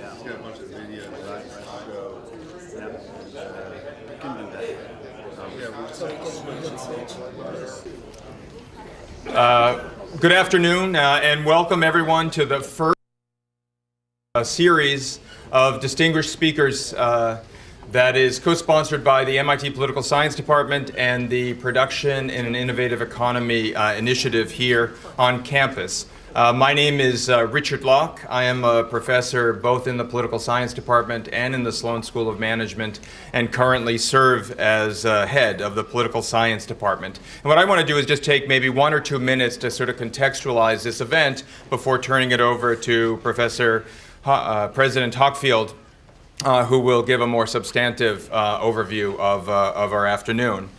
It's got a bunch of videos that I show. We can do that. Good afternoon, and welcome everyone to the first series of distinguished speakers that is co-sponsored by the MIT Political Science Department and the Production in an Innovative Economy initiative here on campus. My name is Richard Locke. I am a professor both in the Political Science Department and in the Sloan School of Management, and currently serve as head of the Political Science Department. And what I want to do is just take maybe 1 or 2 minutes to sort of contextualize this event before turning it over to President Hockfield, who will give a more substantive overview of our afternoon.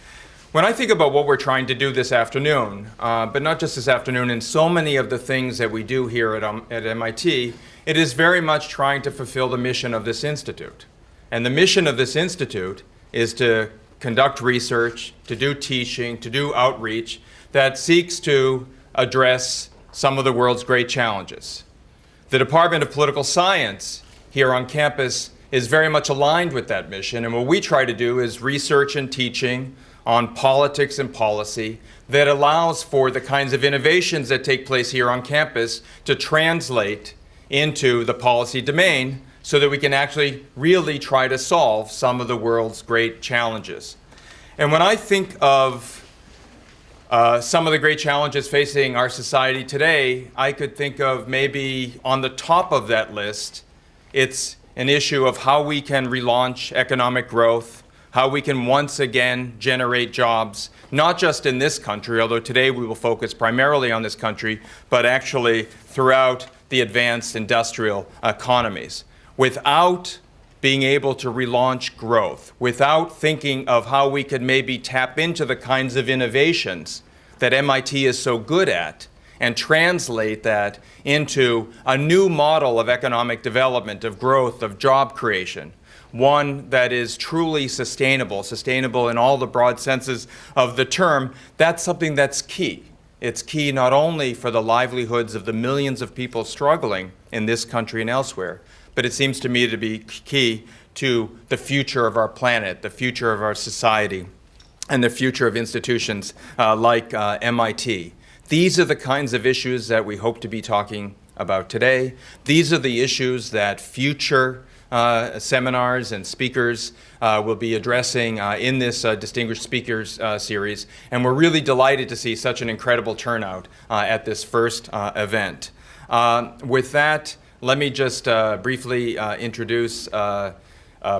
When I think about what we're trying to do this afternoon, but not just this afternoon, in so many of the things that we do here at MIT, it is very much trying to fulfill the mission of this institute. And the mission of this institute is to conduct research, to do teaching, to do outreach that seeks to address some of the world's great challenges. The Department of Political Science here on campus is very much aligned with that mission, and what we try to do is research and teaching on politics and policy that allows for the kinds of innovations that take place here on campus to translate into the policy domain so that we can actually really try to solve some of the world's great challenges. And when I think of some of the great challenges facing our society today, I could think of maybe on the top of that list, it's an issue of how we can relaunch economic growth, how we can once again generate jobs, not just in this country, although today we will focus primarily on this country, but actually throughout the advanced industrial economies. Without being able to relaunch growth, without thinking of how we could maybe tap into the kinds of innovations that MIT is so good at, and translate that into a new model of economic development, of growth, of job creation, one that is truly sustainable in all the broad senses of the term, that's something that's key. It's key not only for the livelihoods of the millions of people struggling in this country and elsewhere, but it seems to me to be key to the future of our planet, the future of our society, and the future of institutions like MIT. These are the kinds of issues that we hope to be talking about today. These are the issues that future seminars and speakers will be addressing in this Distinguished Speakers series. And we're really delighted to see such an incredible turnout at this first event. With that, let me just briefly introduce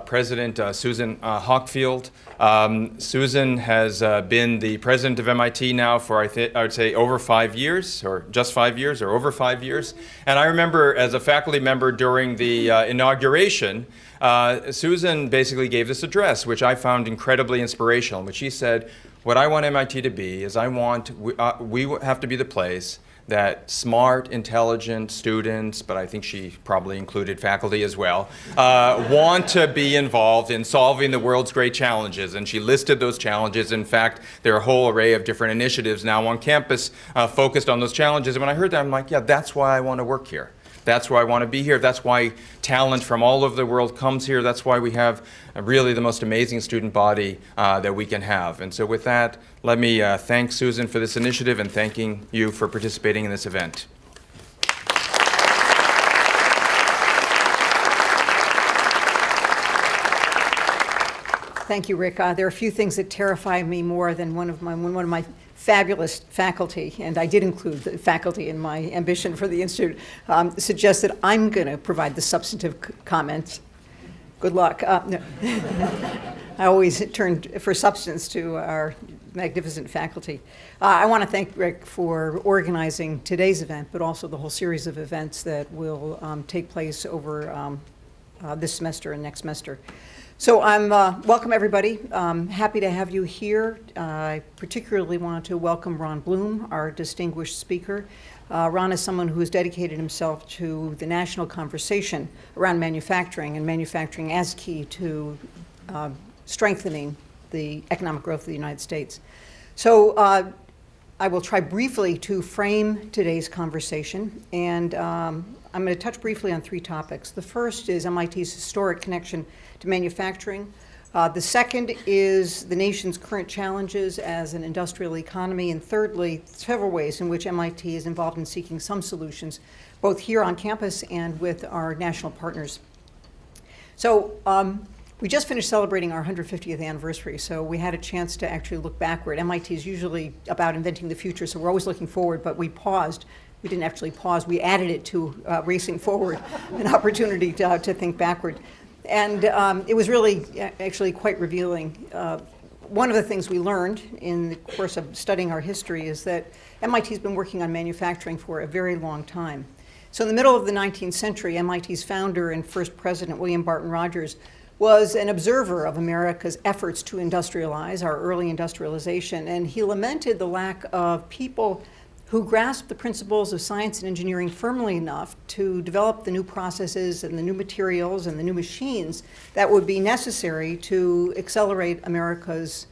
President Susan Hockfield. Susan has been the president of MIT now for, I would say, over 5 years, or just 5 years, or over 5 years. And I remember as a faculty member during the inauguration, Susan basically gave this address, which I found incredibly inspirational, in which she said, what I want MIT to be is we have to be the place that smart, intelligent students, but I think she probably included faculty as well, want to be involved in solving the world's great challenges. And she listed those challenges. In fact, there are a whole array of different initiatives now on campus focused on those challenges. And when I heard that, I'm like, yeah, that's why I want to work here. That's why I want to be here. That's why talent from all over the world comes here. That's why we have really the most amazing student body that we can have. And so with that, let me thank Susan for this initiative and thanking you for participating in this event. Thank you, Rick. There are a few things that terrify me more than one of my fabulous faculty, and I did include the faculty in my ambition for the Institute, suggests that I'm going to provide the substantive comments. Good luck. No. I always turn for substance to our magnificent faculty. I want to thank Rick for organizing today's event, but also the whole series of events that will take place over this semester and next semester. So welcome everybody. Happy to have you here. I particularly want to welcome Ron Bloom, our distinguished speaker. Ron is someone who has dedicated himself to the national conversation around manufacturing, and manufacturing as key to strengthening the economic growth of the United States. So I will try briefly to frame today's conversation, and I'm going to touch briefly on 3 topics. The first is MIT's historic connection to manufacturing. The second is the nation's current challenges as an industrial economy. And thirdly, several ways in which MIT is involved in seeking some solutions, both here on campus and with our national partners. So we just finished celebrating our 150th anniversary, so we had a chance to actually look backward. MIT is usually about inventing the future, so we're always looking forward, but we paused. We didn't actually pause. We added it to racing forward, an opportunity to think backward. And it was really actually quite revealing. One of the things we learned in the course of studying our history is that MIT's been working on manufacturing for a very long time. So in the middle of the 19th century, MIT's founder and first president, William Barton Rogers, was an observer of America's efforts to industrialize, our early industrialization, and he lamented the lack of people who grasped the principles of science and engineering firmly enough to develop the new processes and the new materials and the new machines that would be necessary to accelerate America's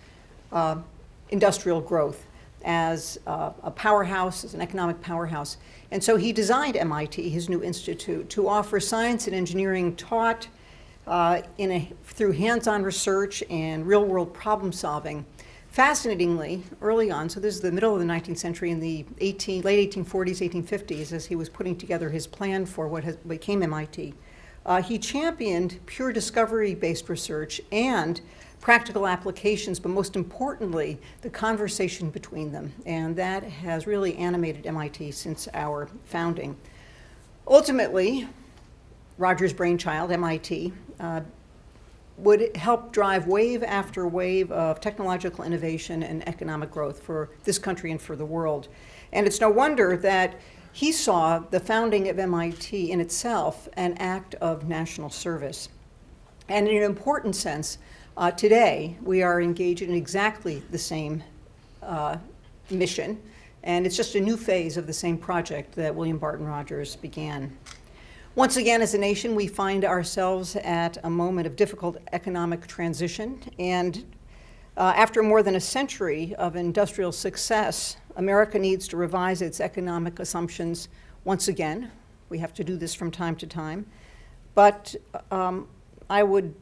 industrial growth as a powerhouse, as an economic powerhouse. And so he designed MIT, his new institute, to offer science and engineering taught through hands-on research and real-world problem solving. Fascinatingly, early on, so this is the middle of the 19th century, in the late 1840s, 1850s, as he was putting together his plan for what became MIT, he championed pure discovery-based research and practical applications, but most importantly, the conversation between them. And that has really animated MIT since our founding. Ultimately, Rogers' brainchild, MIT, would help drive wave after wave of technological innovation and economic growth for this country and for the world. And it's no wonder that he saw the founding of MIT in itself an act of national service. And in an important sense, today we are engaged in exactly the same mission, and it's just a new phase of the same project that William Barton Rogers began. Once again, as a nation, we find ourselves at a moment of difficult economic transition, and after more than a century of industrial success, America needs to revise its economic assumptions once again. We have to do this from time to time, but I would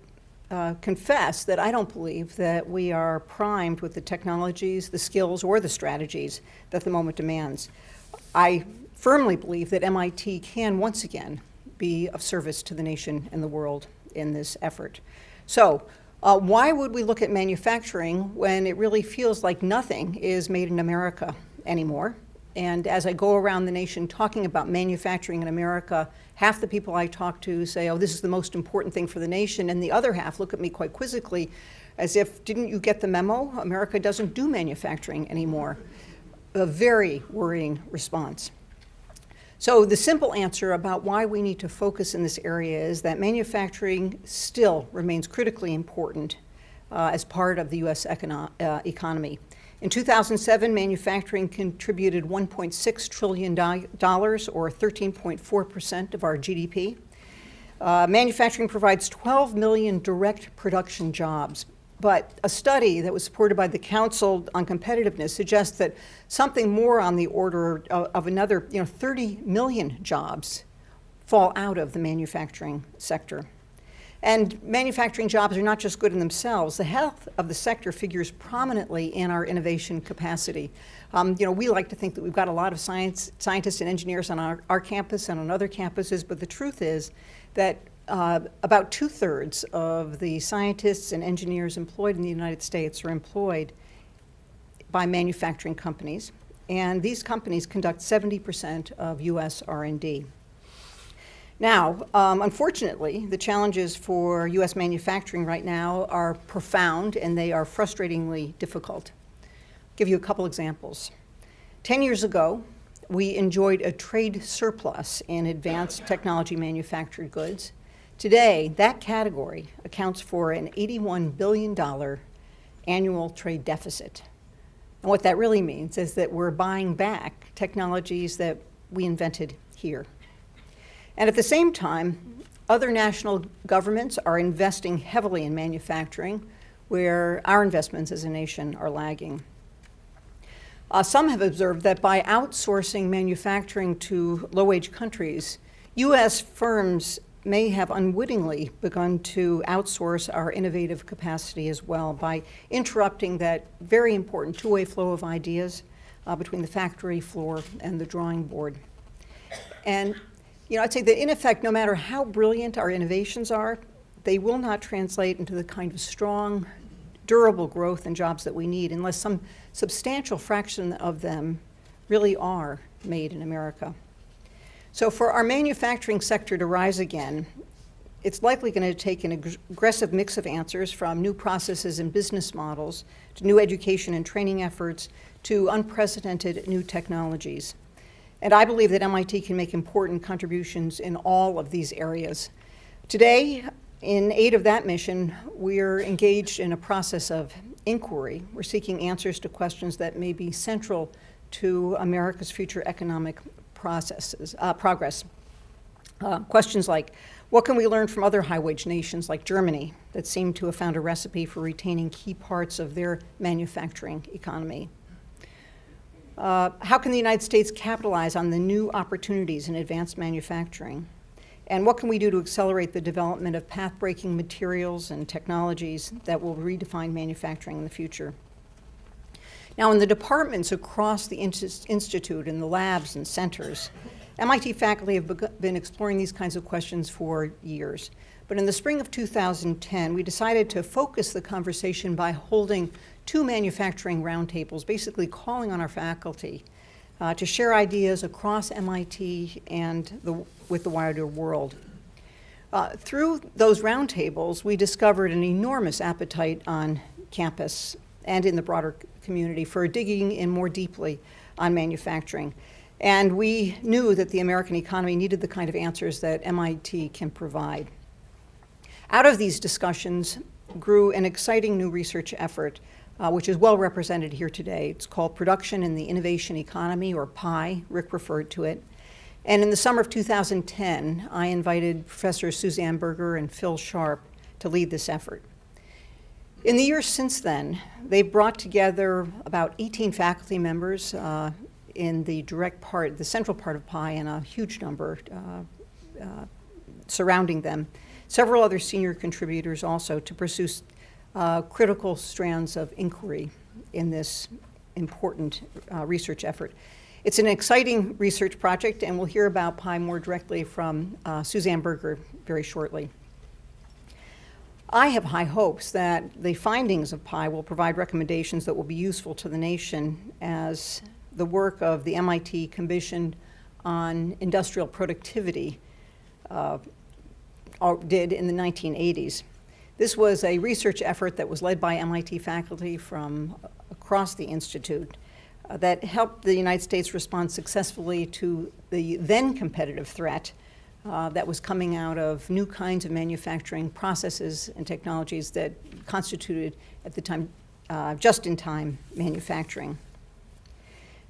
confess that I don't believe that we are primed with the technologies, the skills, or the strategies that the moment demands. I firmly believe that MIT can once again be of service to the nation and the world in this effort. So why would we look at manufacturing when it really feels like nothing is made in America anymore? And as I go around the nation talking about manufacturing in America, half the people I talk to say, oh, this is the most important thing for the nation, and the other half look at me quite quizzically as if, didn't you get the memo? America doesn't do manufacturing anymore. A very worrying response. So the simple answer about why we need to focus in this area is that manufacturing still remains critically important as part of the U.S. economy. In 2007, manufacturing contributed $1.6 trillion, or 13.4% of our GDP. Manufacturing provides 12 million direct production jobs. But a study that was supported by the Council on Competitiveness suggests that something more on the order of another 30 million jobs fall out of the manufacturing sector. And manufacturing jobs are not just good in themselves. The health of the sector figures prominently in our innovation capacity. We like to think that we've got a lot of scientists and engineers on our campus and on other campuses, but the truth is that about 2/3 of the scientists and engineers employed in the United States are employed by manufacturing companies, and these companies conduct 70% of U.S. R&D. Now, unfortunately, the challenges for U.S. manufacturing right now are profound, and they are frustratingly difficult. I'll give you a couple examples. 10 years ago, we enjoyed a trade surplus in advanced technology manufactured goods. Today, that category accounts for an $81 billion annual trade deficit. And what that really means is that we're buying back technologies that we invented here. And at the same time, other national governments are investing heavily in manufacturing, where our investments as a nation are lagging. Some have observed that by outsourcing manufacturing to low-wage countries, U.S. firms may have unwittingly begun to outsource our innovative capacity as well by interrupting that very important two-way flow of ideas between the factory floor and the drawing board. And I'd say that in effect, no matter how brilliant our innovations are, they will not translate into the kind of strong, durable growth and jobs that we need unless some substantial fraction of them really are made in America. So for our manufacturing sector to rise again, it's likely going to take an aggressive mix of answers, from new processes and business models to new education and training efforts to unprecedented new technologies. And I believe that MIT can make important contributions in all of these areas. Today, in aid of that mission, we're engaged in a process of inquiry. We're seeking answers to questions that may be central to America's future economic progress. Questions like, what can we learn from other high-wage nations like Germany that seem to have found a recipe for retaining key parts of their manufacturing economy? How can the United States capitalize on the new opportunities in advanced manufacturing? And what can we do to accelerate the development of path-breaking materials and technologies that will redefine manufacturing in the future? Now, in the departments across the institute, in the labs and centers, MIT faculty have been exploring these kinds of questions for years. But in the spring of 2010, we decided to focus the conversation by holding 2 manufacturing roundtables, basically calling on our faculty to share ideas across MIT and with the wider world. Through those roundtables, we discovered an enormous appetite on campus and in the broader community for digging in more deeply on manufacturing. And we knew that the American economy needed the kind of answers that MIT can provide. Out of these discussions grew an exciting new research effort, which is well represented here today. It's called Production in the Innovation Economy, or PI, Rick referred to it. And in the summer of 2010, I invited Professors Suzanne Berger and Phil Sharp to lead this effort. In the years since then, they've brought together about 18 faculty members in the the central part of PI, and a huge number surrounding them. Several other senior contributors also to pursue critical strands of inquiry in this important research effort. It's an exciting research project, and we'll hear about PI more directly from Suzanne Berger very shortly. I have high hopes that the findings of PI will provide recommendations that will be useful to the nation, as the work of the MIT Commission on Industrial Productivity did in the 1980s. This was a research effort that was led by MIT faculty from across the institute that helped the United States respond successfully to the then competitive threat that was coming out of new kinds of manufacturing processes and technologies that constituted, at the time, just-in-time manufacturing.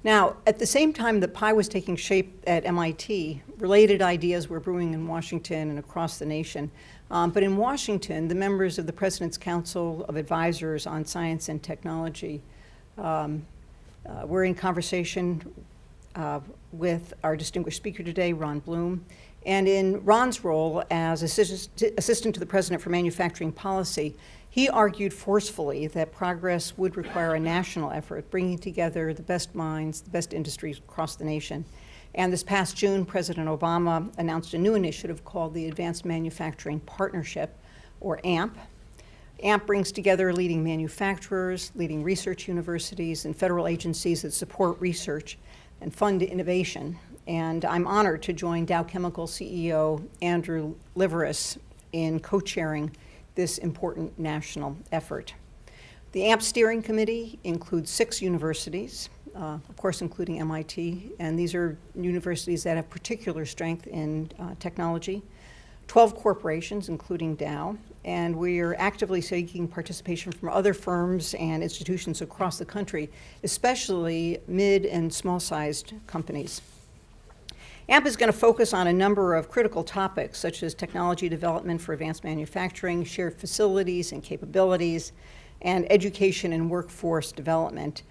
Now, at the same time that PI was taking shape at MIT, related ideas were brewing in Washington and across the nation. But in Washington, the members of the President's Council of Advisors on Science and Technology were in conversation with our distinguished speaker today, Ron Bloom. And in Ron's role as Assistant to the President for Manufacturing Policy, he argued forcefully that progress would require a national effort, bringing together the best minds, the best industries across the nation. And this past June, President Obama announced a new initiative called the Advanced Manufacturing Partnership, or AMP. AMP brings together leading manufacturers, leading research universities, and federal agencies that support research and fund innovation. And I'm honored to join Dow Chemical CEO Andrew Liveris in co-chairing this important national effort. The AMP Steering Committee includes 6 universities, of course including MIT, and these are universities that have particular strength in technology, 12 corporations, including Dow, and we are actively seeking participation from other firms and institutions across the country, especially mid and small-sized companies. AMP is going to focus on a number of critical topics, such as technology development for advanced manufacturing, shared facilities and capabilities, and education and workforce development.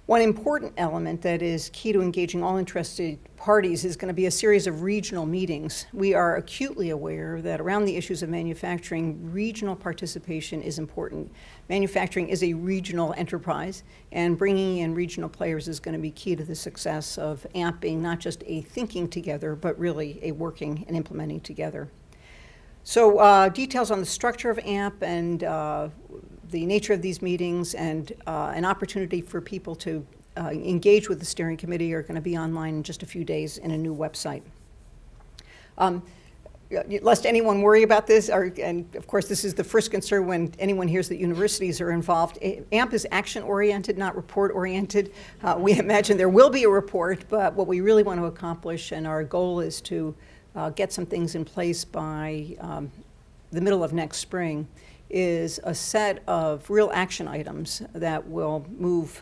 One important element that is key to engaging all interested parties is going to be a series of regional meetings. We are acutely aware that around the issues of manufacturing, regional participation is important. Manufacturing is a regional enterprise, and bringing in regional players is going to be key to the success of AMP being not just a thinking together, but really a working and implementing together. So details on the structure of AMP and the nature of these meetings and an opportunity for people to engage with the steering committee are going to be online in just a few days in a new website. Lest anyone worry about this, and of course this is the first concern when anyone hears that universities are involved, AMP is action-oriented, not report-oriented. We imagine there will be a report, but what we really want to accomplish, and our goal is to get some things in place by the middle of next spring, is a set of real action items that will move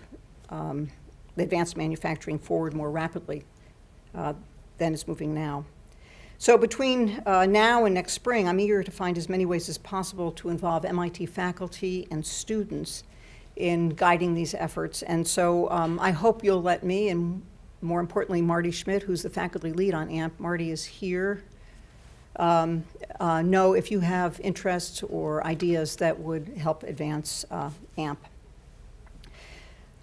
advanced manufacturing forward more rapidly than it's moving now. So between now and next spring, I'm eager to find as many ways as possible to involve MIT faculty and students in guiding these efforts. And so I hope you'll let me, and more importantly, Marty Schmidt, who's the faculty lead on AMP, Marty is here, know if you have interests or ideas that would help advance AMP.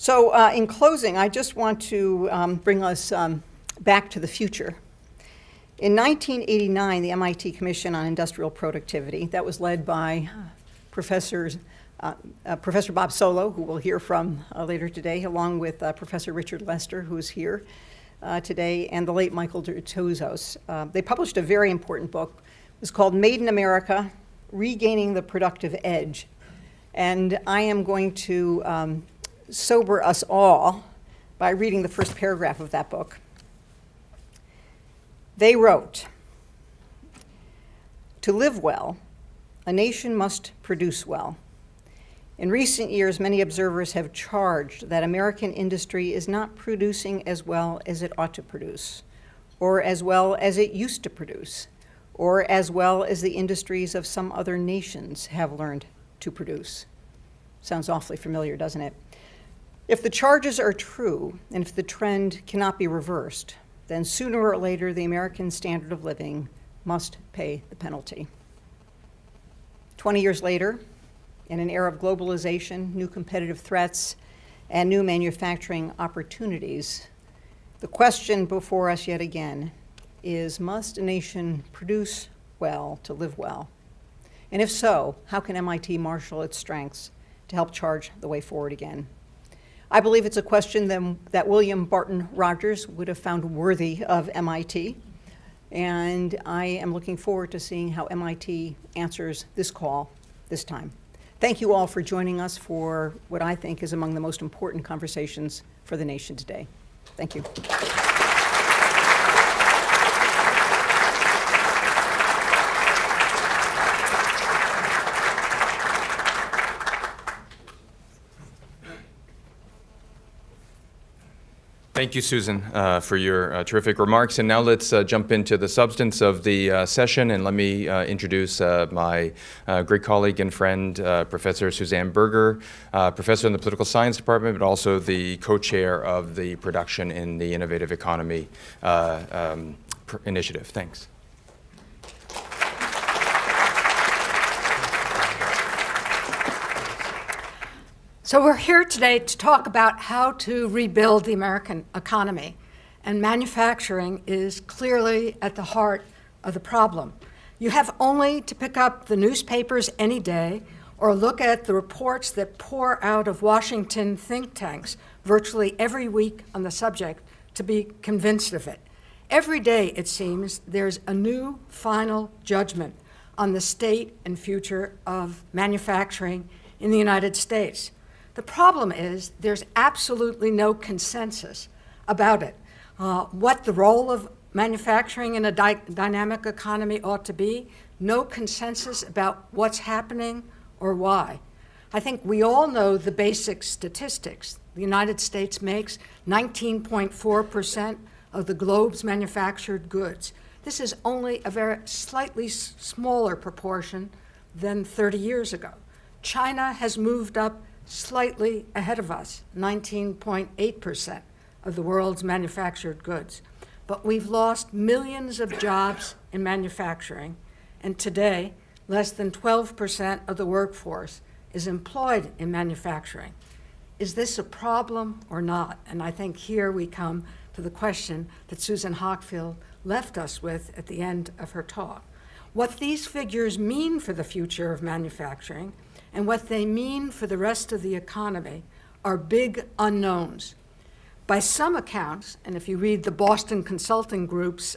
So in closing, I just want to bring us back to the future. In 1989, the MIT Commission on Industrial Productivity, that was led by Professor Bob Solow, who we'll hear from later today, along with Professor Richard Lester, who is here today, and the late Michael Dertozos. They published a very important book. It was called Made in America, Regaining the Productive Edge. And I am going to sober us all by reading the first paragraph of that book. They wrote, "To live well, a nation must produce well. In recent years, many observers have charged that American industry is not producing as well as it ought to produce, or as well as it used to produce, or as well as the industries of some other nations have learned to produce." Sounds awfully familiar, doesn't it? If the charges are true, and if the trend cannot be reversed, then sooner or later the American standard of living must pay the penalty. 20 years later, in an era of globalization, new competitive threats, and new manufacturing opportunities, the question before us yet again is, must a nation produce well to live well? And if so, how can MIT marshal its strengths to help charge the way forward again? I believe it's a question that William Barton Rogers would have found worthy of MIT, and I am looking forward to seeing how MIT answers this call this time. Thank you all for joining us for what I think is among the most important conversations for the nation today. Thank you. Thank you, Susan, for your terrific remarks. And now let's jump into the substance of the session. And let me introduce my great colleague and friend, Professor Suzanne Berger, professor in the Political Science Department, but also the co-chair of the Production in the Innovative Economy initiative. Thanks. So we're here today to talk about how to rebuild the American economy, and manufacturing is clearly at the heart of the problem. You have only to pick up the newspapers any day or look at the reports that pour out of Washington think tanks virtually every week on the subject to be convinced of it. Every day, it seems, there's a new final judgment on the state and future of manufacturing in the United States. The problem is there's absolutely no consensus about it. What the role of manufacturing in a dynamic economy ought to be, no consensus about what's happening or why. I think we all know the basic statistics. The United States makes 19.4% of the globe's manufactured goods. This is only a very slightly smaller proportion than 30 years ago. China has moved up slightly ahead of us, 19.8% of the world's manufactured goods. But we've lost millions of jobs in manufacturing, and today, less than 12% of the workforce is employed in manufacturing. Is this a problem or not? And I think here we come to the question that Susan Hockfield left us with at the end of her talk. What these figures mean for the future of manufacturing and what they mean for the rest of the economy are big unknowns. By some accounts, and if you read the Boston Consulting Group's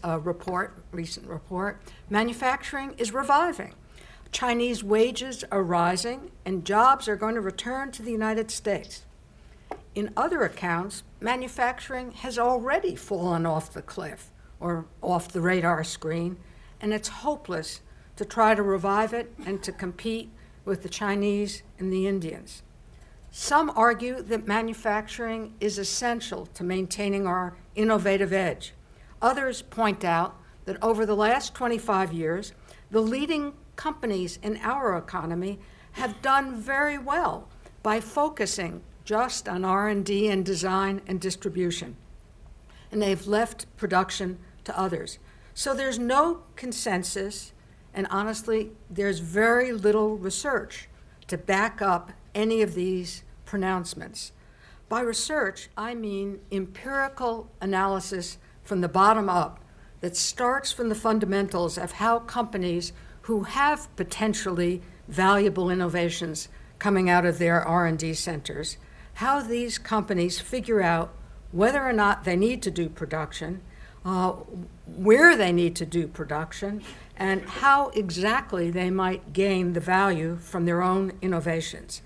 recent report, manufacturing is reviving. Chinese wages are rising, and jobs are going to return to the United States. In other accounts, manufacturing has already fallen off the cliff or off the radar screen, and it's hopeless to try to revive it and to compete with the Chinese and the Indians. Some argue that manufacturing is essential to maintaining our innovative edge. Others point out that over the last 25 years, the leading companies in our economy have done very well by focusing just on R&D and design and distribution, and they've left production to others. So there's no consensus, and honestly, there's very little research to back up any of these pronouncements. By research, I mean empirical analysis from the bottom up that starts from the fundamentals of how companies who have potentially valuable innovations coming out of their R&D centers, how these companies figure out whether or not they need to do production, where they need to do production, and how exactly they might gain the value from their own innovations.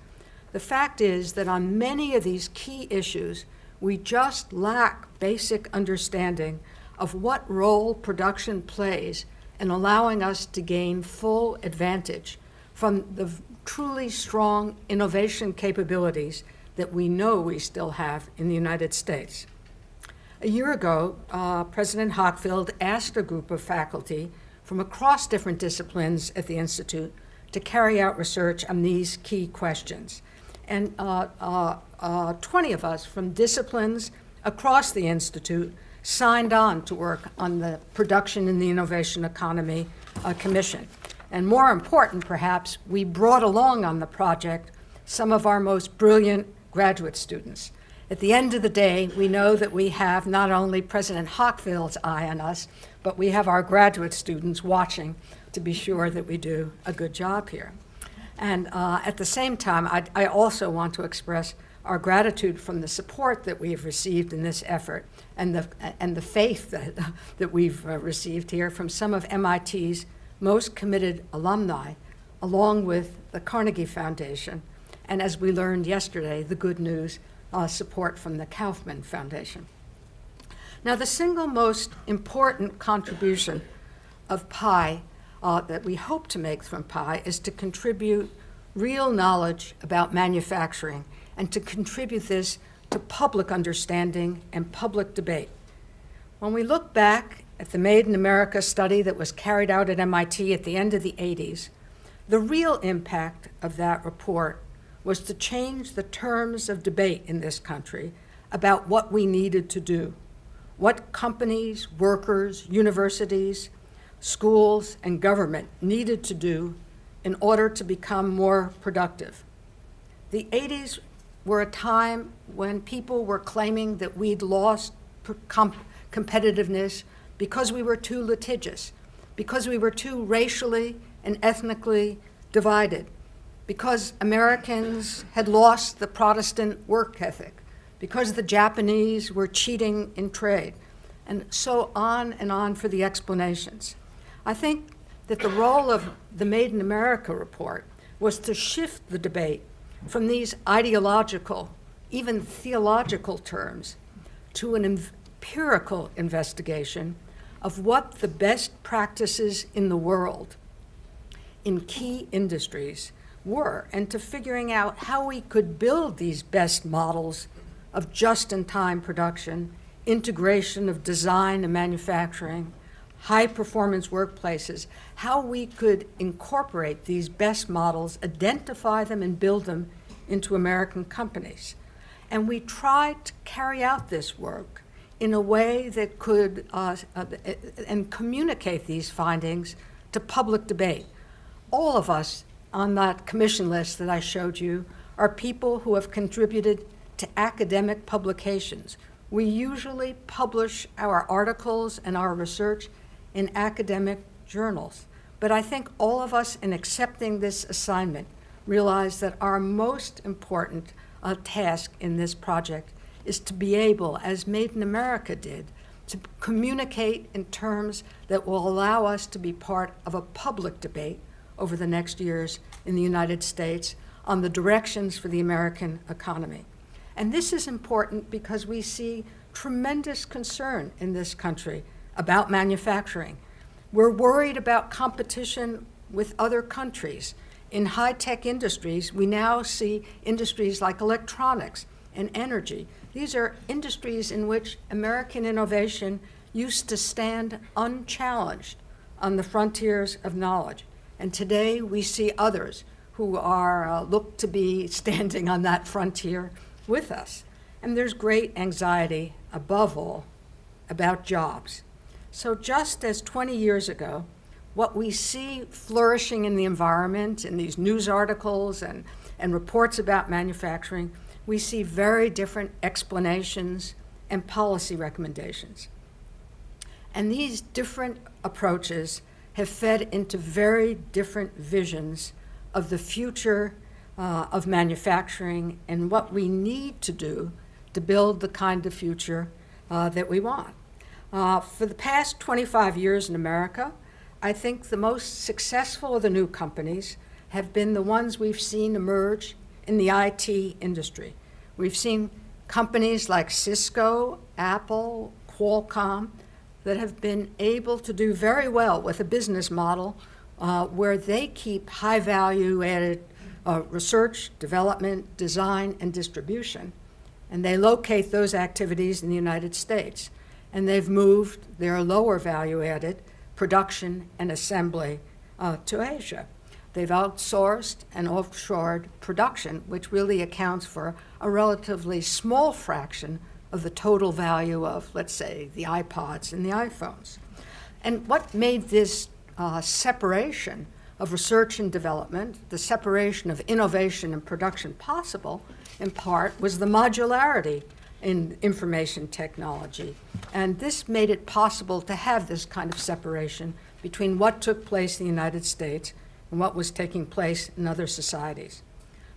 The fact is that on many of these key issues, we just lack basic understanding of what role production plays in allowing us to gain full advantage from the truly strong innovation capabilities that we know we still have in the United States. A year ago, President Hockfield asked a group of faculty from across different disciplines at the Institute to carry out research on these key questions. And 20 of us from disciplines across the Institute signed on to work on the Production in the Innovation Economy Commission. And more important, perhaps, we brought along on the project some of our most brilliant graduate students. At the end of the day, we know that we have not only President Hockfield's eye on us, but we have our graduate students watching to be sure that we do a good job here. And at the same time, I also want to express our gratitude from the support that we have received in this effort and the faith that we've received here from some of MIT's most committed alumni, along with the Carnegie Foundation, and as we learned yesterday, the good news, support from the Kaufman Foundation. Now, the single most important contribution of PI that we hope to make from PI is to contribute real knowledge about manufacturing and to contribute this to public understanding and public debate. When we look back at the Made in America study that was carried out at MIT at the end of the 80s, the real impact of that report was to change the terms of debate in this country about what we needed to do, what companies, workers, universities, schools, and government needed to do in order to become more productive. The 80s were a time when people were claiming that we'd lost competitiveness because we were too litigious, because we were too racially and ethnically divided, because Americans had lost the Protestant work ethic, because the Japanese were cheating in trade, and so on for the explanations. I think that the role of the Made in America report was to shift the debate from these ideological, even theological terms to an empirical investigation of what the best practices in the world in key industries were, and to figuring out how we could build these best models of just-in-time production, integration of design and manufacturing, high-performance workplaces, how we could incorporate these best models, identify them, and build them into American companies. And we tried to carry out this work in a way that could and communicate these findings to public debate. All of us on that commission list that I showed you are people who have contributed to academic publications. We usually publish our articles and our research in academic journals. But I think all of us, in accepting this assignment, realize that our most important task in this project is to be able, as Made in America did, to communicate in terms that will allow us to be part of a public debate over the next years in the United States on the directions for the American economy. And this is important because we see tremendous concern in this country about manufacturing. We're worried about competition with other countries. In high-tech industries, we now see industries like electronics and energy. These are industries in which American innovation used to stand unchallenged on the frontiers of knowledge. And today we see others who are looked to be standing on that frontier with us. And there's great anxiety, above all, about jobs. So just as 20 years ago, what we see flourishing in the environment, in these news articles and reports about manufacturing, we see very different explanations and policy recommendations. And these different approaches have fed into very different visions of the future of manufacturing and what we need to do to build the kind of future that we want. For the past 25 years in America, I think the most successful of the new companies have been the ones we've seen emerge in the IT industry. We've seen companies like Cisco, Apple, Qualcomm that have been able to do very well with a business model where they keep high value added research, development, design, and distribution. And they locate those activities in the United States. And they've moved their lower value added production and assembly to Asia. They've outsourced and offshored production, which really accounts for a relatively small fraction of the total value of, let's say, the iPods and the iPhones. And what made this separation of research and development, the separation of innovation and production possible, in part, was the modularity in information technology. And this made it possible to have this kind of separation between what took place in the United States and what was taking place in other societies.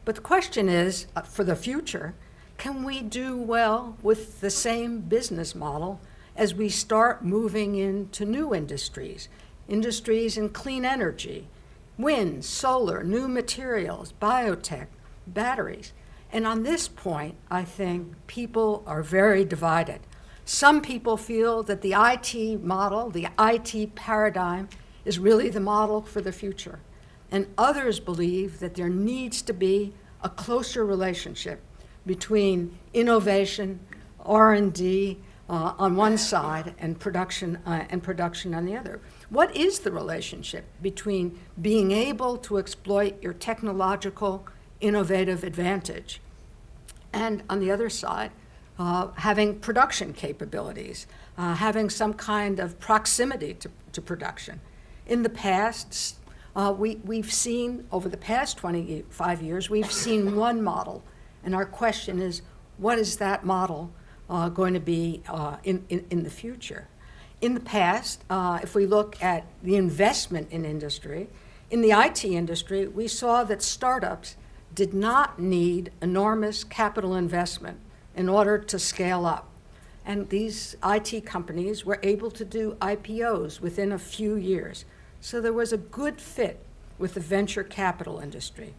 But the question is, for the future, can we do well with the same business model as we start moving into new industries in clean energy, wind, solar, new materials, biotech, batteries? And on this point, I think people are very divided. Some people feel that the IT model, the IT paradigm, is really the model for the future. And others believe that there needs to be a closer relationship between innovation, R&D on one side, and production on the other. What is the relationship between being able to exploit your technological innovative advantage and, on the other side, having production capabilities, having some kind of proximity to production? In the past, we've seen, over the past 25 years, we've seen one model. And our question is, what is that model going to be in the future? In the past, if we look at the investment in industry, in the IT industry, we saw that startups did not need enormous capital investment in order to scale up. And these IT companies were able to do IPOs within a few years. So there was a good fit with the venture capital industry.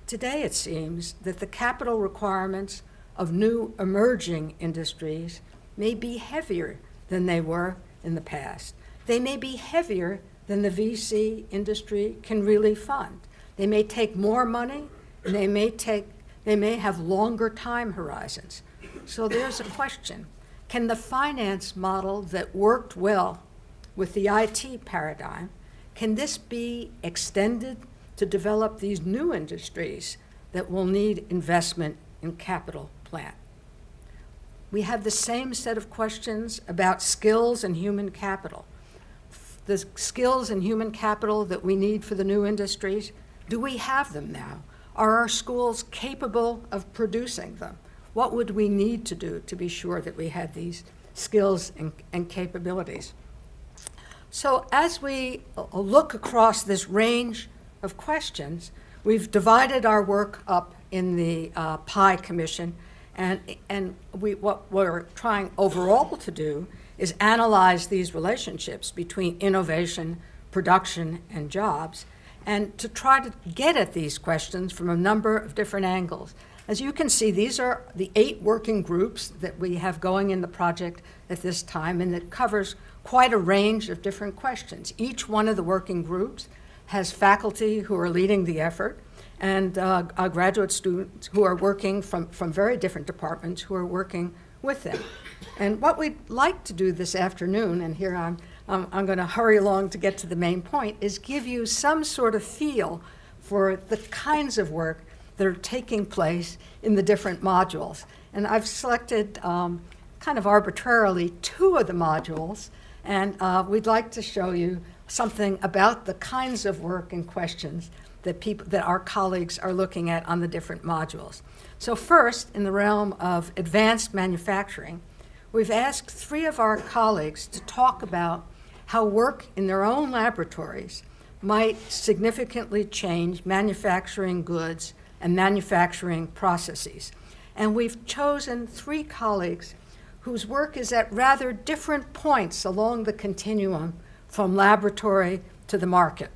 Today, it seems that the capital requirements of new emerging industries may be heavier than they were in the past. They may be heavier than the VC industry can really fund. They may take more money, and they may have longer time horizons. So there's a question. Can the finance model that worked well with the IT paradigm, can this be extended to develop these new industries that will need investment in capital plant. We have the same set of questions about skills and human capital. The skills and human capital that we need for the new industries, do we have them now? Are our schools capable of producing them? What would we need to do to be sure that we had these skills and capabilities? So as we look across this range of questions, we've divided our work up in the PI Commission, and what we're trying overall to do is analyze these relationships between innovation, production, and jobs, and to try to get at these questions from a number of different angles. As you can see, these are the 8 working groups that we have going in the project at this time, and it covers quite a range of different questions. Each one of the working groups has faculty who are leading the effort, and graduate students who are working from very different departments who are working with them. And what we'd like to do this afternoon, and here I'm going to hurry along to get to the main point, is give you some sort of feel for the kinds of work that are taking place in the different modules. And I've selected kind of arbitrarily 2 of the modules, and we'd like to show you something about the kinds of work and questions that our colleagues are looking at on the different modules. So first, in the realm of advanced manufacturing, we've asked 3 of our colleagues to talk about how work in their own laboratories might significantly change manufacturing goods and manufacturing processes. And we've chosen 3 colleagues whose work is at rather different points along the continuum from laboratory to the market.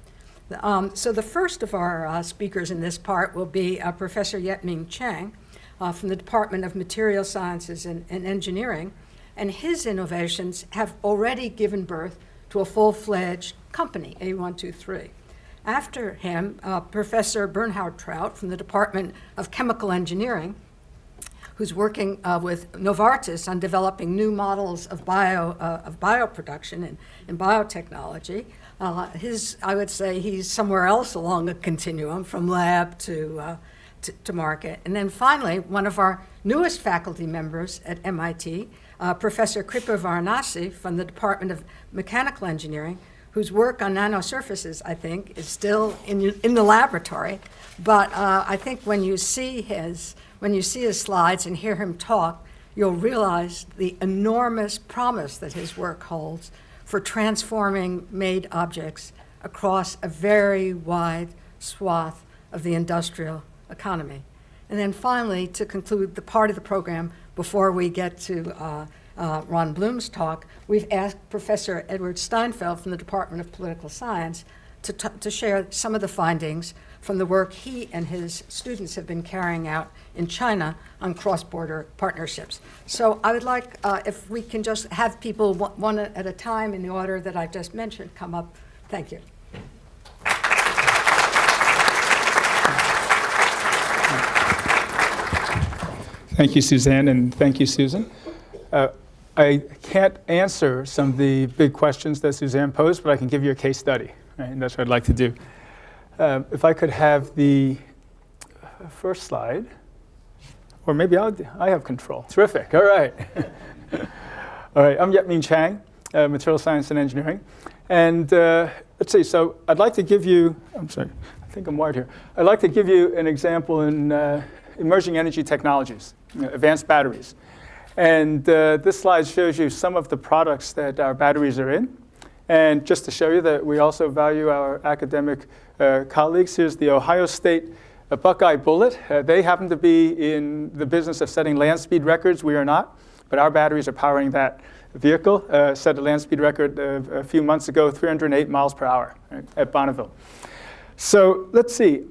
So the first of our speakers in this part will be Professor Yetming Chang from the Department of Material Sciences and Engineering, and his innovations have already given birth to a full-fledged company, A123. After him, Professor Bernhard Traut from the Department of Chemical Engineering, who's working with Novartis on developing new models of bioproduction and biotechnology. I would say he's somewhere else along the continuum from lab to market. And then finally, one of our newest faculty members at MIT, Professor Kripa Varanasi from the Department of Mechanical Engineering, whose work on nanosurfaces, I think, is still in the laboratory. But I think when you see his slides and hear him talk, you'll realize the enormous promise that his work holds for transforming made objects across a very wide swath of the industrial economy. And then finally, to conclude the part of the program before we get to Ron Bloom's talk, we've asked Professor Edward Steinfeld from the Department of Political Science to share some of the findings from the work he and his students have been carrying out in China on cross-border partnerships. So I would like, if we can just have people one at a time in the order that I just mentioned come up. Thank you. Thank you, Suzanne, and thank you, Susan. I can't answer some of the big questions that Suzanne posed, but I can give you a case study, right? And that's what I'd like to do. If I could have the first slide, or maybe I have control. Terrific, all right. All right, I'm Yetming Chang, Material Science and Engineering. And let's see, so I'd like to give you, I'm sorry, I think I'm wired here. I'd like to give you an example in emerging energy technologies, advanced batteries. And this slide shows you some of the products that our batteries are in. And just to show you that we also value our academic colleagues, here's the Ohio State Buckeye Bullet. They happen to be in the business of setting land speed records. We are not, but our batteries are powering that vehicle. Set a land speed record a few months ago, 308 miles per hour, right, at Bonneville. So let's see.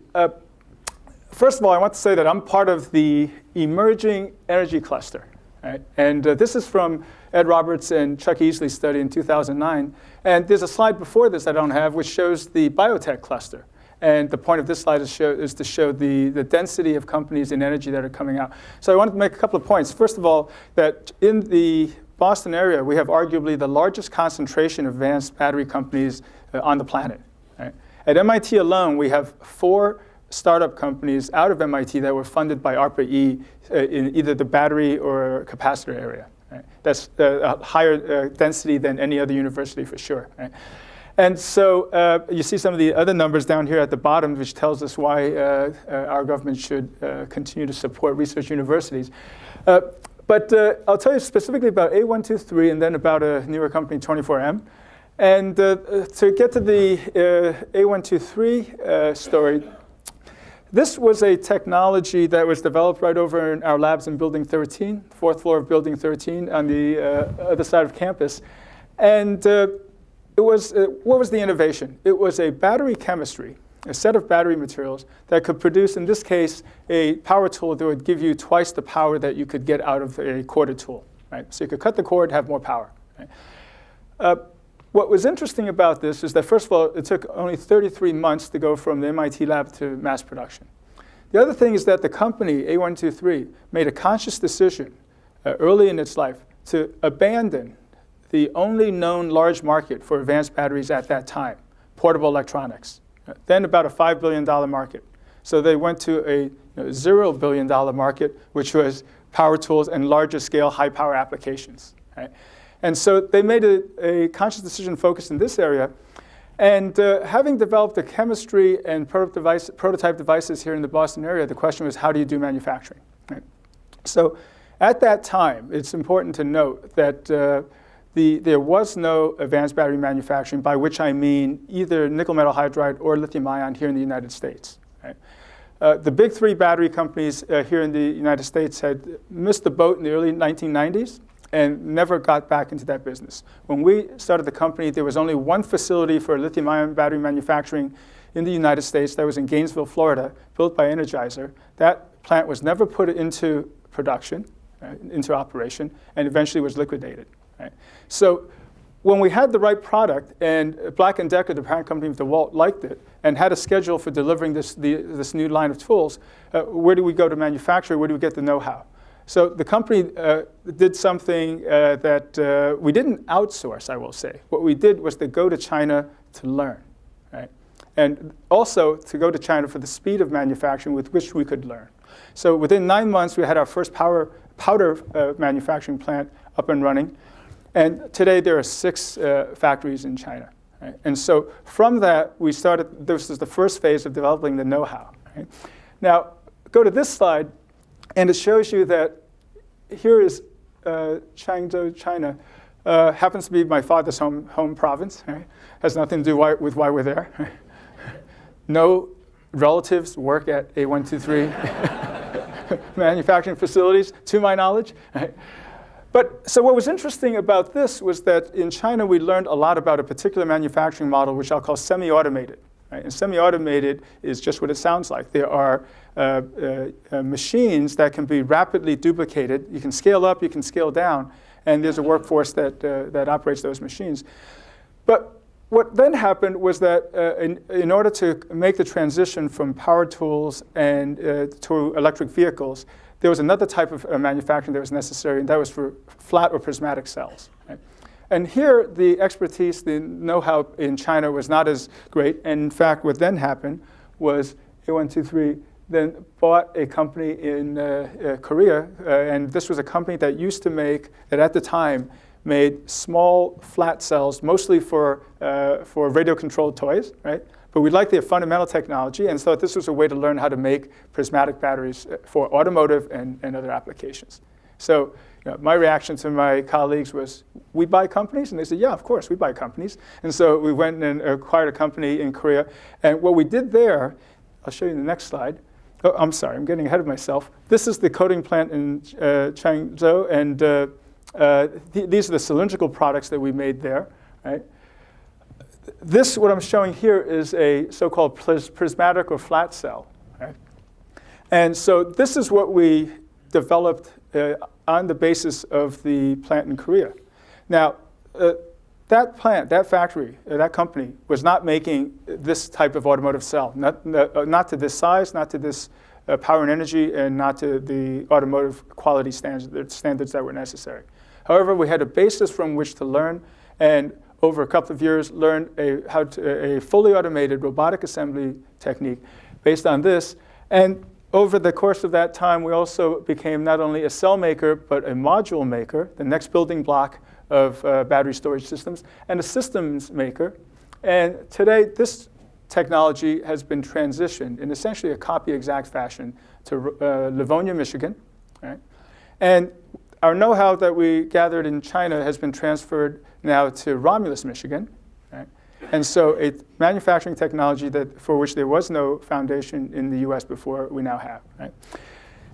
First of all, I want to say that I'm part of the emerging energy cluster. Right? And this is from Ed Roberts and Chuck Easley's study in 2009. And there's a slide before this I don't have, which shows the biotech cluster. And the point of this slide is to show the density of companies in energy that are coming out. So I wanted to make a couple of points. First of all, that in the Boston area, we have arguably the largest concentration of advanced battery companies on the planet. Right? At MIT alone, we have 4 startup companies out of MIT that were funded by ARPA-E in either the battery or capacitor area. Right? That's a higher density than any other university for sure. Right? And so you see some of the other numbers down here at the bottom, which tells us why our government should continue to support research universities. But I'll tell you specifically about A123 and then about a newer company, 24M. And to get to the A123 story, this was a technology that was developed right over in our labs in Building 13, fourth floor of Building 13 on the other side of campus. And what was the innovation? It was a battery chemistry, a set of battery materials that could produce, in this case, a power tool that would give you twice the power that you could get out of a corded tool. Right? So you could cut the cord, have more power. Right? What was interesting about this is that, first of all, it took only 33 months to go from the MIT lab to mass production. The other thing is that the company, A123, made a conscious decision early in its life to abandon the only known large market for advanced batteries at that time, portable electronics. Then about a $5 billion market. So they went to a $0 billion market, which was power tools and larger scale, high power applications. Right? And so they made a conscious decision focused in this area. And having developed the chemistry and prototype devices here in the Boston area, the question was, how do you do manufacturing? Right? So at that time, it's important to note that there was no advanced battery manufacturing, by which I mean either nickel metal hydride or lithium ion here in the United States. Right? The big three battery companies here in the United States had missed the boat in the early 1990s and never got back into that business. When we started the company, there was only one facility for lithium ion battery manufacturing in the United States that was in Gainesville, Florida, built by Energizer. That plant was never put into production, into operation, and eventually was liquidated. Right? So when we had the right product, and Black & Decker, the parent company of DeWalt, liked it and had a schedule for delivering this new line of tools, where do we go to manufacture? Where do we get the know-how? So the company did something that we didn't outsource, I will say. What we did was to go to China to learn. Right? And also to go to China for the speed of manufacturing with which we could learn. So within 9 months, we had our first powder manufacturing plant up and running. And today there are 6 factories in China. Right? And so from that, we started, this is the first phase of developing the know-how. Right? Now, go to this slide, and it shows you that here is Changzhou, China. Happens to be my father's home province. Right? Has nothing to do with why we're there. Right? No relatives work at A123 manufacturing facilities, to my knowledge. Right? But so what was interesting about this was that in China, we learned a lot about a particular manufacturing model, which I'll call semi-automated. Right? And semi-automated is just what it sounds like. There are machines that can be rapidly duplicated. You can scale up, you can scale down, and there's a workforce that operates those machines. But what then happened was that in order to make the transition from power tools and to electric vehicles, there was another type of manufacturing that was necessary, and that was for flat or prismatic cells. Right? And here, the expertise, the know-how in China was not as great. And in fact, what then happened was A123 then bought a company in Korea. And this was a company that used to make, that at the time, made small flat cells, mostly for radio-controlled toys, right? But we liked their fundamental technology and thought this was a way to learn how to make prismatic batteries for automotive and other applications. So my reaction to my colleagues was, we buy companies? And they said, yeah, of course, we buy companies. And so we went and acquired a company in Korea. And what we did there, I'll show you in the next slide. Oh, I'm sorry, I'm getting ahead of myself. This is the coating plant in Changzhou. And these are the cylindrical products that we made there, right? This, what I'm showing here, is a so-called prismatic or flat cell. Right? And so this is what we developed on the basis of the plant in Korea. Now, that plant, that factory, that company was not making this type of automotive cell, not to this size, not to this power and energy, and not to the automotive quality standards that were necessary. However, we had a basis from which to learn, and over a couple of years, learned a fully automated robotic assembly technique based on this. And over the course of that time, we also became not only a cell maker, but a module maker, the next building block of battery storage systems, and a systems maker. And today, this technology has been transitioned in essentially a copy-exact fashion to Livonia, Michigan. Right? And our know-how that we gathered in China has been transferred now to Romulus, Michigan. Right? And so a manufacturing technology for which there was no foundation in the US before, we now have. Right?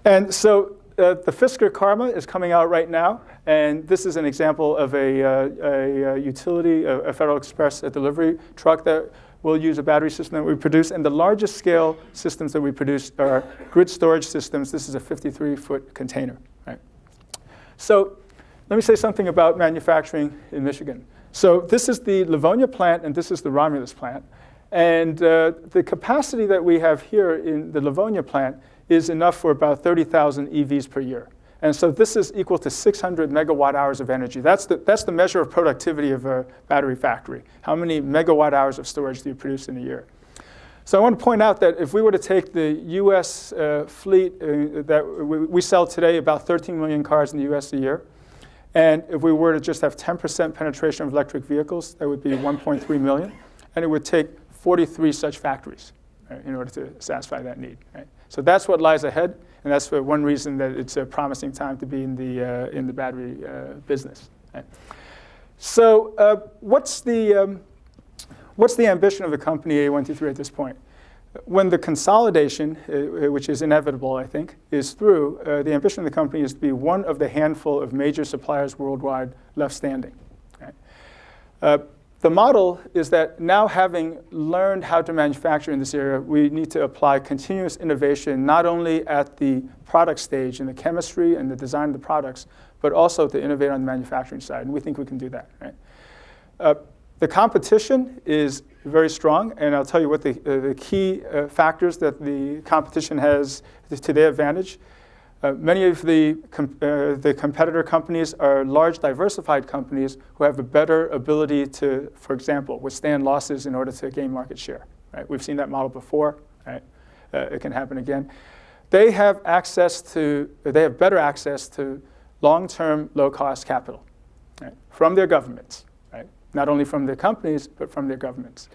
And so the Fisker Karma is coming out right now. And this is an example of a utility, a Federal Express delivery truck that will use a battery system that we produce. And the largest scale systems that we produce are grid storage systems. This is a 53-foot container. Right? So let me say something about manufacturing in Michigan. So this is the Livonia plant, and this is the Romulus plant. And the capacity that we have here in the Livonia plant is enough for about 30,000 EVs per year. And so this is equal to 600 megawatt hours of energy. That's the measure of productivity of a battery factory. How many megawatt hours of storage do you produce in a year? So I want to point out that if we were to take the US fleet that we sell today, about 13 million cars in the US a year, and if we were to just have 10% penetration of electric vehicles, that would be 1.3 million. And it would take 43 such factories, right, in order to satisfy that need. Right? So that's what lies ahead, and that's one reason that it's a promising time to be in the battery business. Right? So what's the ambition of the company A123 at this point? When the consolidation, which is inevitable, I think, is through, the ambition of the company is to be one of the handful of major suppliers worldwide left standing. Right? The model is that now, having learned how to manufacture in this area, we need to apply continuous innovation, not only at the product stage in the chemistry and the design of the products, but also to innovate on the manufacturing side. And we think we can do that. Right? The competition is very strong, and I'll tell you what the key factors that the competition has to their advantage. Many of the competitor companies are large, diversified companies who have a better ability to, for example, withstand losses in order to gain market share. Right? We've seen that model before. Right? It can happen again. They have better access to long-term, low-cost capital, right, from their governments. Right? Not only from their companies, but from their governments.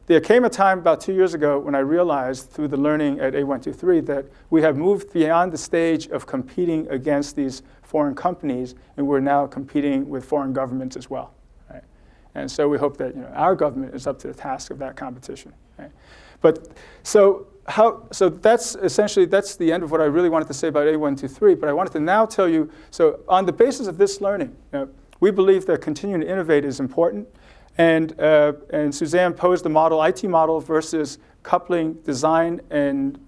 There came a time about 2 years ago when I realized through the learning at A123 that we have moved beyond the stage of competing against these foreign companies, and we're now competing with foreign governments as well. Right? And so we hope that our government is up to the task of that competition. Right? But so that's essentially the end of what I really wanted to say about A123. But I wanted to now tell you, so on the basis of this learning, we believe that continuing to innovate is important. And Suzanne posed the model, IT model versus coupling design and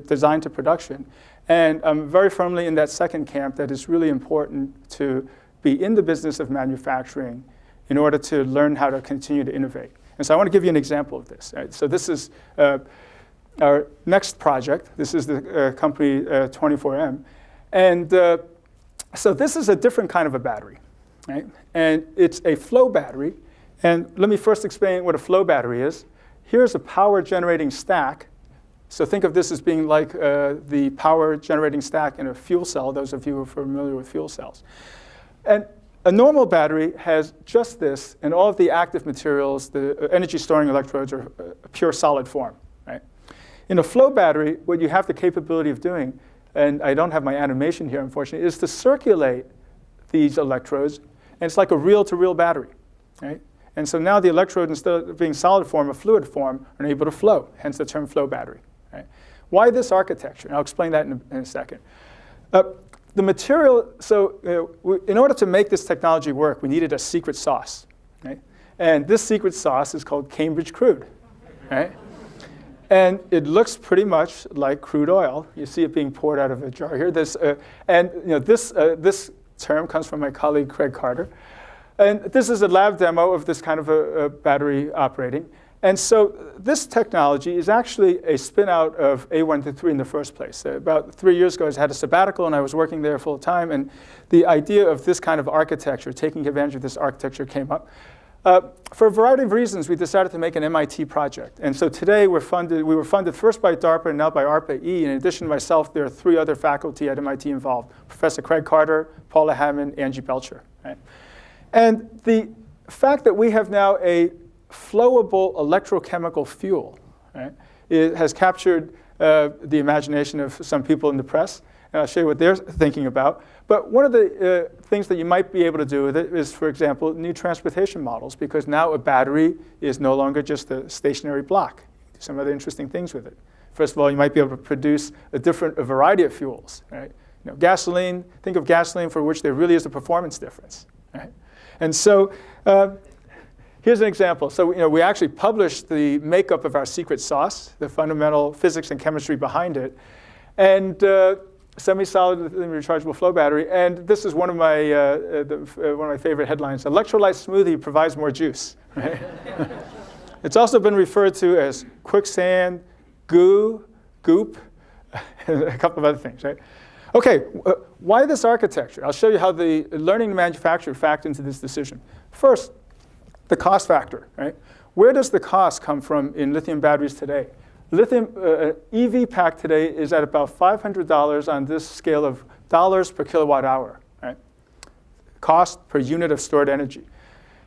design to production. And I'm very firmly in that second camp, that it's really important to be in the business of manufacturing in order to learn how to continue to innovate. And so I want to give you an example of this. Right? So this is our next project. This is the company 24M. And so this is a different kind of a battery. Right? And it's a flow battery. And let me first explain what a flow battery is. Here's a power generating stack. So think of this as being like the power generating stack in a fuel cell, those of you who are familiar with fuel cells. And a normal battery has just this, and all of the active materials, the energy storing electrodes, are a pure solid form. Right? In a flow battery, what you have the capability of doing, and I don't have my animation here, unfortunately, is to circulate these electrodes, and it's like a reel-to-reel battery. Right? And so now the electrodes, instead of being solid form or fluid form, are able to flow, hence the term flow battery. Right? Why this architecture? And I'll explain that in a second. The material, so in order to make this technology work, we needed a secret sauce. Right? And this secret sauce is called Cambridge crude. Right? And it looks pretty much like crude oil. You see it being poured out of a jar here. This term comes from my colleague Craig Carter. And this is a lab demo of this kind of a battery operating. And so this technology is actually a spin-out of A123 in the first place. About 3 years ago, I had a sabbatical, and I was working there full time. And the idea of this kind of architecture, taking advantage of this architecture, came up. For a variety of reasons, we decided to make an MIT project. And so today we were funded first by DARPA and now by ARPA-E. In addition to myself, there are 3 other faculty at MIT involved: Professor Craig Carter, Paula Hammond, Angie Belcher. Right? And the fact that we have now a flowable electrochemical fuel, right, it has captured the imagination of some people in the press. And I'll show you what they're thinking about. But one of the things that you might be able to do with it is, for example, new transportation models, because now a battery is no longer just a stationary block. Do some other interesting things with it. First of all, you might be able to produce a variety of fuels. Right? Gasoline, think of gasoline for which there really is a performance difference. Right? And so here's an example. So we actually published the makeup of our secret sauce, the fundamental physics and chemistry behind it. And semi-solid rechargeable flow battery, and this is one of my favorite headlines: electrolyte smoothie provides more juice. Right? It's also been referred to as quicksand, goo, goop, and a couple of other things. Right? Okay, why this architecture? I'll show you how the learning to manufacture factored into this decision. First, the cost factor. Right? Where does the cost come from in lithium batteries today? Lithium EV pack today is at about $500 on this scale of dollars per kilowatt hour, right? Cost per unit of stored energy.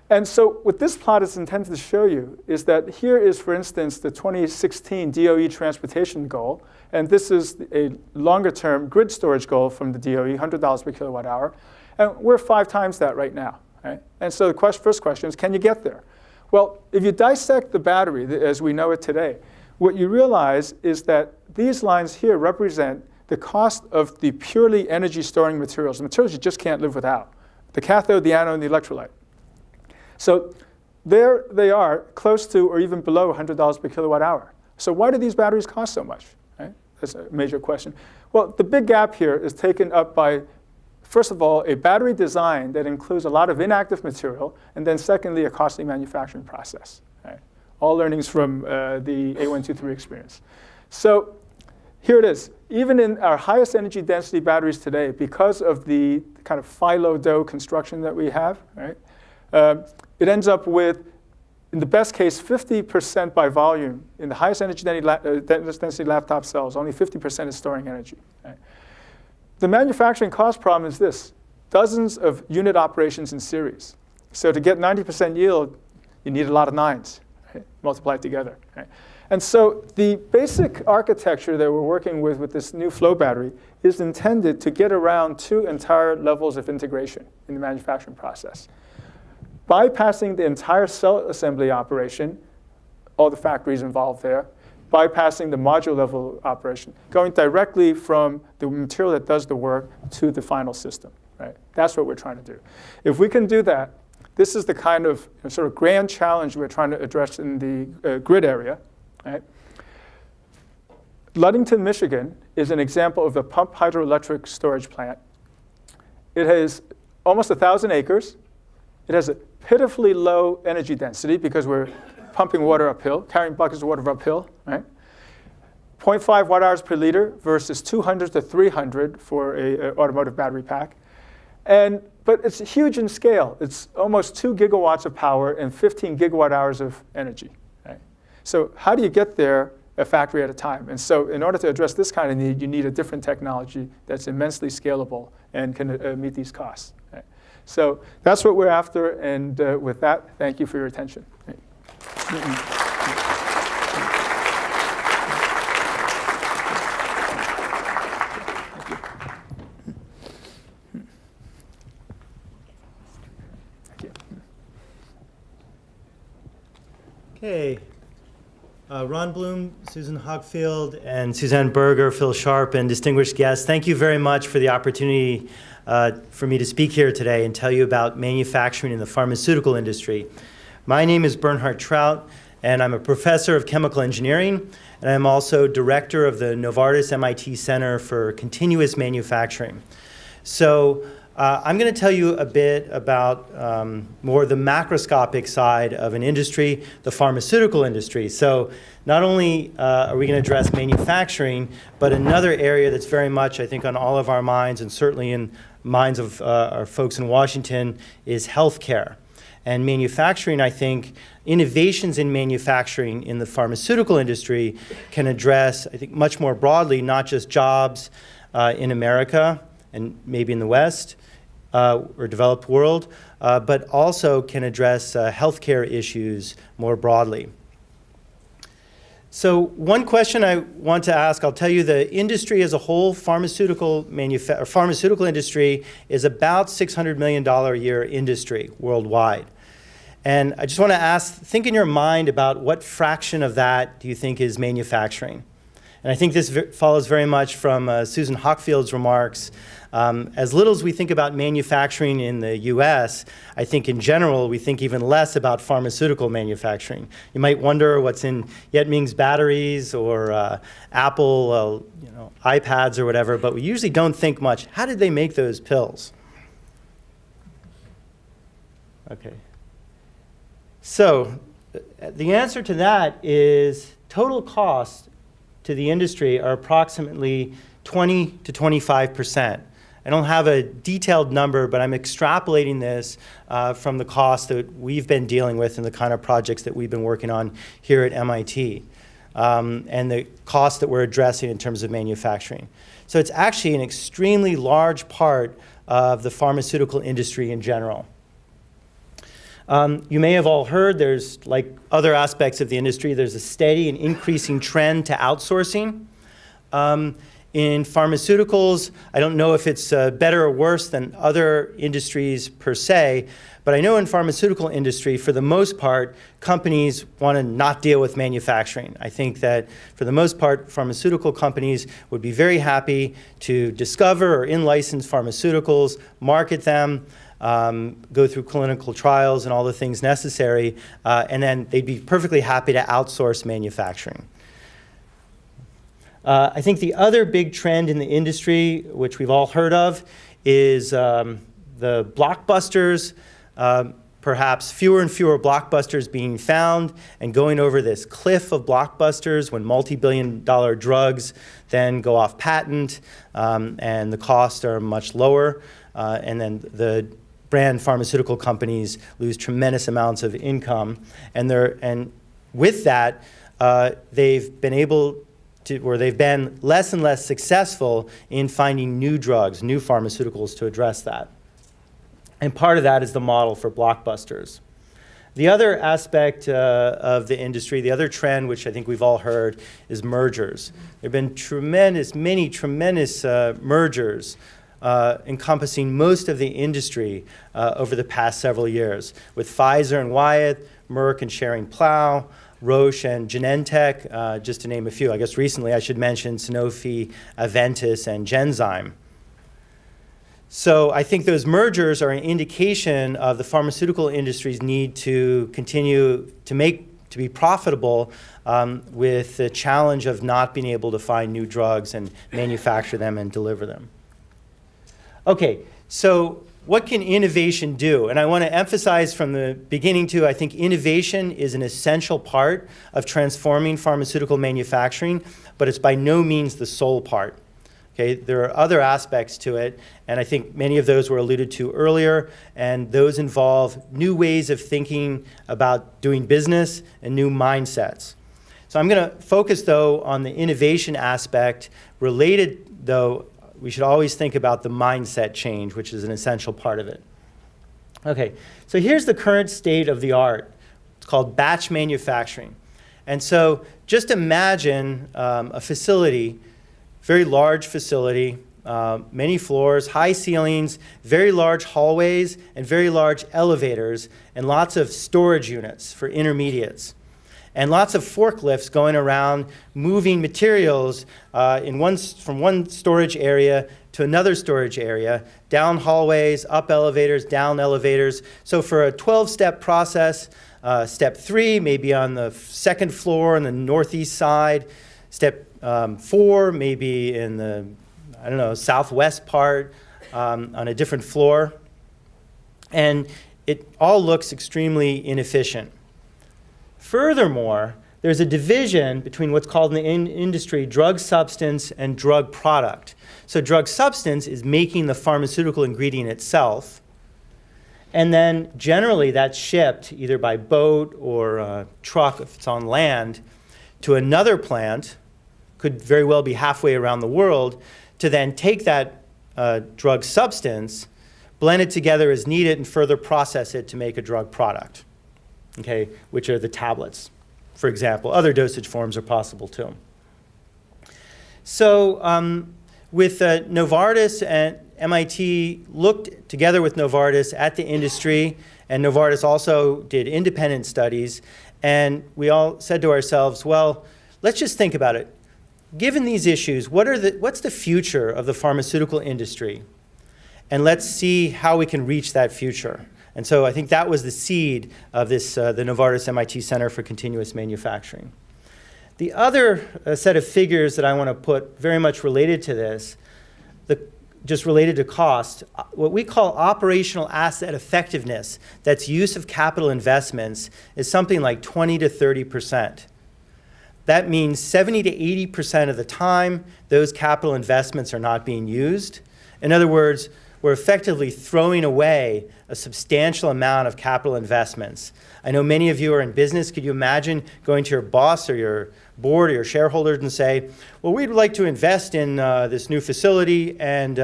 And so what this plot is intended to show you is that here is, for instance, the 2016 DOE transportation goal, and this is a longer-term grid storage goal from the DOE, $100 per kilowatt hour, and we're 5 times that right now, right? And so the first question is, can you get there? Well, if you dissect the battery as we know it today, what you realize is that these lines here represent the cost of the purely energy-storing materials, the materials you just can't live without: the cathode, the anode, and the electrolyte. So there they are, close to or even below $100 per kilowatt hour. So why do these batteries cost so much? Right? That's a major question. Well, the big gap here is taken up by, first of all, a battery design that includes a lot of inactive material, and then secondly, a costly manufacturing process. All learnings from the A123 experience. So here it is. Even in our highest energy density batteries today, because of the kind of phyllo dough construction that we have, right, it ends up with, in the best case, 50% by volume. In the highest energy density laptop cells, only 50% is storing energy. Right? The manufacturing cost problem is this: dozens of unit operations in series. So to get 90% yield, you need a lot of 9s. Multiply it together. Right? And so the basic architecture that we're working with this new flow battery is intended to get around 2 entire levels of integration in the manufacturing process. Bypassing the entire cell assembly operation, all the factories involved there, bypassing the module level operation, going directly from the material that does the work to the final system. Right? That's what we're trying to do. If we can do that, this is the kind of sort of grand challenge we're trying to address in the grid area. Right? Ludington, Michigan is an example of a pumped hydroelectric storage plant. It has almost 1,000 acres. It has a pitifully low energy density because we're pumping water uphill, carrying buckets of water uphill. Right? 0.5 watt-hours per liter versus 200 to 300 for an automotive battery pack. But it's huge in scale. It's almost 2 gigawatts of power and 15 gigawatt hours of energy. Right? So how do you get there a factory at a time? And so in order to address this kind of need, you need a different technology that's immensely scalable and can meet these costs. Right? So that's what we're after. And with that, thank you for your attention. Right? Okay. Ron Bloom, Susan Hockfield, and Suzanne Berger, Phil Sharp, and distinguished guests, thank you very much for the opportunity for me to speak here today and tell you about manufacturing in the pharmaceutical industry. My name is Bernhard Trout, and I'm a professor of chemical engineering, and I'm also director of the Novartis MIT Center for Continuous Manufacturing. So I'm going to tell you a bit about more the macroscopic side of an industry, the pharmaceutical industry. So not only are we going to address manufacturing, but another area that's very much, I think, on all of our minds, and certainly in minds of our folks in Washington, is healthcare. And manufacturing, I think, innovations in manufacturing in the pharmaceutical industry can address, I think, much more broadly, not just jobs in America and maybe in the West or developed world, but also can address healthcare issues more broadly. So one question I want to ask, I'll tell you the industry as a whole, pharmaceutical industry is about $600 million a year industry worldwide. And I just want to ask, think in your mind about what fraction of that do you think is manufacturing? And I think this follows very much from Susan Hockfield's remarks. As little as we think about manufacturing in the US, I think in general we think even less about pharmaceutical manufacturing. You might wonder what's in Yetming's batteries or Apple iPads or whatever, but we usually don't think much. How did they make those pills? Okay. So the answer to that is total costs to the industry are approximately 20 to 25%. I don't have a detailed number, but I'm extrapolating this from the cost that we've been dealing with and the kind of projects that we've been working on here at MIT, and the cost that we're addressing in terms of manufacturing. So it's actually an extremely large part of the pharmaceutical industry in general. You may have all heard there's, like other aspects of the industry, there's a steady and increasing trend to outsourcing. In pharmaceuticals, I don't know if it's better or worse than other industries per se, but I know in pharmaceutical industry, for the most part, companies want to not deal with manufacturing. I think that for the most part, pharmaceutical companies would be very happy to discover or in-license pharmaceuticals, market them, go through clinical trials and all the things necessary, and then they'd be perfectly happy to outsource manufacturing. I think the other big trend in the industry, which we've all heard of, is the blockbusters, perhaps fewer and fewer blockbusters being found and going over this cliff of blockbusters when multi-billion-dollar drugs then go off patent and the costs are much lower, and then the brand pharmaceutical companies lose tremendous amounts of income, and with that, they've been less and less successful in finding new drugs, new pharmaceuticals to address that. And part of that is the model for blockbusters. The other aspect of the industry, the other trend, which I think we've all heard, is mergers. There have been many tremendous mergers encompassing most of the industry over the past several years, with Pfizer and Wyeth, Merck and Schering-Plough, Roche and Genentech, just to name a few. I guess recently I should mention Sanofi, Aventis, and Genzyme. So I think those mergers are an indication of the pharmaceutical industry's need to continue to be profitable with the challenge of not being able to find new drugs and manufacture them and deliver them. Okay, so what can innovation do? And I want to emphasize from the beginning too, I think innovation is an essential part of transforming pharmaceutical manufacturing, but it's by no means the sole part. Okay, there are other aspects to it, and I think many of those were alluded to earlier, and those involve new ways of thinking about doing business and new mindsets. So I'm going to focus, though, on the innovation aspect. Related, though, we should always think about the mindset change, which is an essential part of it. Okay, so here's the current state of the art. It's called batch manufacturing. And so just imagine a facility, very large facility, many floors, high ceilings, very large hallways, and very large elevators, and lots of storage units for intermediates. And lots of forklifts going around moving materials from one storage area to another storage area, down hallways, up elevators, down elevators. So for a 12-step process, step 3 may be on the second floor on the northeast side. Step 4 may be in the, southwest part on a different floor. And it all looks extremely inefficient. Furthermore, there's a division between what's called in the industry drug substance and drug product. So drug substance is making the pharmaceutical ingredient itself, And then generally that's shipped either by boat or truck if it's on land to another plant, could very well be halfway around the world, to then take that drug substance, blend it together as needed, and further process it to make a drug product, okay, which are the tablets, for example. Other dosage forms are possible too. So with Novartis and MIT looked together with Novartis at the industry, and Novartis also did independent studies, and we all said to ourselves, well, let's just think about it. Given these issues, what's the future of the pharmaceutical industry? And let's see how we can reach that future. And so I think that was the seed of this, the Novartis MIT Center for Continuous Manufacturing. The other set of figures that I want to put very much related to this, just related to cost, what we call operational asset effectiveness, that's use of capital investments, is something like 20 to 30%. That means 70 to 80% of the time, those capital investments are not being used. In other words, we're effectively throwing away a substantial amount of capital investments. I know many of you are in business. Could you imagine going to your boss or your board or your shareholders and say, well, we'd like to invest in this new facility, and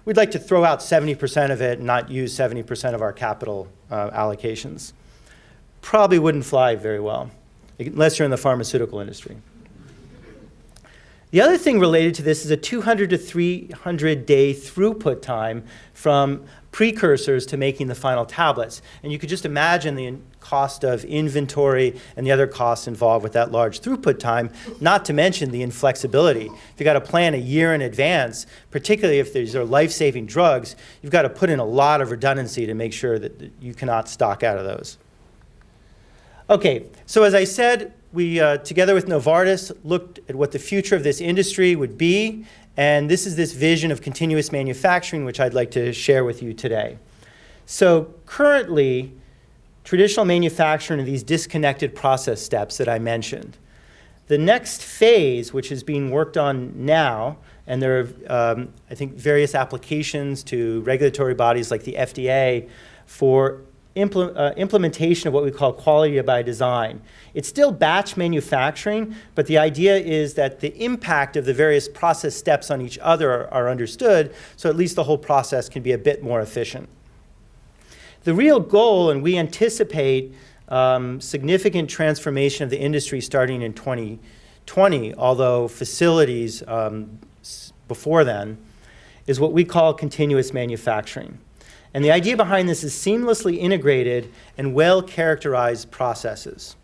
we'd like to throw out 70% of it and not use 70% of our capital allocations. Probably wouldn't fly very well, unless you're in the pharmaceutical industry. The other thing related to this is a 200 to 300 day throughput time from precursors to making the final tablets. And you could just imagine the cost of inventory and the other costs involved with that large throughput time, not to mention the inflexibility. If you've got to plan a year in advance, particularly if these are life-saving drugs, you've got to put in a lot of redundancy to make sure that you cannot stock out of those. Okay, so as I said, we, together with Novartis, looked at what the future of this industry would be, and this is this vision of continuous manufacturing, which I'd like to share with you today. So currently, traditional manufacturing are these disconnected process steps that I mentioned. The next phase, which is being worked on now, and there are, I think, various applications to regulatory bodies like the FDA for implementation of what we call quality by design. It's still batch manufacturing, but the idea is that the impact of the various process steps on each other are understood, so at least the whole process can be a bit more efficient. The real goal, and we anticipate significant transformation of the industry starting in 2020, although facilities before then, is what we call continuous manufacturing. And the idea behind this is seamlessly integrated and well-characterized processes.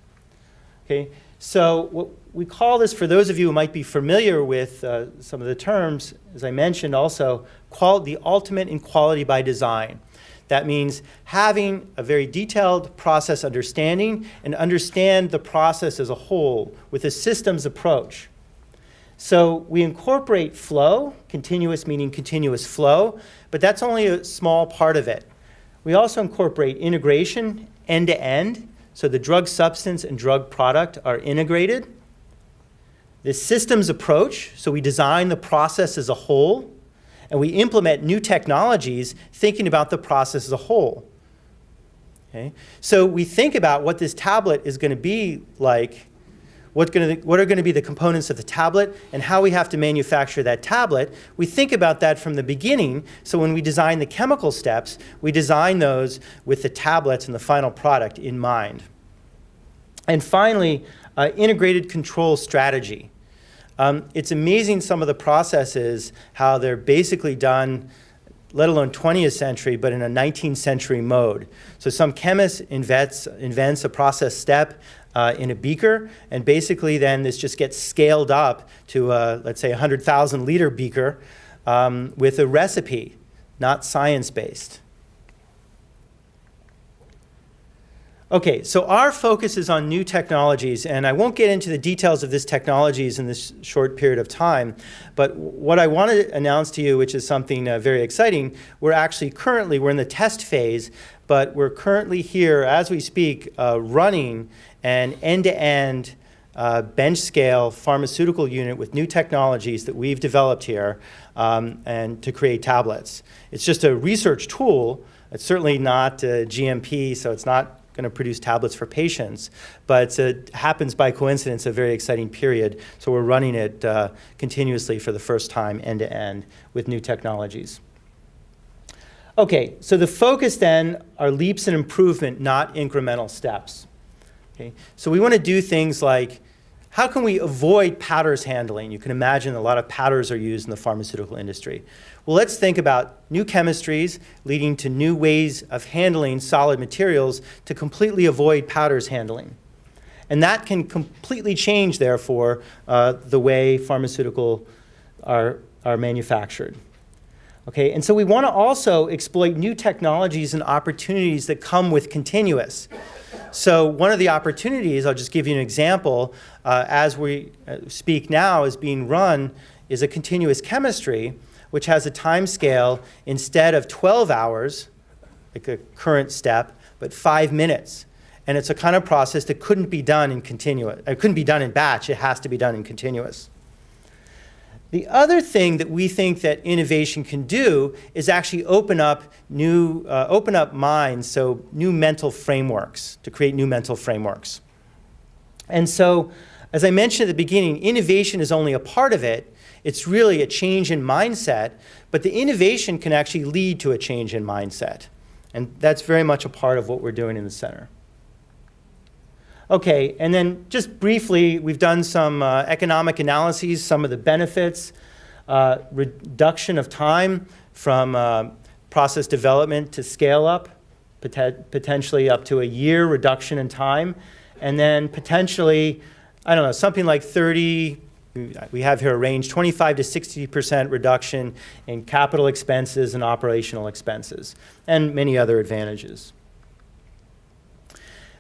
Okay? So what we call this, for those of you who might be familiar with some of the terms, as I mentioned also, the ultimate in quality by design. That means having a very detailed process understanding and understand the process as a whole with a systems approach. So we incorporate flow, continuous meaning continuous flow, but that's only a small part of it. We also incorporate integration end-to-end, so the drug substance and drug product are integrated. The systems approach, so we design the process as a whole, and we implement new technologies thinking about the process as a whole. Okay? So we think about what this tablet is going to be like, what are going to be the components of the tablet, and how we have to manufacture that tablet. We think about that from the beginning, so when we design the chemical steps, we design those with the tablets and the final product in mind. And finally, integrated control strategy. It's amazing some of the processes, how they're basically done, let alone 20th century, but in a 19th century mode. So some chemist invents a process step in a beaker, and basically then this just gets scaled up to, let's say, a 100,000 liter beaker with a recipe, not science-based. Okay, so our focus is on new technologies, and I won't get into the details of these technologies in this short period of time, but what I want to announce to you, which is something very exciting, we're in the test phase, but we're currently here, as we speak, running an end-to-end bench scale pharmaceutical unit with new technologies that we've developed here and to create tablets. It's just a research tool, It's certainly not GMP, so it's not going to produce tablets for patients, but it happens by coincidence, a very exciting period. So we're running it continuously for the first time, end-to-end, with new technologies. Okay, so the focus then are leaps in improvement, not incremental steps. Okay, so we want to do things like, how can we avoid powders handling? You can imagine a lot of powders are used in the pharmaceutical industry. Well, let's think about new chemistries leading to new ways of handling solid materials to completely avoid powders handling. And that can completely change, therefore, the way pharmaceutical are manufactured. Okay, and so we want to also exploit new technologies and opportunities that come with continuous. So one of the opportunities, I'll just give you an example, as we speak now is being run, is a continuous chemistry, which has a time scale instead of 12 hours, like a current step, but 5 minutes. And it's a kind of process that couldn't be done in continuous. It couldn't be done in batch. It has to be done in continuous. The other thing that we think that innovation can do is actually open up minds, so new mental frameworks, to create new mental frameworks. And so, as I mentioned at the beginning, innovation is only a part of it. It's really a change in mindset, but the innovation can actually lead to a change in mindset. And that's very much a part of what we're doing in the center. Okay, and then just briefly, we've done some economic analyses, some of the benefits, reduction of time from process development to scale up, potentially up to a year reduction in time, and then potentially, I don't know, something like 30, we have here a range, 25 to 60% reduction in capital expenses and operational expenses, and many other advantages.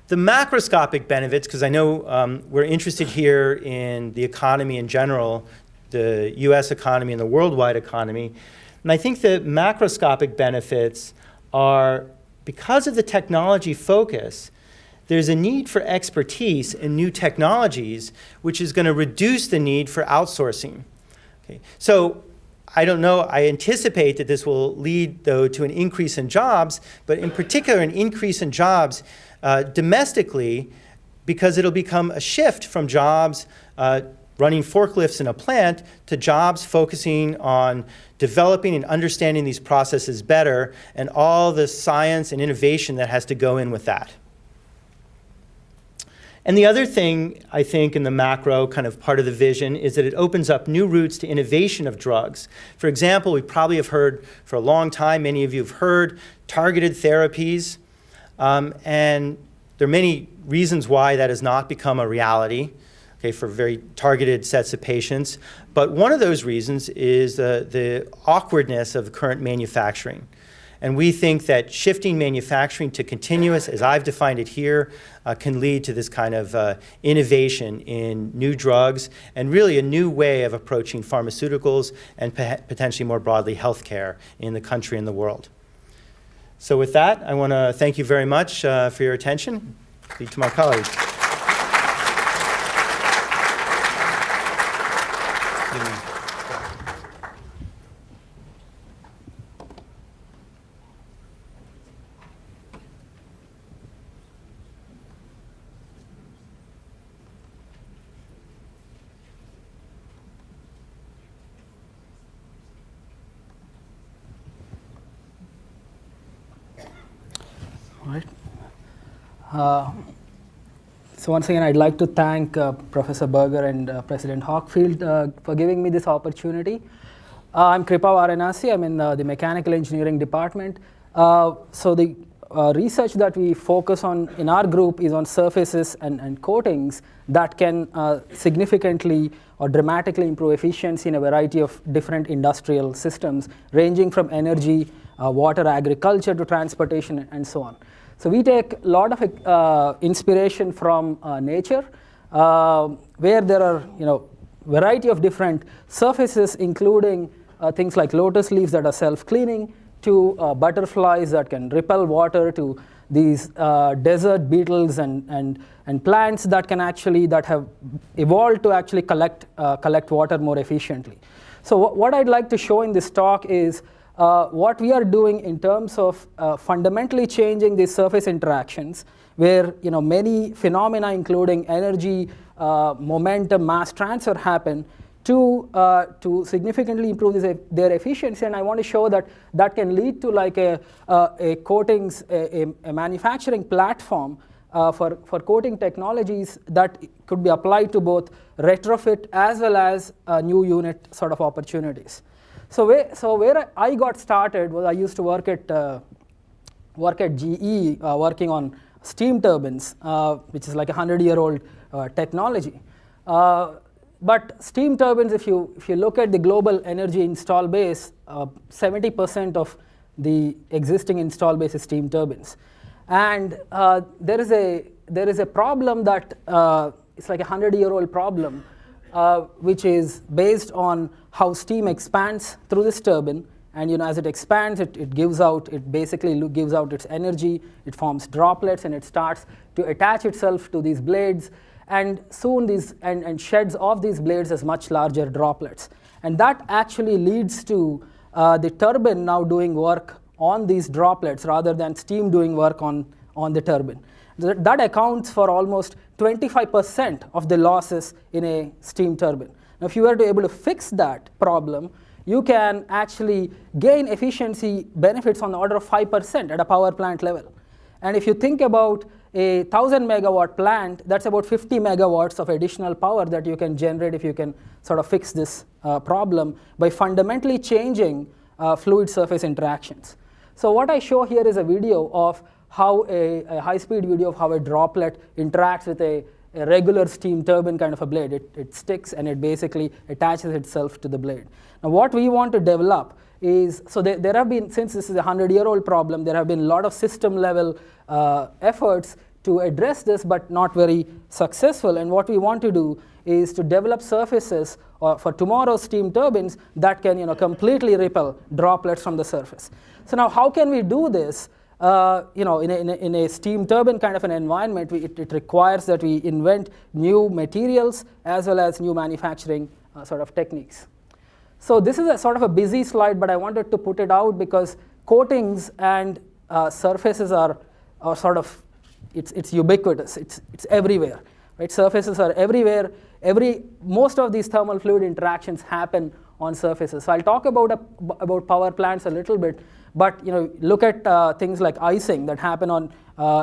The macroscopic benefits, because I know we're interested here in the economy in general, the US economy and the worldwide economy, and I think the macroscopic benefits are, because of the technology focus, there's a need for expertise in new technologies, which is going to reduce the need for outsourcing. Okay. So I don't know, I anticipate that this will lead, though, to an increase in jobs, but in particular an increase in jobs domestically, because it'll become a shift from jobs running forklifts in a plant to jobs focusing on developing and understanding these processes better and all the science and innovation that has to go in with that. And the other thing, I think, in the macro kind of part of the vision is that it opens up new routes to innovation of drugs. For example, we probably have heard for a long time, many of you have heard, targeted therapies. And there are many reasons why that has not become a reality, okay, for very targeted sets of patients. But one of those reasons is the awkwardness of current manufacturing. And we think that shifting manufacturing to continuous, as I've defined it here, can lead to this kind of innovation in new drugs and really a new way of approaching pharmaceuticals and potentially more broadly healthcare in the country and the world. So with that, I want to thank you very much for your attention. Speak to my colleagues. So once again, I'd like to thank Professor Berger and President Hockfield for giving me this opportunity. I'm Kripa Varanasi. I'm in the Mechanical Engineering Department. So the research that we focus on in our group is on surfaces and coatings that can significantly or dramatically improve efficiency in a variety of different industrial systems, ranging from energy, water, agriculture to transportation, and so on. So we take a lot of inspiration from nature, where there are variety of different surfaces, including things like lotus leaves that are self-cleaning, to butterflies that can repel water, to these desert beetles and plants that have evolved to actually collect water more efficiently. So what I'd like to show in this talk is what we are doing in terms of fundamentally changing these surface interactions, where many phenomena, including energy, momentum, mass transfer, happen to significantly improve their efficiency. And I want to show that can lead to like a coatings, a manufacturing platform for coating technologies that could be applied to both retrofit as well as new unit sort of opportunities. So where I got started was I used to work at GE, working on steam turbines, which is like a 100-year-old technology. But steam turbines, if you look at the global energy install base, 70% of the existing install base is steam turbines. And there is a problem that it's like a 100-year-old problem, which is based on how steam expands through this turbine. And as it expands, it basically gives out its energy. It forms droplets, and it starts to attach itself to these blades. And soon and sheds off these blades as much larger droplets. And that actually leads to the turbine now doing work on these droplets rather than steam doing work on the turbine. That accounts for almost 25% of the losses in a steam turbine. Now, if you were to be able to fix that problem, you can actually gain efficiency benefits on the order of 5% at a power plant level. And if you think about a 1,000 megawatt plant, that's about 50 megawatts of additional power that you can generate if you can sort of fix this problem by fundamentally changing fluid surface interactions. So what I show here is a video of how a high-speed video of how a droplet interacts with a regular steam turbine kind of a blade. It sticks and it basically attaches itself to the blade. Now what we want to develop is, so there have been, since this is a 100-year-old problem, there have been a lot of system level efforts to address this, but not very successful. And what we want to do is to develop surfaces for tomorrow's steam turbines that can completely repel droplets from the surface. So now how can we do this? In a steam turbine kind of an environment, it requires that we invent new materials as well as new manufacturing sort of techniques. So this is a sort of a busy slide, but I wanted to put it out because coatings and surfaces are sort of, it's ubiquitous. It's everywhere, right? Surfaces are everywhere. Most of these thermal fluid interactions happen on surfaces. So I'll talk about power plants a little bit, but look at things like icing that happen on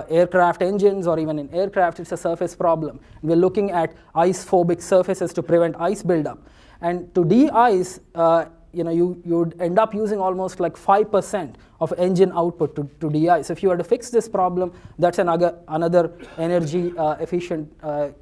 aircraft engines or even in aircraft. It's a surface problem. We're looking at ice-phobic surfaces to prevent ice buildup. And to de-ice, you would end up using almost like 5% of engine output to de-ice. So if you were to fix this problem, that's another energy efficient,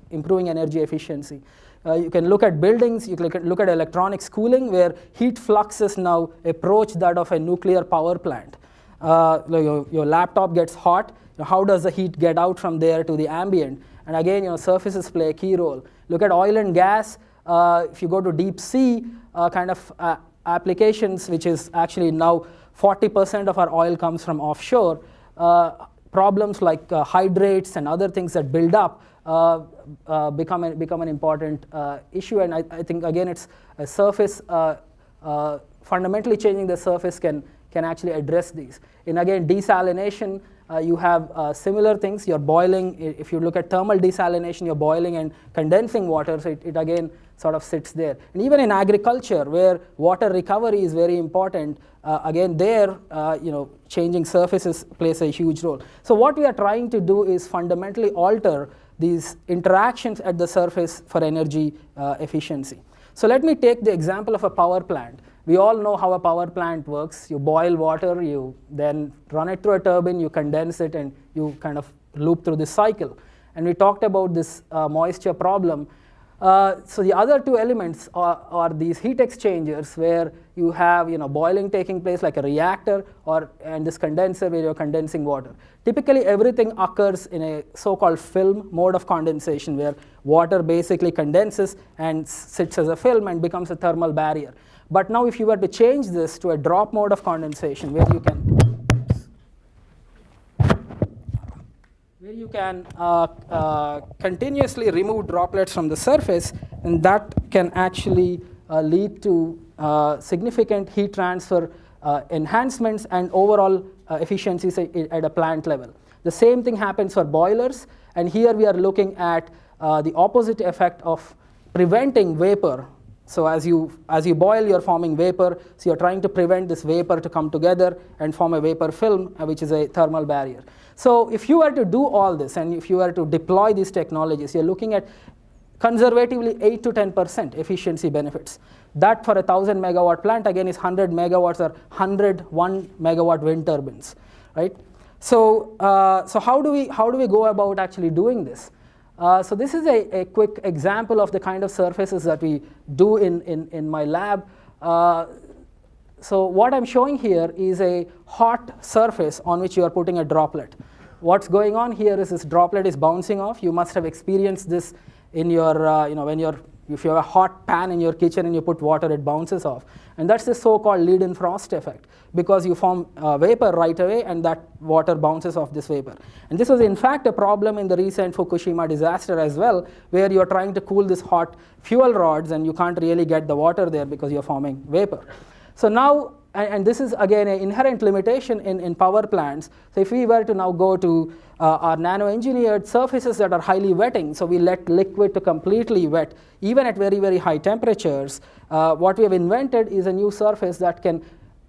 improving energy efficiency. You can look at buildings, you can look at electronics cooling, where heat fluxes now approach that of a nuclear power plant. Your laptop gets hot, how does the heat get out from there to the ambient? And again, surfaces play a key role. Look at oil and gas. If you go to deep sea kind of applications, which is actually now 40% of our oil comes from offshore, problems like hydrates and other things that build up become an important issue. And I think, again, it's a surface, fundamentally changing the surface can actually address these. And again, desalination, you have similar things. You're boiling, if you look at thermal desalination, you're boiling and condensing water, so it again sort of sits there. And even in agriculture, where water recovery is very important, again there, changing surfaces plays a huge role. So what we are trying to do is fundamentally alter these interactions at the surface for energy efficiency. So let me take the example of a power plant. We all know how a power plant works. You boil water, you then run it through a turbine, you condense it, and you kind of loop through this cycle. And we talked about this moisture problem. So the other two elements are these heat exchangers, where you have boiling taking place like a reactor, and this condenser where you're condensing water. Typically everything occurs in a so-called film mode of condensation, where water basically condenses and sits as a film and becomes a thermal barrier. But now if you were to change this to a drop mode of condensation, where you can continuously remove droplets from the surface, and that can actually lead to significant heat transfer enhancements and overall efficiencies at a plant level. The same thing happens for boilers, and here we are looking at the opposite effect of preventing vapor. So as you boil, you're forming vapor, so you're trying to prevent this vapor to come together and form a vapor film, which is a thermal barrier. So if you were to do all this, and if you were to deploy these technologies, you're looking at conservatively 8 to 10% efficiency benefits. That for a 1,000 megawatt plant, again, is 100 megawatts or 101 megawatt wind turbines, right? So, so how do we go about actually doing this? So this is a quick example of the kind of surfaces that we do in my lab. So what I'm showing here is a hot surface on which you are putting a droplet. What's going on here is this droplet is bouncing off. You must have experienced this in your, if you have a hot pan in your kitchen and you put water, it bounces off. And that's the so-called lead-in frost effect, because you form vapor right away and that water bounces off this vapor. And this was in fact a problem in the recent Fukushima disaster as well, where you're trying to cool this hot fuel rods and you can't really get the water there because you're forming vapor. So now, and this is again an inherent limitation in power plants. So if we were to now go to our nano-engineered surfaces that are highly wetting, so we let liquid to completely wet, even at very, very high temperatures, what we have invented is a new surface that can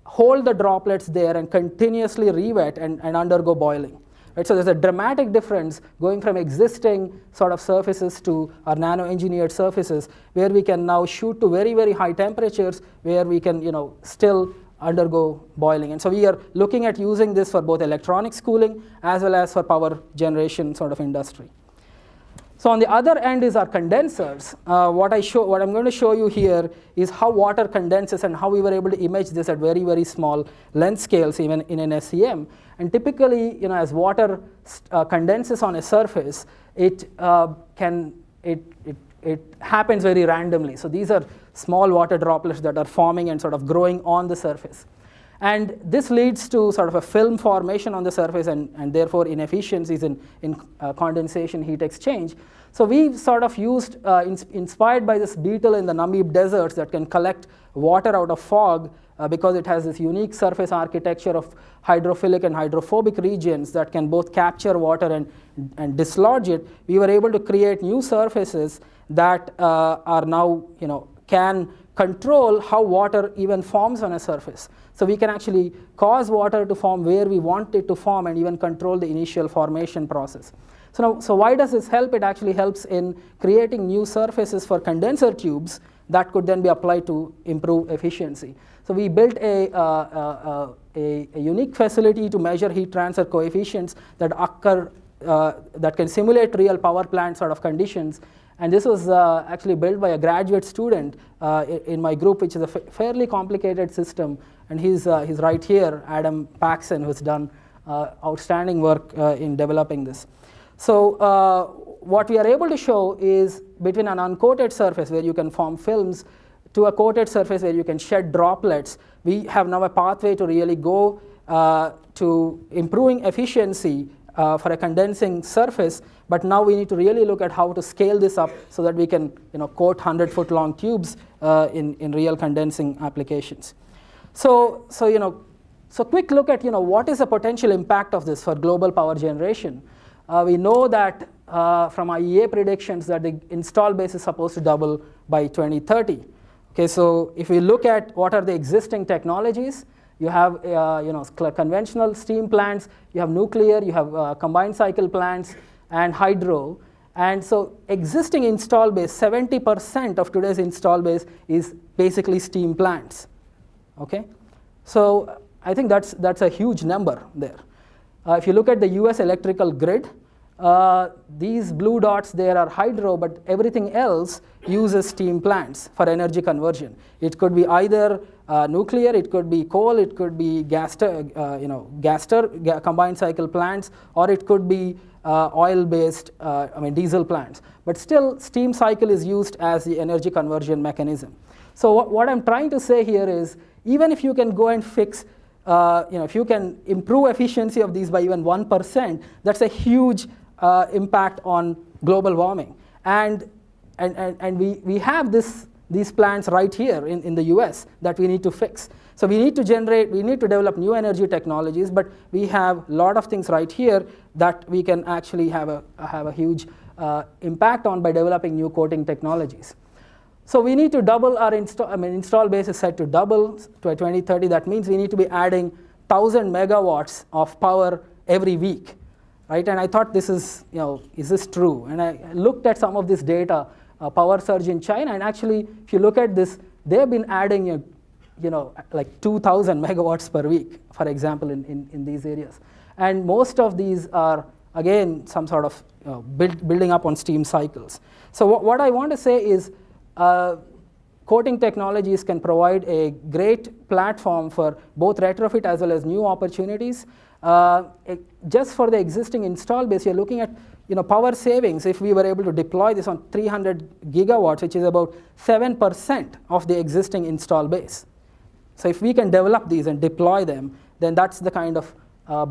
hold the droplets there and continuously re-wet and undergo boiling. Right? So there's a dramatic difference going from existing sort of surfaces to our nano-engineered surfaces, where we can now shoot to very, very high temperatures, where we can still undergo boiling. And so we are looking at using this for both electronics cooling as well as for power generation sort of industry. So on the other end is our condensers. What I'm going to show you here is how water condenses and how we were able to image this at very, very small length scales, even in an SEM. And typically, as water condenses on a surface, it happens very randomly. So these are small water droplets that are forming and sort of growing on the surface. And this leads to sort of a film formation on the surface and therefore inefficiencies in condensation heat exchange. So we've sort of used, inspired by this beetle in the Namib deserts that can collect water out of fog, because it has this unique surface architecture of hydrophilic and hydrophobic regions that can both capture water and dislodge it. We were able to create new surfaces that are now, can control how water even forms on a surface. So we can actually cause water to form where we want it to form and even control the initial formation process. So why does this help? It actually helps in creating new surfaces for condenser tubes that could then be applied to improve efficiency. So we built a unique facility to measure heat transfer coefficients that occur, that can simulate real power plant sort of conditions. And this was actually built by a graduate student in my group, which is a fairly complicated system. And he's right here, Adam Paxson, who's done outstanding work in developing this. So what we are able to show is between an uncoated surface where you can form films to a coated surface where you can shed droplets, we have now a pathway to really go to improving efficiency for a condensing surface. But now we need to really look at how to scale this up so that we can coat 100-foot long tubes in real condensing applications. So quick look at what is the potential impact of this for global power generation. We know that from IEA predictions that the install base is supposed to double by 2030. Okay, so if we look at what are the existing technologies, you have conventional steam plants, you have nuclear, you have combined cycle plants, and hydro. And so existing install base, 70% of today's install base is basically steam plants. Okay, so I think that's a huge number there. If you look at the US electrical grid, these blue dots there are hydro, but everything else uses steam plants for energy conversion. It could be either nuclear, it could be coal, it could be combined cycle plants, or it could be oil-based, diesel plants. But still, steam cycle is used as the energy conversion mechanism. So what I'm trying to say here is, even if you can go and fix, if you can improve efficiency of these by even 1%, that's a huge impact on global warming. And we have this these plants right here in the US that we need to fix. So we need to develop new energy technologies, but we have a lot of things right here that we can actually have a huge impact on by developing new coating technologies. So we need to double our install base is set to double to 2030. That means we need to be adding 1,000 megawatts of power every week, right? And I thought is this true? And I looked at some of this data, power surge in China, and actually, if you look at this, they've been adding, like 2,000 megawatts per week, for example, in these areas. And most of these are, again, some sort of building up on steam cycles. So what I want to say is, coating technologies can provide a great platform for both retrofit as well as new opportunities. Just for the existing install base, you're looking at power savings. If we were able to deploy this on 300 gigawatts, which is about 7% of the existing install base. So if we can develop these and deploy them, then that's the kind of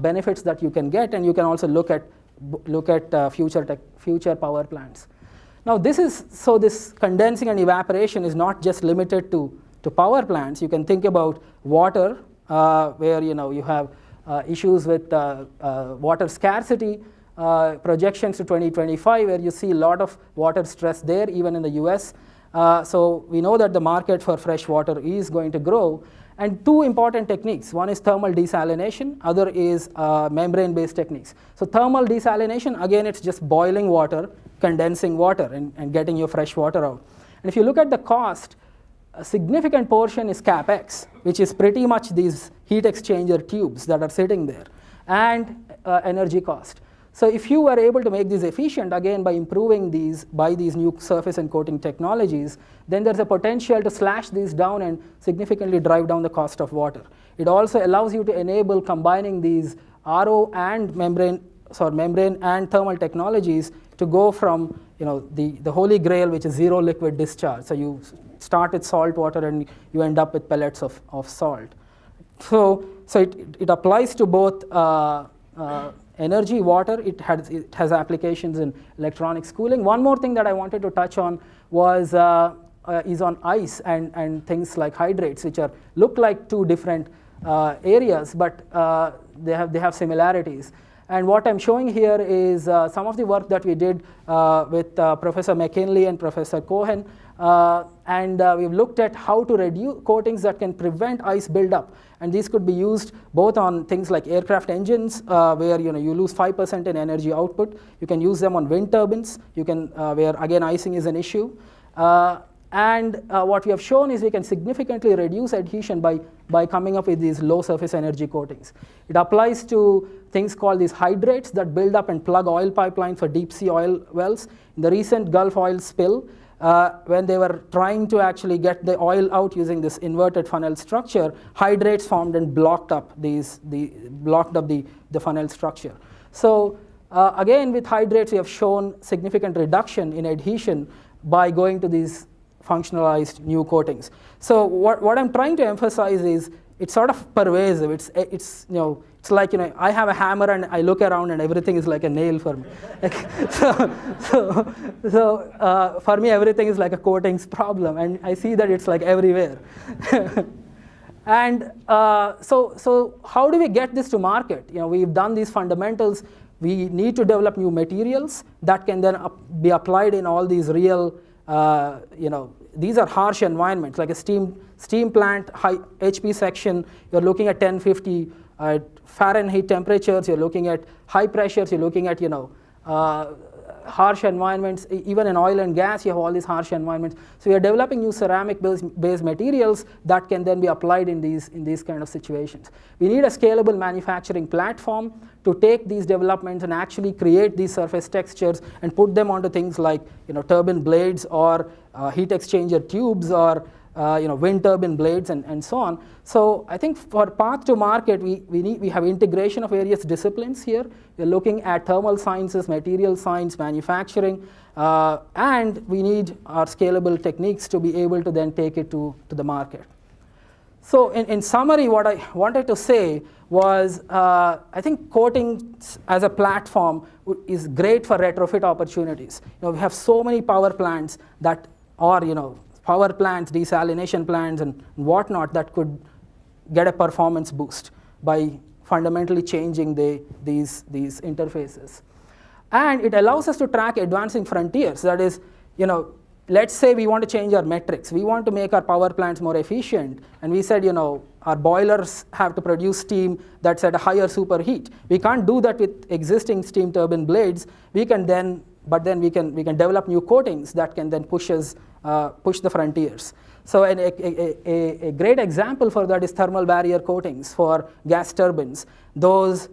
benefits that you can get, and you can also look at future power plants. Now this condensing and evaporation is not just limited to power plants. You can think about water, where you have issues with water scarcity, projections to 2025, where you see a lot of water stress there, even in the US. So we know that the market for fresh water is going to grow. And two important techniques. One is thermal desalination, other is membrane-based techniques. So thermal desalination, again, it's just boiling water, condensing water, and getting your fresh water out. And if you look at the cost, a significant portion is CapEx, which is pretty much these heat exchanger tubes that are sitting there, and energy cost. So if you were able to make these efficient, again, by improving these by these new surface and coating technologies, then there's a potential to slash these down and significantly drive down the cost of water. It also allows you to enable combining these RO and membrane and thermal technologies to go from the holy grail, which is zero liquid discharge. So you start with salt water and you end up with pellets of salt. So it applies to both energy, water. It has applications in electronics cooling. One more thing that I wanted to touch on is on ice and things like hydrates, which look like two different areas, but they have similarities. And what I'm showing here is some of the work that we did with Professor McKinley and Professor Cohen, and we've looked at how to reduce coatings that can prevent ice buildup. And these could be used both on things like aircraft engines, where you lose 5% in energy output. You can use them on wind turbines. You can where again icing is an issue. And what we have shown is we can significantly reduce adhesion by coming up with these low surface energy coatings. It applies to things called these hydrates that build up and plug oil pipelines for deep sea oil wells. In the recent Gulf oil spill, when they were trying to actually get the oil out using this inverted funnel structure, hydrates formed and blocked up the funnel structure. So again, with hydrates, we have shown significant reduction in adhesion by going to these functionalized new coatings. So what I'm trying to emphasize is it's sort of pervasive. It's like I have a hammer and I look around and everything is like a nail for me. So for me everything is like a coatings problem, and I see that it's like everywhere. And so how do we get this to market? We've done these fundamentals. We need to develop new materials that can then be applied in all these real these are harsh environments, like a steam plant, high HP section. You're looking at 1050 Fahrenheit temperatures. You're looking at high pressures. You're looking at harsh environments. Even in oil and gas, you have all these harsh environments. So we are developing new ceramic-based materials that can then be applied in these kind of situations. We need a scalable manufacturing platform to take these developments and actually create these surface textures and put them onto things like turbine blades or heat exchanger tubes or wind turbine blades and so on. So I think for path to market, we have integration of various disciplines here. We're looking at thermal sciences, material science, manufacturing, and we need our scalable techniques to be able to then take it to the market. So in summary, what I wanted to say was I think coating as a platform is great for retrofit opportunities. We have so many power plants that are power plants, desalination plants, and whatnot that could get a performance boost by fundamentally changing these interfaces. And it allows us to track advancing frontiers. That is, let's say we want to change our metrics. We want to make our power plants more efficient. And we said, our boilers have to produce steam that's at a higher superheat. We can't do that with existing steam turbine blades. We can then develop new coatings that can then push the frontiers. So a great example for that is thermal barrier coatings for gas turbines. Those,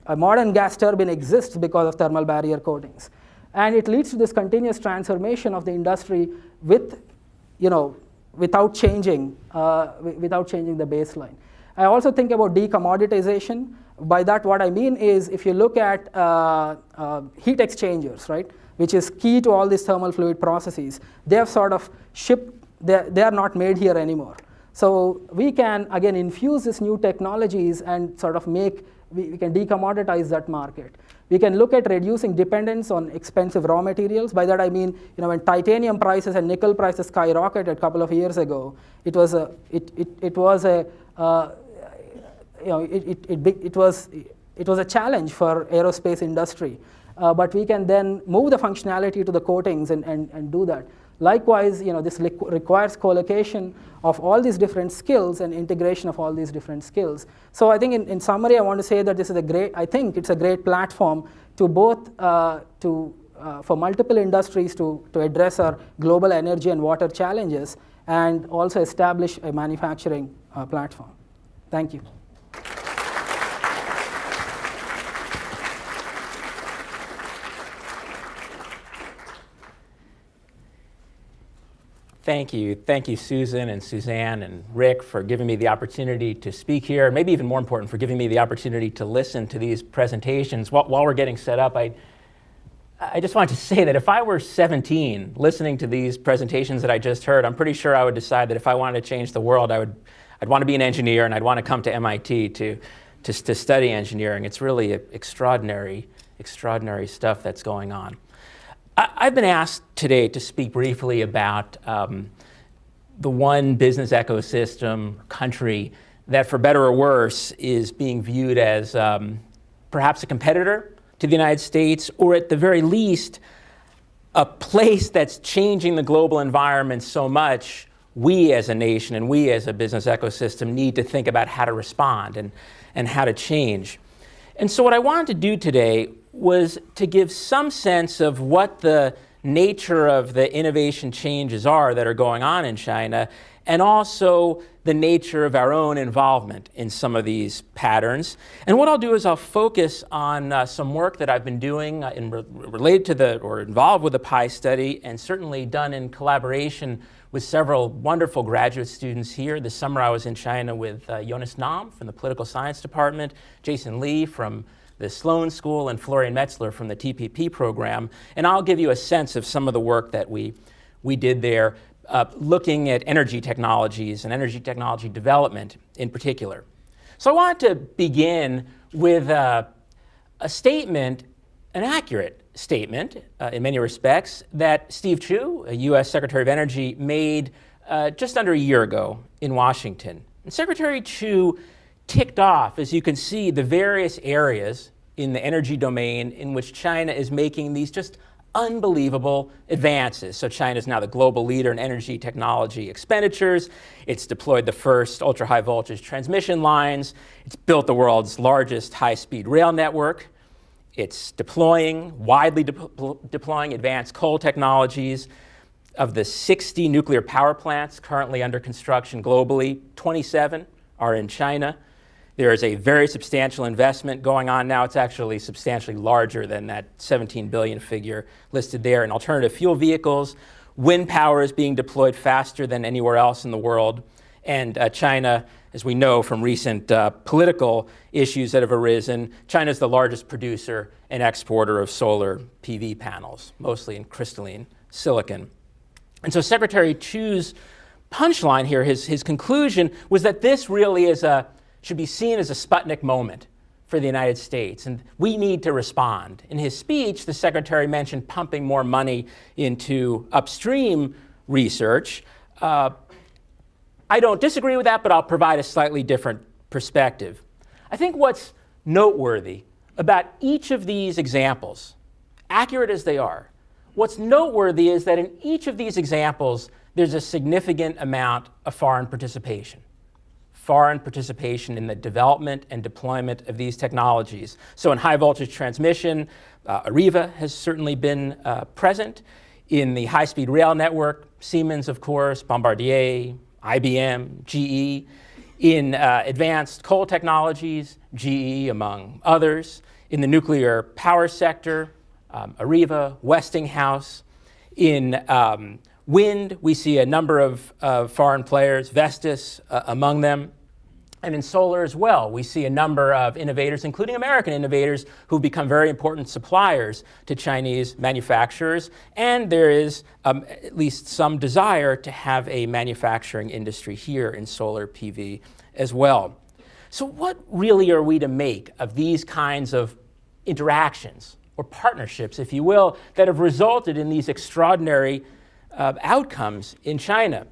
a modern gas turbine exists because of thermal barrier coatings. And it leads to this continuous transformation of the industry without changing the baseline. I also think about decommoditization. By that, what I mean is if you look at heat exchangers, right, which is key to all these thermal fluid processes, they have sort of shipped, they are not made here anymore. So we can, again, infuse these new technologies and sort of we can decommoditize that market. We can look at reducing dependence on expensive raw materials. By that I mean, when titanium prices and nickel prices skyrocketed a couple of years ago, it was a challenge for aerospace industry. But we can then move the functionality to the coatings and do that. Likewise, this requires co-location of all these different skills and integration of all these different skills. So I think in summary, I want to say that this is I think it's a great platform to both, for multiple industries to address our global energy and water challenges and also establish a manufacturing platform. Thank you. Thank you. Thank you, Susan and Suzanne and Rick, for giving me the opportunity to speak here, and maybe even more important, for giving me the opportunity to listen to these presentations. While we're getting set up, I just wanted to say that if I were 17 listening to these presentations that I just heard, I'm pretty sure I would decide that if I wanted to change the world, I'd want to be an engineer, and I'd want to come to MIT to study engineering. It's really extraordinary stuff that's going on. I've been asked today to speak briefly about the one business ecosystem, country, that for better or worse is being viewed as perhaps a competitor to the United States, or at the very least, a place that's changing the global environment so much, we as a nation and we as a business ecosystem need to think about how to respond and how to change. And so what I wanted to do today was to give some sense of what the nature of the innovation changes are that are going on in China, and also the nature of our own involvement in some of these patterns. And what I'll do is I'll focus on some work that I've been doing related to or involved with the PI study, and certainly done in collaboration with several wonderful graduate students here. This summer I was in China with Jonas Nam from the Political Science Department, Jason Lee from the Sloan School, and Florian Metzler from the TPP program. And I'll give you a sense of some of the work that we did there, looking at energy technologies and energy technology development in particular. So I want to begin with a statement, an accurate statement in many respects, that Steve Chu, a US Secretary of Energy, made just under a year ago in Washington. And Secretary Chu ticked off, as you can see, the various areas in the energy domain in which China is making these just unbelievable advances. So China is now the global leader in energy technology expenditures. It's deployed the first ultra-high voltage transmission lines. It's built the world's largest high-speed rail network. It's widely deploying advanced coal technologies. Of the 60 nuclear power plants currently under construction globally, 27 are in China. There is a very substantial investment going on now. It's actually substantially larger than that 17 billion figure listed there in alternative fuel vehicles. Wind power is being deployed faster than anywhere else in the world. And China, as we know from recent political issues that have arisen, China is the largest producer and exporter of solar PV panels, mostly in crystalline silicon. And so Secretary Chu's punchline here, his conclusion, was that this really should be seen as a Sputnik moment for the United States, and we need to respond. In his speech, the Secretary mentioned pumping more money into upstream research, I don't disagree with that, but I'll provide a slightly different perspective. I think what's noteworthy about each of these examples, accurate as they are, what's noteworthy is that in each of these examples, there's a significant amount of foreign participation in the development and deployment of these technologies. So in high voltage transmission, Areva has certainly been present. In the high-speed rail network, Siemens, of course, Bombardier, IBM, GE. In advanced coal technologies, GE, among others. In the nuclear power sector, Areva, Westinghouse. In wind, we see a number of foreign players, Vestas among them. And in solar as well, we see a number of innovators, including American innovators, who've become very important suppliers to Chinese manufacturers. And there is at least some desire to have a manufacturing industry here in solar PV as well. So what really are we to make of these kinds of interactions, or partnerships, if you will, that have resulted in these extraordinary outcomes in China?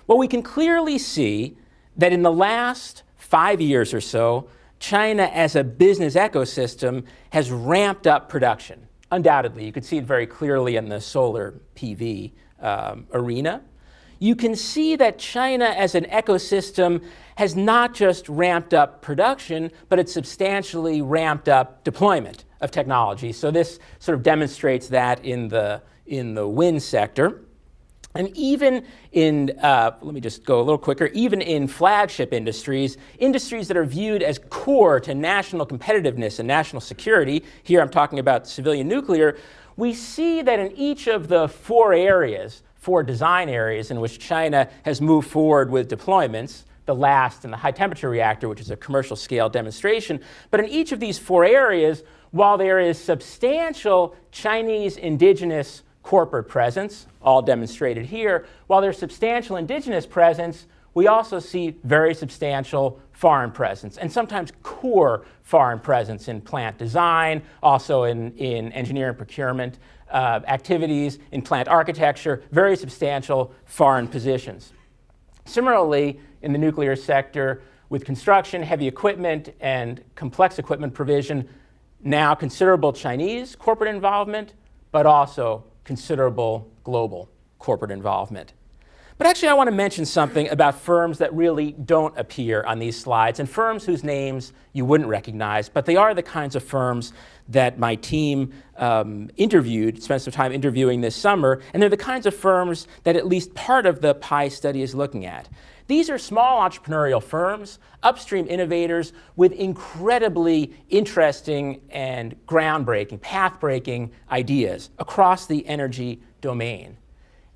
Well, we can clearly see that in the last 5 years or so, China as a business ecosystem has ramped up production. Undoubtedly, you can see it very clearly in the solar PV arena. You can see that China as an ecosystem has not just ramped up production, but it's substantially ramped up deployment of technology. So this sort of demonstrates that in the wind sector. And even in, let me just go a little quicker, even in flagship industries, industries that are viewed as core to national competitiveness and national security, here I'm talking about civilian nuclear, we see that in each of the four design areas in which China has moved forward with deployments, the last in the high temperature reactor, which is a commercial scale demonstration, but in each of these four areas, while there is substantial Chinese indigenous corporate presence, all demonstrated here, while there's substantial indigenous presence, we also see very substantial foreign presence, and sometimes core foreign presence in plant design, also in engineering procurement activities, in plant architecture, very substantial foreign positions. Similarly, in the nuclear sector, with construction, heavy equipment, and complex equipment provision, now considerable Chinese corporate involvement, but also considerable global corporate involvement. But actually, I want to mention something about firms that really don't appear on these slides, and firms whose names you wouldn't recognize, but they are the kinds of firms that my team spent some time interviewing this summer, and they're the kinds of firms that at least part of the PI study is looking at. These are small entrepreneurial firms, upstream innovators with incredibly interesting and groundbreaking, path-breaking ideas across the energy domain.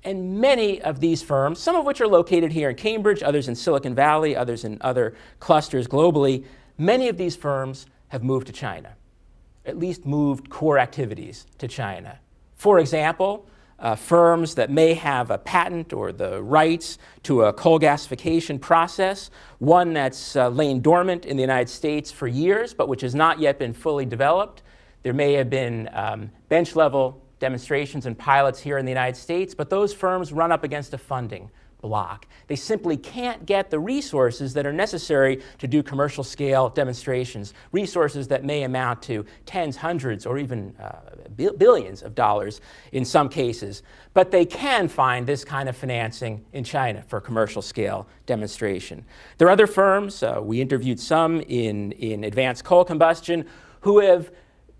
And many of these firms, some of which are located here in Cambridge, others in Silicon Valley, others in other clusters globally, many of these firms have moved to China, at least moved core activities to China. For example, firms that may have a patent or the rights to a coal gasification process, one that's lain dormant in the United States for years, but which has not yet been fully developed. There may have been bench-level demonstrations and pilots here in the United States, but those firms run up against a funding block. They simply can't get the resources that are necessary to do commercial scale demonstrations, resources that may amount to tens, hundreds, or even billions of dollars in some cases. But they can find this kind of financing in China for commercial scale demonstration. There are other firms, we interviewed some in advanced coal combustion, who have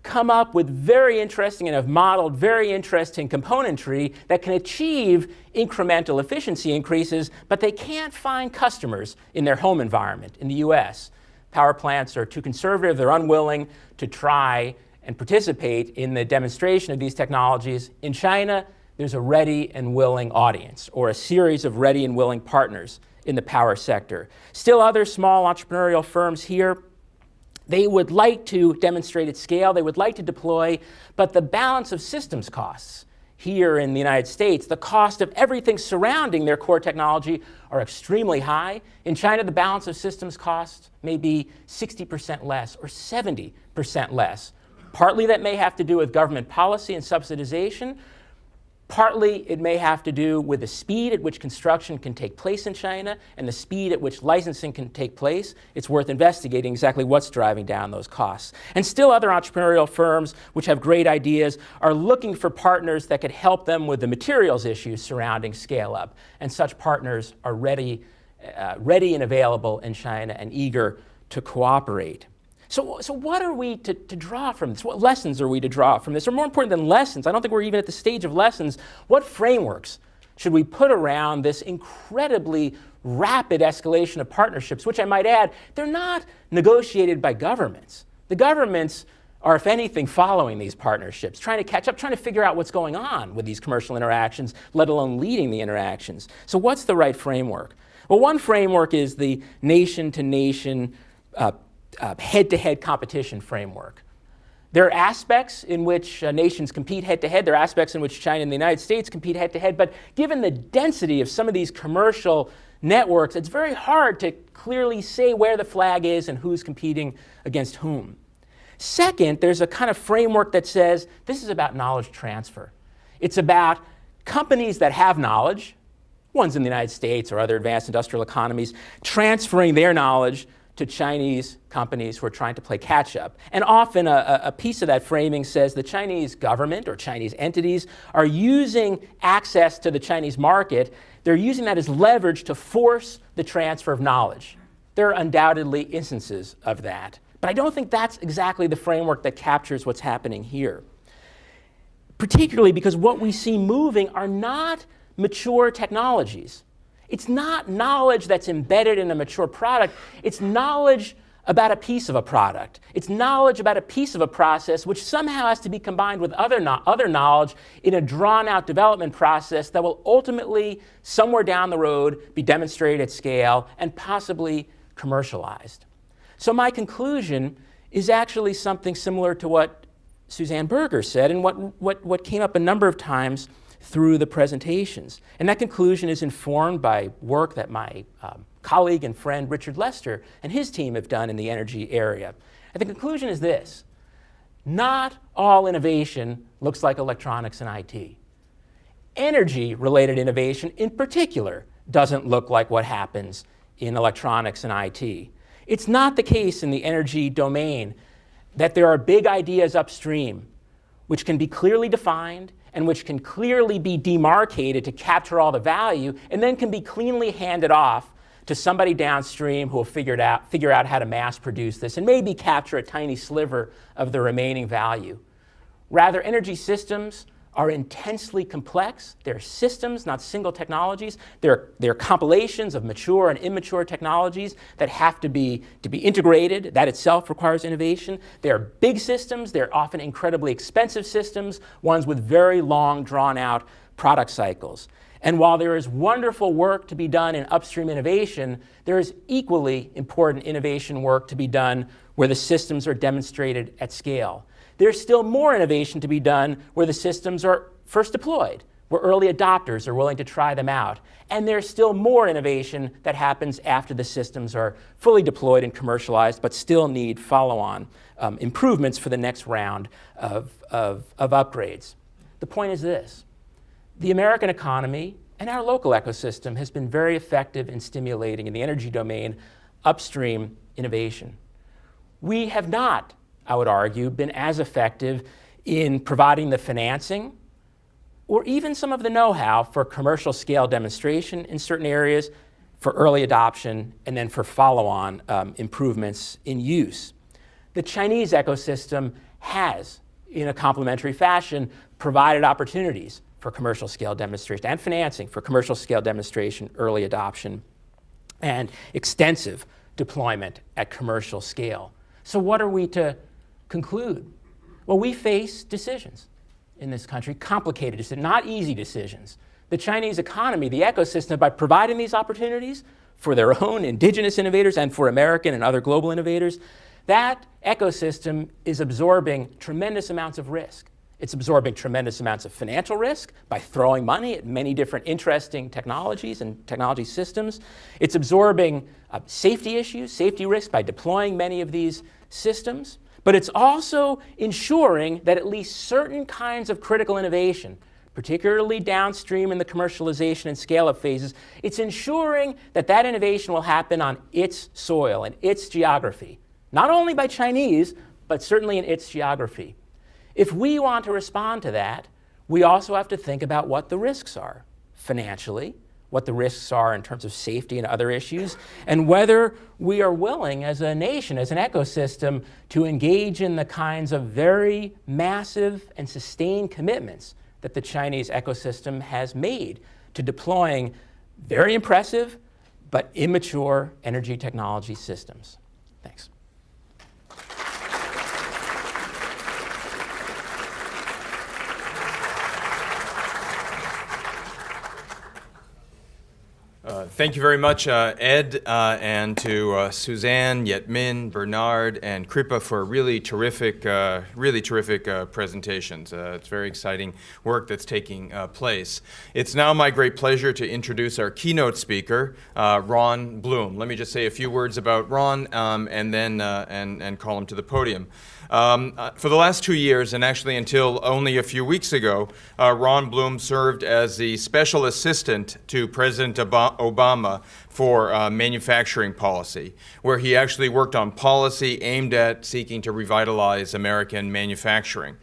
come up with very interesting and have modeled very interesting componentry that can achieve incremental efficiency increases, but they can't find customers in their home environment in the US. Power plants are too conservative, they're unwilling to try and participate in the demonstration of these technologies. In China, there's a ready and willing audience, or a series of ready and willing partners in the power sector. Still other small entrepreneurial firms here, they would like to demonstrate at scale, they would like to deploy, but the balance of systems costs here in the United States, the cost of everything surrounding their core technology are extremely high. In China, the balance of systems costs may be 60% less or 70% less. Partly that may have to do with government policy and subsidization, Partly, it may have to do with the speed at which construction can take place in China and the speed at which licensing can take place. It's worth investigating exactly what's driving down those costs. And still other entrepreneurial firms which have great ideas are looking for partners that could help them with the materials issues surrounding scale-up. And such partners are ready and available in China and eager to cooperate. So what are we to draw from this? What lessons are we to draw from this? Or more important than lessons, I don't think we're even at the stage of lessons, what frameworks should we put around this incredibly rapid escalation of partnerships, which I might add, they're not negotiated by governments. The governments are, if anything, following these partnerships, trying to catch up, trying to figure out what's going on with these commercial interactions, let alone leading the interactions. So what's the right framework? Well, one framework is the nation-to-nation head-to-head competition framework. There are aspects in which nations compete head-to-head. There are aspects in which China and the United States compete head-to-head. But given the density of some of these commercial networks, it's very hard to clearly say where the flag is and who's competing against whom. Second, there's a kind of framework that says this is about knowledge transfer. It's about companies that have knowledge, ones in the United States or other advanced industrial economies, transferring their knowledge to Chinese companies who are trying to play catch-up. And often a piece of that framing says the Chinese government or Chinese entities are using access to the Chinese market. They're using that as leverage to force the transfer of knowledge. There are undoubtedly instances of that. But I don't think that's exactly the framework that captures what's happening here. Particularly because what we see moving are not mature technologies. It's not knowledge that's embedded in a mature product. It's knowledge about a piece of a product. It's knowledge about a piece of a process which somehow has to be combined with other knowledge in a drawn-out development process that will ultimately, somewhere down the road, be demonstrated at scale and possibly commercialized. So my conclusion is actually something similar to what Suzanne Berger said and what came up a number of times through the presentations. And that conclusion is informed by work that my colleague and friend Richard Lester and his team have done in the energy area. And the conclusion is this: not all innovation looks like electronics and IT. Energy-related innovation in particular doesn't look like what happens in electronics and IT. It's not the case in the energy domain that there are big ideas upstream which can be clearly defined and which can clearly be demarcated to capture all the value and then can be cleanly handed off to somebody downstream who will figure out how to mass produce this and maybe capture a tiny sliver of the remaining value. Rather, energy systems are intensely complex. They're systems, not single technologies. They're compilations of mature and immature technologies that have to be integrated. That itself requires innovation. They're big systems. They're often incredibly expensive systems, ones with very long, drawn-out product cycles. And while there is wonderful work to be done in upstream innovation, there is equally important innovation work to be done where the systems are demonstrated at scale. There's still more innovation to be done where the systems are first deployed, where early adopters are willing to try them out. And there's still more innovation that happens after the systems are fully deployed and commercialized, but still need follow-on improvements for the next round of upgrades. The point is this: the American economy and our local ecosystem has been very effective in stimulating, in the energy domain, upstream innovation. We have not, I would argue, been as effective in providing the financing or even some of the know-how for commercial scale demonstration in certain areas, for early adoption, and then for follow-on improvements in use. The Chinese ecosystem has, in a complementary fashion, provided opportunities for commercial scale demonstration and financing for commercial scale demonstration, early adoption, and extensive deployment at commercial scale. So what are we to conclude? Well, we face decisions in this country, complicated decisions, not easy decisions. The Chinese economy, the ecosystem, by providing these opportunities for their own indigenous innovators and for American and other global innovators, that ecosystem is absorbing tremendous amounts of risk. It's absorbing tremendous amounts of financial risk by throwing money at many different interesting technologies and technology systems. It's absorbing safety issues, safety risk by deploying many of these systems. But it's also ensuring that at least certain kinds of critical innovation, particularly downstream in the commercialization and scale-up phases, it's ensuring that that innovation will happen on its soil and its geography, not only by Chinese, but certainly in its geography. If we want to respond to that, we also have to think about what the risks are financially, what the risks are in terms of safety and other issues, and whether we are willing as a nation, as an ecosystem, to engage in the kinds of very massive and sustained commitments that the Chinese ecosystem has made to deploying very impressive but immature energy technology systems. Thanks. Thank you very much, Ed, and to Suzanne, Yetmin, Bernard, and Kripa for really terrific presentations. It's very exciting work that's taking place. It's now my great pleasure to introduce our keynote speaker, Ron Bloom. Let me just say a few words about Ron, and then call him to the podium. For the last 2 years, and actually until only a few weeks ago, Ron Bloom served as the special assistant to President Obama for manufacturing policy, where he actually worked on policy aimed at seeking to revitalize American manufacturing.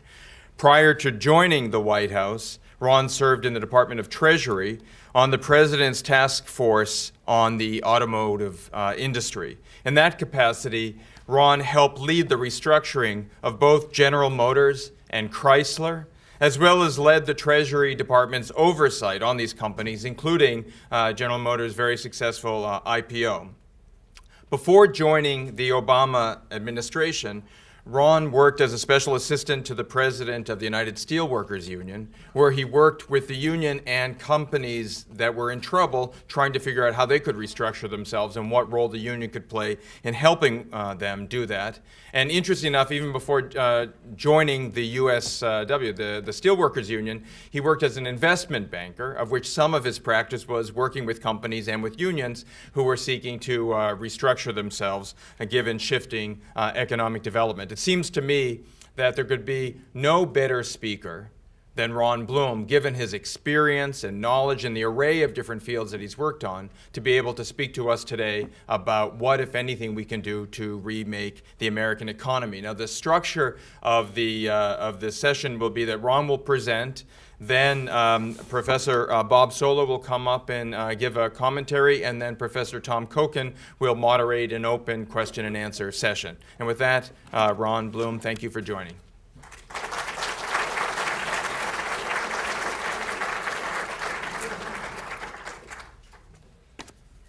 Prior to joining the White House, Ron served in the Department of Treasury on the President's task force on the automotive industry. In that capacity, Ron helped lead the restructuring of both General Motors and Chrysler, as well as led the Treasury Department's oversight on these companies, including General Motors' very successful IPO. Before joining the Obama administration, Ron worked as a special assistant to the president of the United Steelworkers Union, where he worked with the union and companies that were in trouble, trying to figure out how they could restructure themselves and what role the union could play in helping them do that. And interesting enough, even before joining the USW, the Steelworkers Union, he worked as an investment banker, of which some of his practice was working with companies and with unions who were seeking to restructure themselves, given shifting economic development. It seems to me that there could be no better speaker than Ron Bloom, given his experience and knowledge in the array of different fields that he's worked on, to be able to speak to us today about what, if anything, we can do to remake the American economy. Now, the structure of this session will be that Ron will present, then Professor Bob Solow will come up and give a commentary, and then Professor Tom Koken will moderate an open question and answer session. And with that, Ron Bloom, thank you for joining.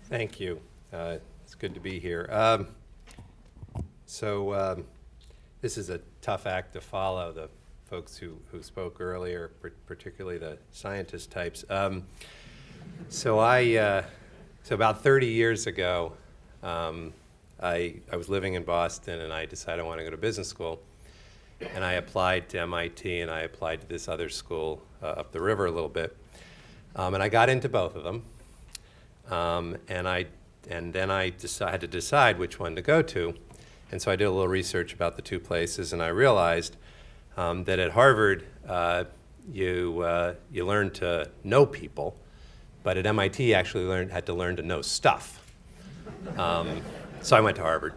Thank you. It's good to be here. This is a tough act to follow, the folks who spoke earlier, particularly the scientist types. So about 30 years ago, I was living in Boston, and I decided I want to go to business school. And I applied to MIT, and I applied to this other school up the river a little bit. And I got into both of them. And then I had to decide which one to go to. And so I did a little research about the two places, and I realized that at Harvard, you learn to know people, but at MIT, you actually had to learn to know stuff. So I went to Harvard.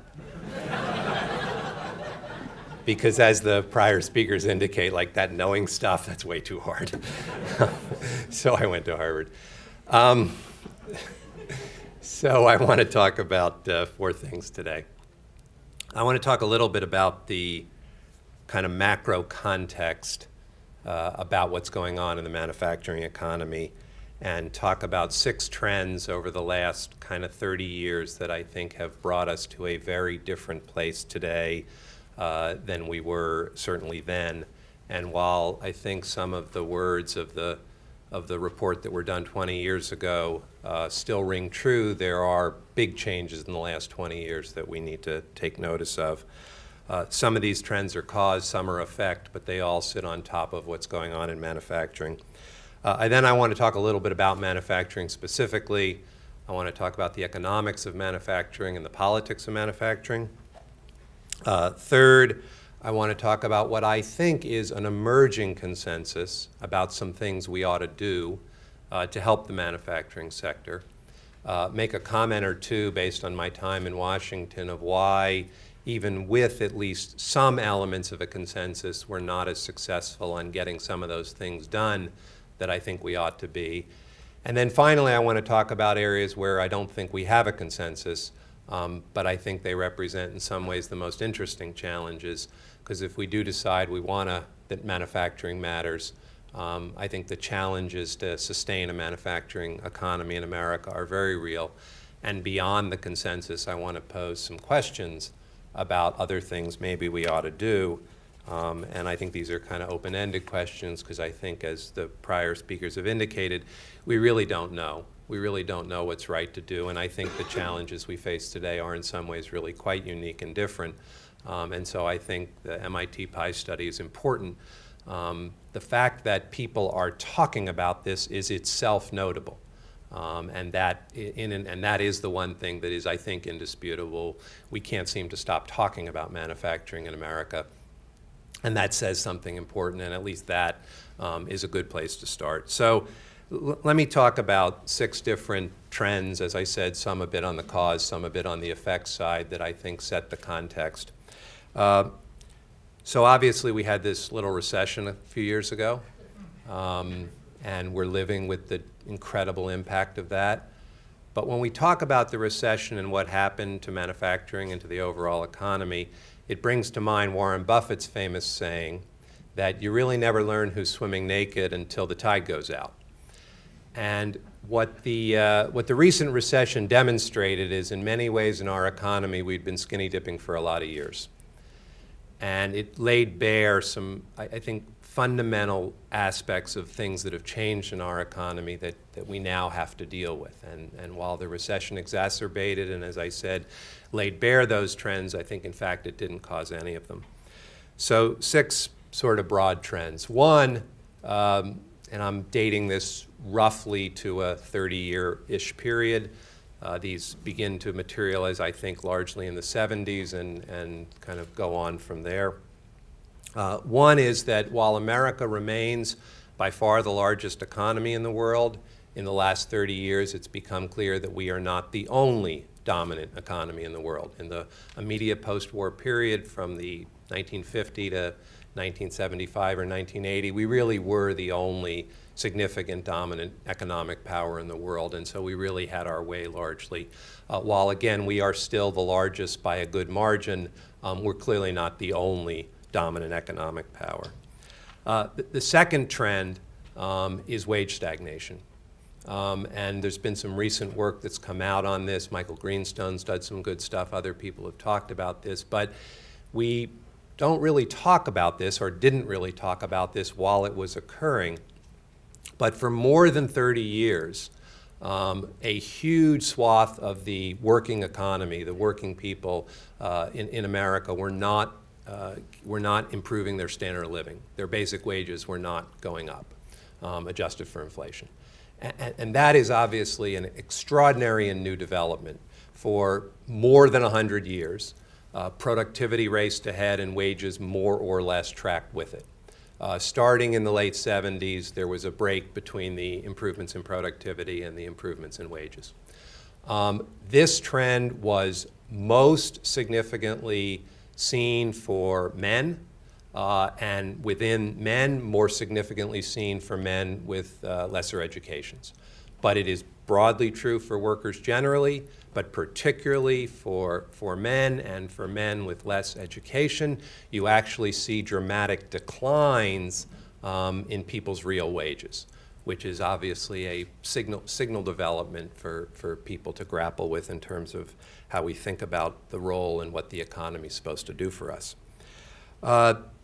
Because as the prior speakers indicate, like that knowing stuff, that's way too hard. So I went to Harvard. So I want to talk about 4 things today. I want to talk a little bit about the kind of macro context about what's going on in the manufacturing economy, and talk about 6 trends over the last kind of 30 years that I think have brought us to a very different place today than we were certainly then. And while I think some of the words of the report that were done 20 years ago still ring true, there are big changes in the last 20 years that we need to take notice of. Some of these trends are cause, some are effect, but they all sit on top of what's going on in manufacturing. Then I want to talk a little bit about manufacturing specifically. I want to talk about the economics of manufacturing and the politics of manufacturing. Third, I want to talk about what I think is an emerging consensus about some things we ought to do to help the manufacturing sector. Make a comment or two based on my time in Washington of why, even with at least some elements of a consensus, we're not as successful on getting some of those things done that I think we ought to be. And then finally, I want to talk about areas where I don't think we have a consensus, but I think they represent in some ways the most interesting challenges, because if we do decide we want that manufacturing matters, I think the challenges to sustain a manufacturing economy in America are very real. And beyond the consensus, I want to pose some questions about other things maybe we ought to do. And I think these are kind of open-ended questions because I think, as the prior speakers have indicated, we really don't know. We really don't know what's right to do. And I think the challenges we face today are in some ways really quite unique and different. And so I think the MIT PI study is important. The fact that people are talking about this is itself notable. And that is the one thing that is, I think, indisputable. We can't seem to stop talking about manufacturing in America. And that says something important, and at least that is a good place to start. So let me talk about 6 different trends, as I said, some a bit on the cause, some a bit on the effects side, that I think set the context. So obviously we had this little recession a few years ago, and we're living with the incredible impact of that. But when we talk about the recession and what happened to manufacturing and to the overall economy, it brings to mind Warren Buffett's famous saying that you really never learn who's swimming naked until the tide goes out. And what the recent recession demonstrated is, in many ways in our economy, we'd been skinny dipping for a lot of years. And it laid bare some, I think, fundamental aspects of things that have changed in our economy that we now have to deal with. And while the recession exacerbated and, as I said, laid bare those trends, I think, in fact, it didn't cause any of them. So 6 sort of broad trends. One, and I'm dating this roughly to a 30-year-ish period. These begin to materialize, I think, largely in the 70s and kind of go on from there. One is that while America remains by far the largest economy in the world, in the last 30 years it's become clear that we are not the only dominant economy in the world. In the immediate post-war period from the 1950 to 1975 or 1980, we really were the only significant dominant economic power in the world, and so we really had our way largely. While again we are still the largest by a good margin, we're clearly not the only dominant economic power. The second trend is wage stagnation. And there's been some recent work that's come out on this. Michael Greenstone's done some good stuff. Other people have talked about this. But we don't really talk about this, or didn't really talk about this while it was occurring. But for more than 30 years, a huge swath of the working economy, the working people in America were not improving their standard of living. Their basic wages were not going up, adjusted for inflation. And that is obviously an extraordinary and new development. For more than 100 years, productivity raced ahead and wages more or less tracked with it. Starting in the late 70s, there was a break between the improvements in productivity and the improvements in wages. This trend was most significantly seen for men, and within men, more significantly seen for men with lesser educations. But it is broadly true for workers generally, but particularly for men and for men with less education. You actually see dramatic declines in people's real wages, which is obviously a signal development for people to grapple with in terms of how we think about the role and what the economy is supposed to do for us.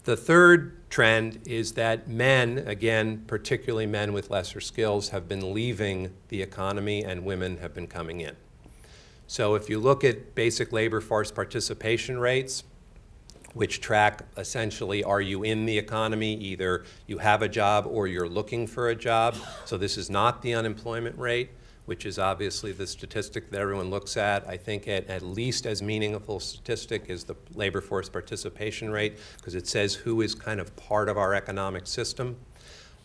The third trend is that men, again, particularly men with lesser skills, have been leaving the economy and women have been coming in. So if you look at basic labor force participation rates, which track essentially, are you in the economy? Either you have a job or you're looking for a job. So this is not the unemployment rate. which is obviously the statistic that everyone looks at. I think at least as meaningful statistic is the labor force participation rate, because it says who is kind of part of our economic system.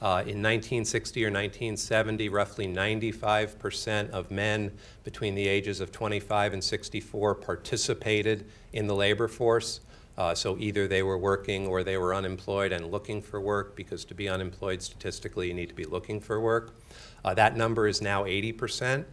In 1960 or 1970, roughly 95% of men between the ages of 25 and 64 participated in the labor force. So either they were working or they were unemployed and looking for work, because to be unemployed statistically you need to be looking for work. That number is now 80%.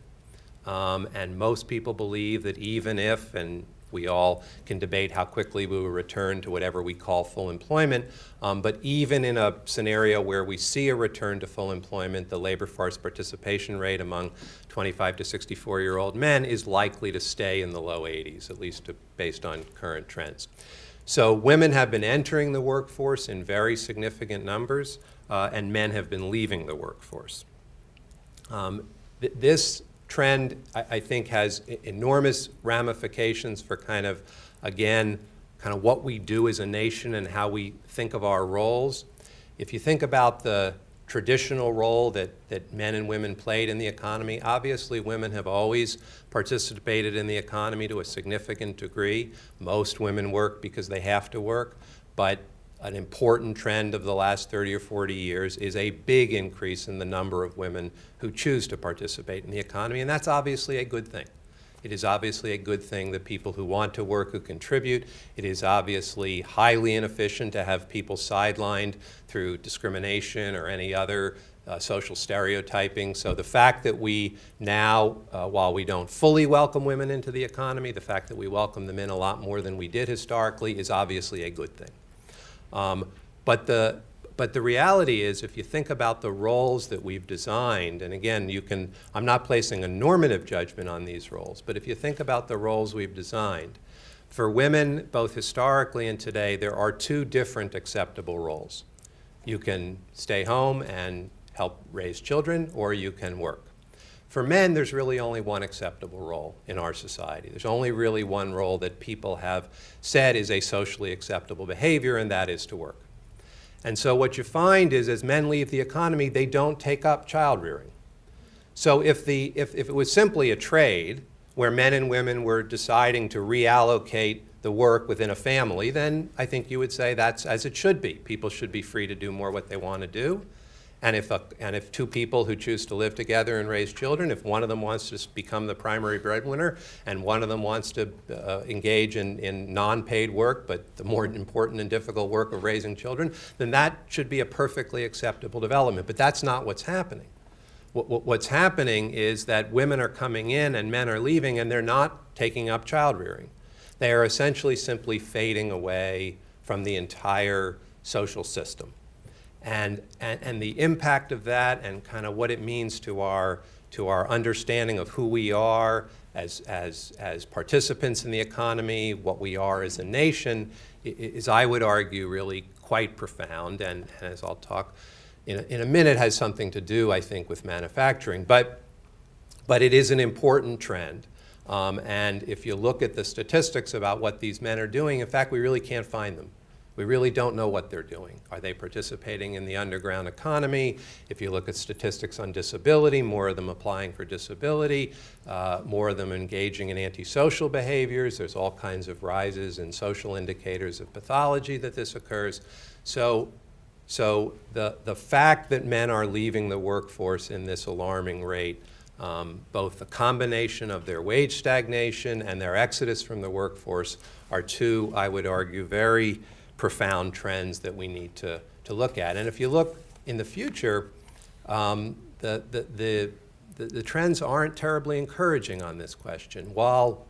And most people believe that even if, and we all can debate how quickly we will return to whatever we call full employment, but even in a scenario where we see a return to full employment, the labor force participation rate among 25 to 64-year-old men is likely to stay in the low 80s, at least based on current trends. So women have been entering the workforce in very significant numbers, and men have been leaving the workforce. This trend, I think, has enormous ramifications for kind of what we do as a nation and how we think of our roles. If you think about the traditional role that men and women played in the economy, obviously women have always participated in the economy to a significant degree. Most women work because they have to work, but an important trend of the last 30 or 40 years is a big increase in the number of women who choose to participate in the economy, and that's obviously a good thing. It is obviously a good thing that people who want to work, who contribute. It is obviously highly inefficient to have people sidelined through discrimination or any other social stereotyping. So the fact that we now, while we don't fully welcome women into the economy, the fact that we welcome them in a lot more than we did historically is obviously a good thing. But the reality is, if you think about the roles that we've designed, and again, I'm not placing a normative judgment on these roles, but if you think about the roles we've designed, for women, both historically and today, there are two different acceptable roles. You can stay home and help raise children, or you can work. For men, there's really only one acceptable role in our society. There's only really one role that people have said is a socially acceptable behavior, and that is to work. And so what you find is, as men leave the economy, they don't take up child rearing. So if it was simply a trade where men and women were deciding to reallocate the work within a family, then I think you would say that's as it should be. People should be free to do more what they want to do. And if two people who choose to live together and raise children, if one of them wants to become the primary breadwinner and one of them wants to engage in non-paid work, but the more important and difficult work of raising children, then that should be a perfectly acceptable development. But that's not what's happening. What's happening is that women are coming in and men are leaving, and they're not taking up child rearing. They are essentially simply fading away from the entire social system. And the impact of that and kind of what it means to our understanding of who we are as participants in the economy, what we are as a nation, is, I would argue, really quite profound. And as I'll talk in a minute, has something to do, I think, with manufacturing. But it is an important trend. And if you look at the statistics about what these men are doing, in fact, we really can't find them. We really don't know what they're doing. Are they participating in the underground economy? If you look at statistics on disability, more of them applying for disability, more of them engaging in antisocial behaviors. There's all kinds of rises in social indicators of pathology that this occurs. So the fact that men are leaving the workforce in this alarming rate, both the combination of their wage stagnation and their exodus from the workforce, are two, I would argue, very profound trends that we need to look at. And if you look in the future, the trends aren't terribly encouraging on this question. While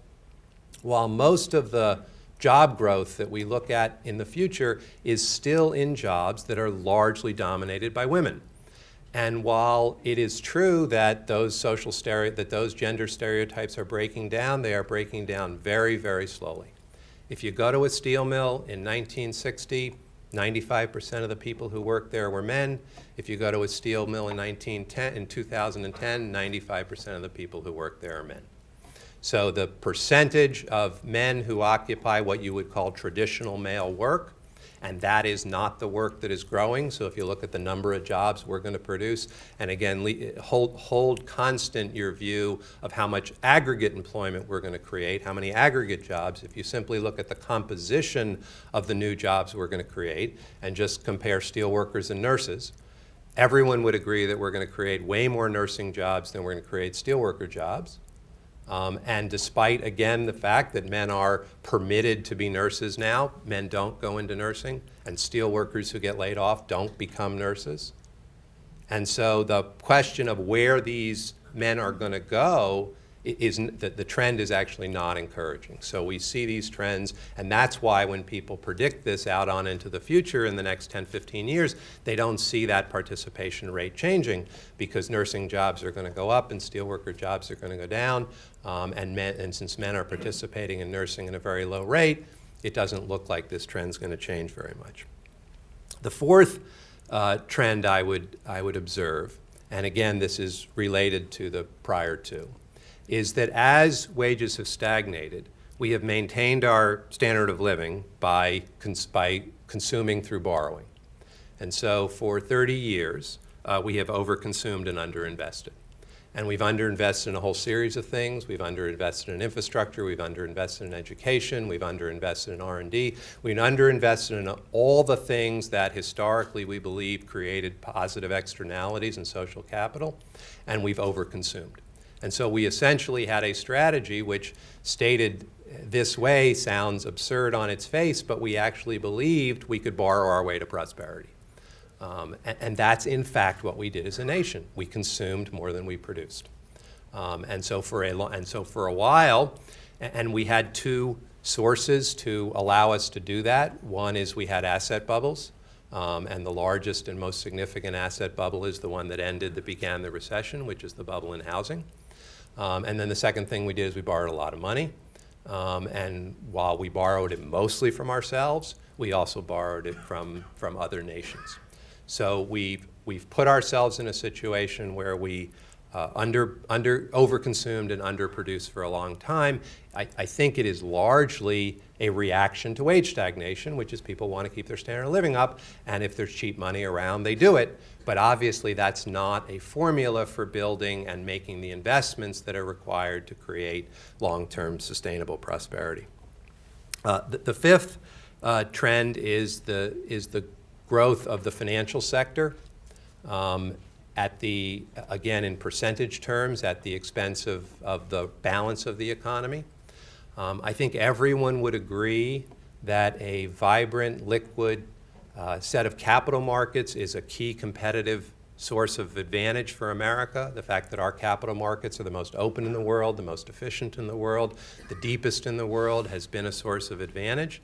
most of the job growth that we look at in the future is still in jobs that are largely dominated by women. And while it is true that those gender stereotypes are breaking down, they are breaking down very, very slowly. If you go to a steel mill in 1960, 95% of the people who worked there were men. If you go to a steel mill in 2010, 95% of the people who worked there are men. So the percentage of men who occupy what you would call traditional male work and that is not the work that is growing. So if you look at the number of jobs we're going to produce, and again, hold constant your view of how much aggregate employment we're going to create, how many aggregate jobs. If you simply look at the composition of the new jobs we're going to create and just compare steelworkers and nurses, everyone would agree that we're going to create way more nursing jobs than we're going to create steelworker jobs. And despite, again, the fact that men are permitted to be nurses now, men don't go into nursing, and steelworkers who get laid off don't become nurses. And so the question of where these men are going to go is that the trend is actually not encouraging. So we see these trends, and that's why when people predict this out on into the future in the next 10, 15 years, they don't see that participation rate changing, because nursing jobs are going to go up and steelworker jobs are going to go down, and since men are participating in nursing at a very low rate, it doesn't look like this trend's going to change very much. The fourth trend I would observe, and again this is related to the prior two, is that as wages have stagnated, we have maintained our standard of living by consuming through borrowing. And so for 30 years, we have overconsumed and underinvested. And we've underinvested in a whole series of things. We've underinvested in infrastructure, we've underinvested in education, we've underinvested in R&D, we've underinvested in all the things that historically we believe created positive externalities and social capital, and we've overconsumed. And so we essentially had a strategy which, stated this way, sounds absurd on its face, but we actually believed we could borrow our way to prosperity. And that's in fact what we did as a nation. We consumed more than we produced. And so for a while, and we had two sources to allow us to do that. One is we had asset bubbles. And the largest and most significant asset bubble is the one that began the recession, which is the bubble in housing. And then the second thing we did is we borrowed a lot of money. And while we borrowed it mostly from ourselves, we also borrowed it from other nations. So we've put ourselves in a situation where we overconsumed and underproduced for a long time. I think it is largely a reaction to wage stagnation, which is people want to keep their standard of living up, and if there's cheap money around, they do it. But obviously that's not a formula for building and making the investments that are required to create long-term sustainable prosperity. The fifth trend is the growth of the financial sector. Again, in percentage terms, at the expense of the balance of the economy. I think everyone would agree that a vibrant, liquid set of capital markets is a key competitive source of advantage for America. The fact that our capital markets are the most open in the world, the most efficient in the world, the deepest in the world, has been a source of advantage.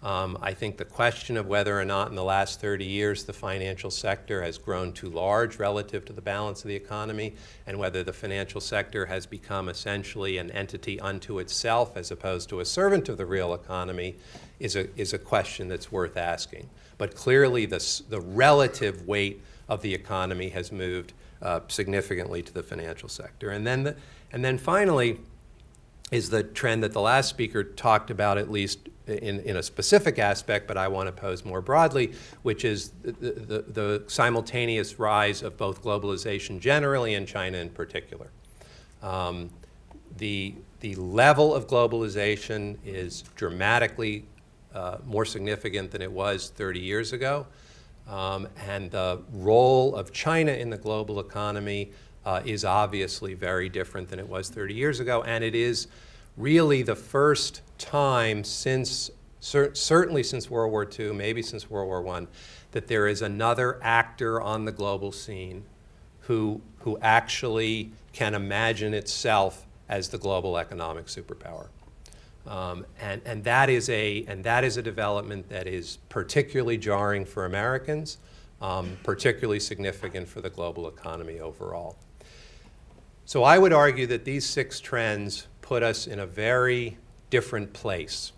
I think the question of whether or not in the last 30 years the financial sector has grown too large relative to the balance of the economy, and whether the financial sector has become essentially an entity unto itself as opposed to a servant of the real economy, is a question that's worth asking. But clearly the relative weight of the economy has moved significantly to the financial sector. And then finally is the trend that the last speaker talked about, at least in a specific aspect, but I want to pose more broadly, which is the simultaneous rise of both globalization generally and China in particular. The level of globalization is dramatically more significant than it was 30 years ago, and the role of China in the global economy is obviously very different than it was 30 years ago, and it is really the first time since, certainly since World War II, maybe since World War I, that there is another actor on the global scene who actually can imagine itself as the global economic superpower. And that is a development that is particularly jarring for Americans, particularly significant for the global economy overall. So I would argue that these 6 trends put us in a very different place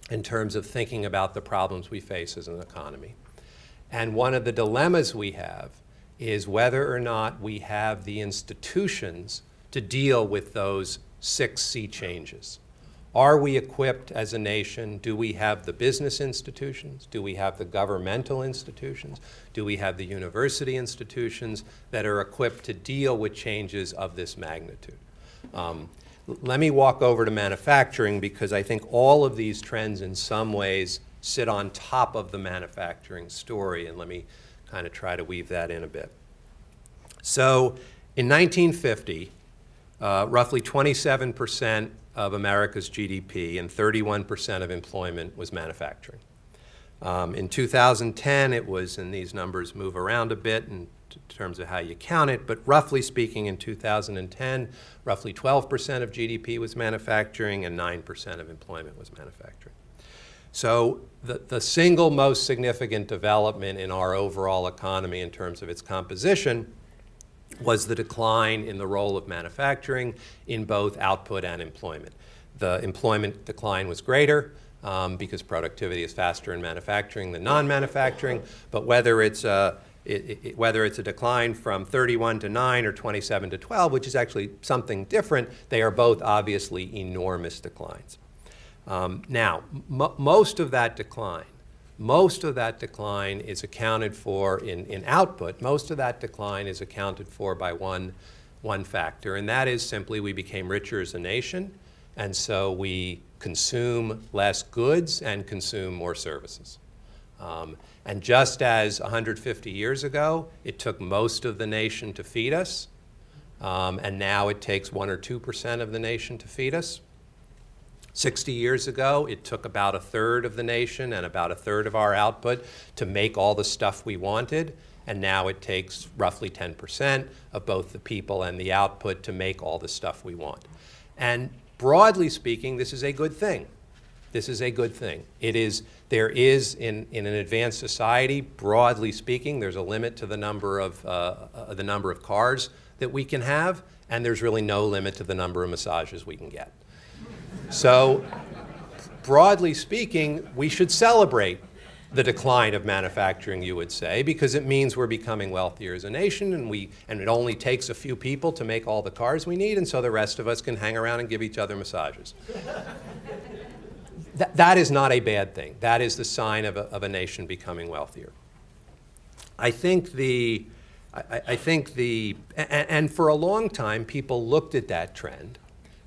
in terms of thinking about the problems we face as an economy. And one of the dilemmas we have is whether or not we have the institutions to deal with those 6 sea changes. Are we equipped as a nation? Do we have the business institutions? Do we have the governmental institutions? Do we have the university institutions that are equipped to deal with changes of this magnitude? Let me walk over to manufacturing, because I think all of these trends in some ways sit on top of the manufacturing story, and let me kind of try to weave that in a bit. So in 1950, roughly 27% of America's GDP and 31% of employment was manufacturing. In 2010, it was, and these numbers move around a bit in terms of how you count it, but roughly speaking, in 2010, roughly 12% of GDP was manufacturing and 9% of employment was manufacturing. So the single most significant development in our overall economy in terms of its composition was the decline in the role of manufacturing in both output and employment. The employment decline was greater because productivity is faster in manufacturing than non-manufacturing, but whether it's a decline from 31 to 9 or 27 to 12, which is actually something different, they are both obviously enormous declines. Now, most of that decline is accounted for in output. Most of that decline is accounted for by one factor, and that is simply we became richer as a nation, and so we consume less goods and consume more services. And just as 150 years ago, it took most of the nation to feed us, and now it takes 1 or 2% of the nation to feed us. 60 years ago, it took about a third of the nation and about a third of our output to make all the stuff we wanted, and now it takes roughly 10% of both the people and the output to make all the stuff we want. And broadly speaking, this is a good thing. This is a good thing. There is in an advanced society, broadly speaking, there's a limit to the number of cars that we can have, and there's really no limit to the number of massages we can get. So, broadly speaking, we should celebrate the decline of manufacturing, you would say, because it means we're becoming wealthier as a nation, and it only takes a few people to make all the cars we need, and so the rest of us can hang around and give each other massages. That is not a bad thing. That is the sign of a nation becoming wealthier. And for a long time, people looked at that trend,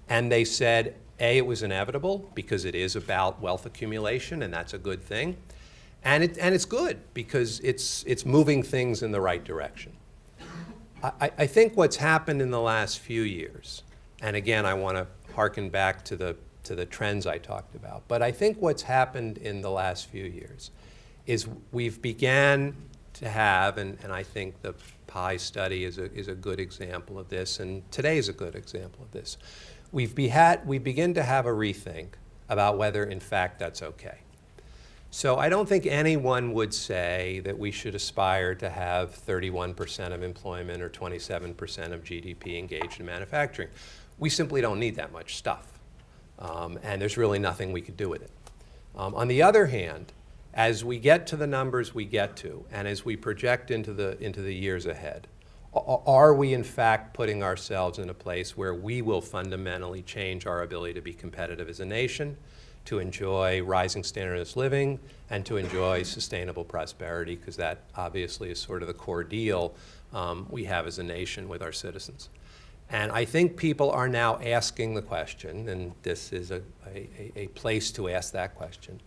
and they said, A, it was inevitable because it is about wealth accumulation, and that's a good thing. And it's good because it's moving things in the right direction. I think what's happened in the last few years, and again, I want to harken back to the trends I talked about, but I think what's happened in the last few years is we've began to have, and I think the PI study is a good example of this, and today is a good example of this. We begin to have a rethink about whether, in fact, that's okay. So I don't think anyone would say that we should aspire to have 31% of employment or 27% of GDP engaged in manufacturing. We simply don't need that much stuff, and there's really nothing we could do with it. On the other hand, as we get to the numbers we get to, and as we project into the years ahead, are we in fact putting ourselves in a place where we will fundamentally change our ability to be competitive as a nation, to enjoy rising standards of living, and to enjoy sustainable prosperity, because that obviously is sort of the core deal we have as a nation with our citizens. And I think people are now asking the question, and this is a place to ask that question,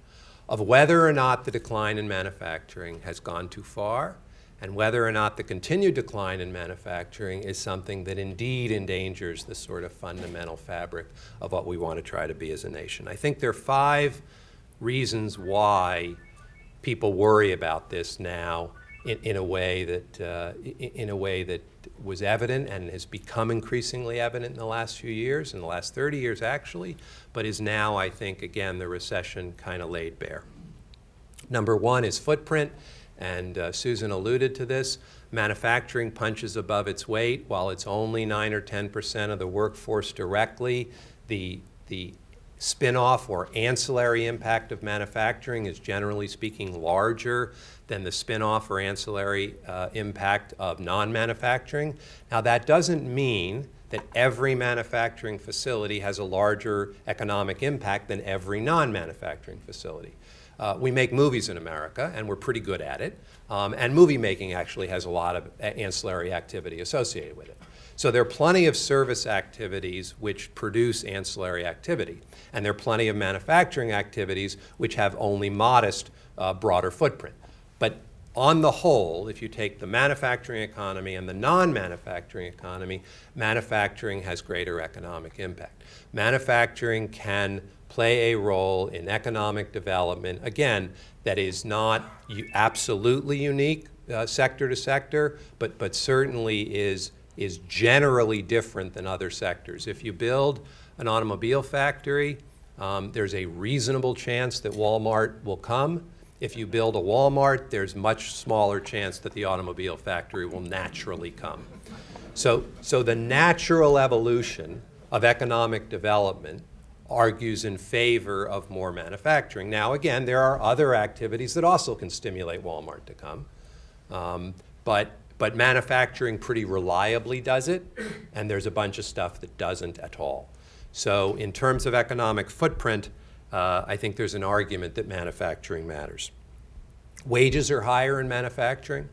of whether or not the decline in manufacturing has gone too far, and whether or not the continued decline in manufacturing is something that indeed endangers the sort of fundamental fabric of what we want to try to be as a nation. I think there are 5 reasons why people worry about this now in a way that was evident and has become increasingly evident in the last few years, in the last 30 years actually, but is now, I think, again, the recession kind of laid bare. Number 1 is footprint. And Susan alluded to this. Manufacturing punches above its weight. While it's only 9 or 10% of the workforce directly, the spin-off or ancillary impact of manufacturing is generally speaking larger than the spin-off or ancillary impact of non-manufacturing. Now that doesn't mean that every manufacturing facility has a larger economic impact than every non-manufacturing facility. We make movies in America, and we're pretty good at it. And movie making actually has a lot of ancillary activity associated with it. So there are plenty of service activities which produce ancillary activity. And there are plenty of manufacturing activities which have only modest, broader footprint. But on the whole, if you take the manufacturing economy and the non-manufacturing economy, manufacturing has greater economic impact. Manufacturing can play a role in economic development, again, that is not absolutely unique sector to sector, but certainly is generally different than other sectors. If you build an automobile factory, there's a reasonable chance that Walmart will come. If you build a Walmart, there's much smaller chance that the automobile factory will naturally come. So the natural evolution of economic development argues in favor of more manufacturing. Now, again, there are other activities that also can stimulate Walmart to come, but manufacturing pretty reliably does it, and there's a bunch of stuff that doesn't at all. So in terms of economic footprint, I think there's an argument that manufacturing matters. Wages are higher in manufacturing,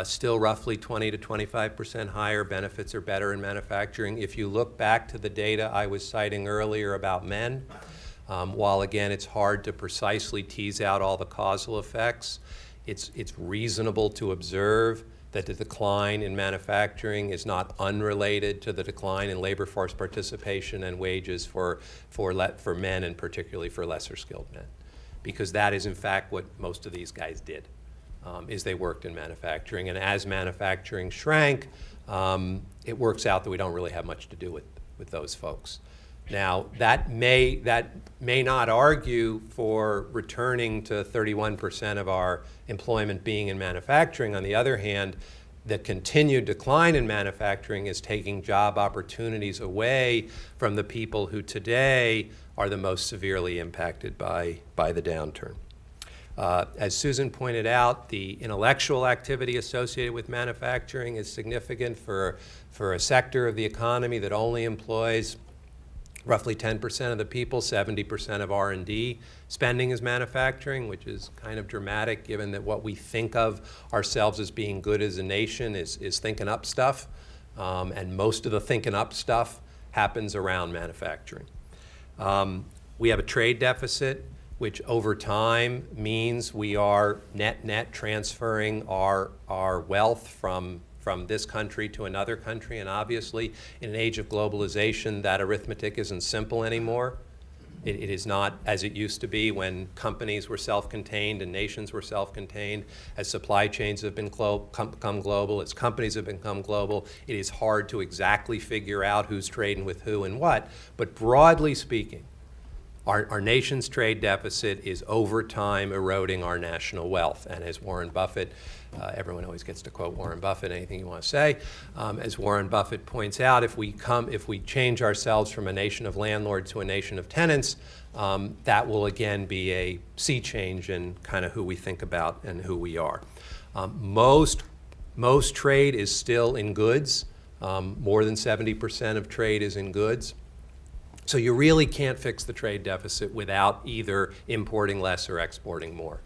still roughly 20 to 25% higher. Benefits are better in manufacturing. If you look back to the data I was citing earlier about men, while again it's hard to precisely tease out all the causal effects, it's reasonable to observe that the decline in manufacturing is not unrelated to the decline in labor force participation and wages for men, and particularly for lesser skilled men. Because that is in fact what most of these guys did, is they worked in manufacturing. And as manufacturing shrank, it works out that we don't really have much to do with those folks. Now, that may not argue for returning to 31% of our employment being in manufacturing. On the other hand, the continued decline in manufacturing is taking job opportunities away from the people who today are the most severely impacted by the downturn. As Susan pointed out, the intellectual activity associated with manufacturing is significant for a sector of the economy that only employs roughly 10% of the people. 70% of R&D spending is manufacturing, which is kind of dramatic given that what we think of ourselves as being good as a nation is thinking up stuff, and most of the thinking up stuff happens around manufacturing. We have a trade deficit, which over time means we are net transferring our wealth from this country to another country, and obviously in an age of globalization that arithmetic isn't simple anymore. It is not as it used to be when companies were self-contained and nations were self-contained. As supply chains have become global, as companies have become global, it is hard to exactly figure out who's trading with who and what. But broadly speaking, our nation's trade deficit is over time eroding our national wealth. And as Warren Buffett, everyone always gets to quote Warren Buffett, anything you want to say. As Warren Buffett points out, if we change ourselves from a nation of landlords to a nation of tenants, that will again be a sea change in kind of who we think about and who we are. Most trade is still in goods. More than 70% of trade is in goods. So you really can't fix the trade deficit without either importing less or exporting more.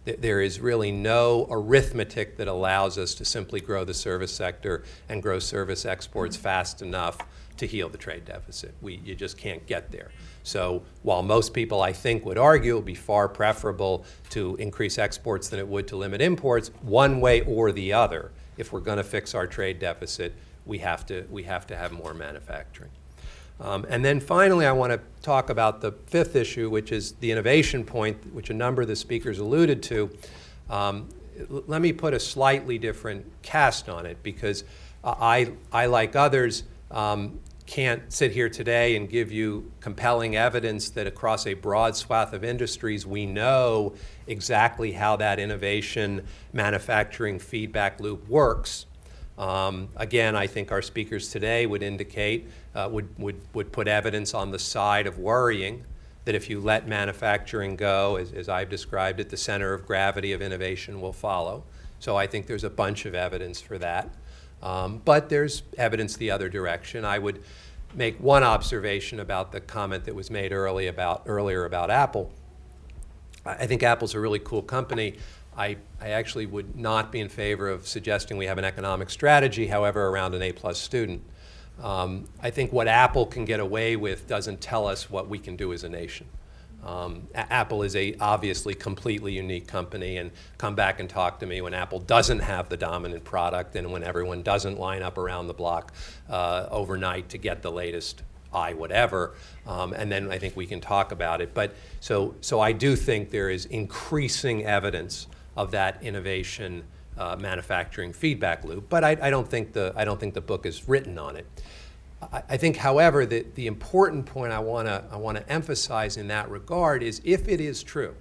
There is really no arithmetic that allows us to simply grow the service sector and grow service exports fast enough to heal the trade deficit. You just can't get there. So while most people, I think, would argue it would be far preferable to increase exports than it would to limit imports, one way or the other, if we're going to fix our trade deficit, we have to have more manufacturing. And then finally, I want to talk about the fifth issue, which is the innovation point, which a number of the speakers alluded to. Let me put a slightly different cast on it, because I like others, can't sit here today and give you compelling evidence that across a broad swath of industries we know exactly how that innovation manufacturing feedback loop works. Again, I think our speakers today would indicate, would put evidence on the side of worrying that if you let manufacturing go, as I've described it, the center of gravity of innovation will follow. So I think there's a bunch of evidence for that. But there's evidence the other direction. I would make one observation about the comment that was made earlier about Apple. I think Apple's a really cool company. I actually would not be in favor of suggesting we have an economic strategy, however, around an A+ student. I think what Apple can get away with doesn't tell us what we can do as a nation. Apple is a obviously completely unique company, and come back and talk to me when Apple doesn't have the dominant product and when everyone doesn't line up around the block overnight to get the latest whatever, and then I think we can talk about it. But so I do think there is increasing evidence of that innovation manufacturing feedback loop, but I don't think the book is written on it. I think, however, that the important point I want to emphasize in that regard is if it is true,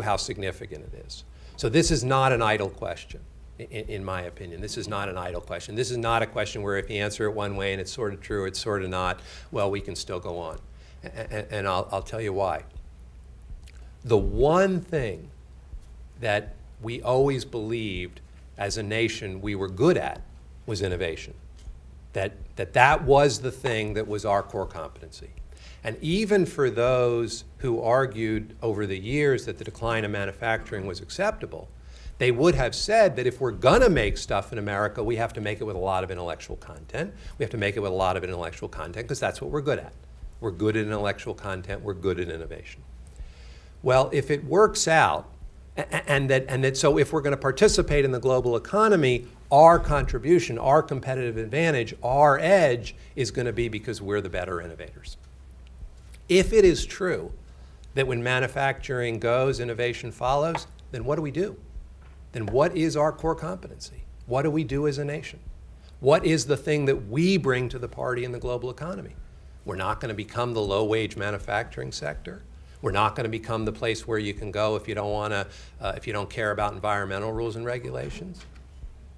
how significant it is. So this is not an idle question, in my opinion. This is not an idle question. This is not a question where if you answer it one way and it's sort of true, it's sort of not, well, we can still go on. And I'll tell you why. The one thing that we always believed as a nation we were good at was innovation. That was the thing that was our core competency. And even for those who argued over the years that the decline of manufacturing was acceptable, they would have said that if we're gonna make stuff in America, we have to make it with a lot of intellectual content. We have to make it with a lot of intellectual content because that's what we're good at. We're good at intellectual content, we're good at innovation. Well, if it works out, so if we're going to participate in the global economy, our contribution, our competitive advantage, our edge is going to be because we're the better innovators. If it is true that when manufacturing goes, innovation follows, then what do? Then what is our core competency? What do we do as a nation? What is the thing that we bring to the party in the global economy? We're not going to become the low-wage manufacturing sector. We're not going to become the place where you can go if you don't care about environmental rules and regulations.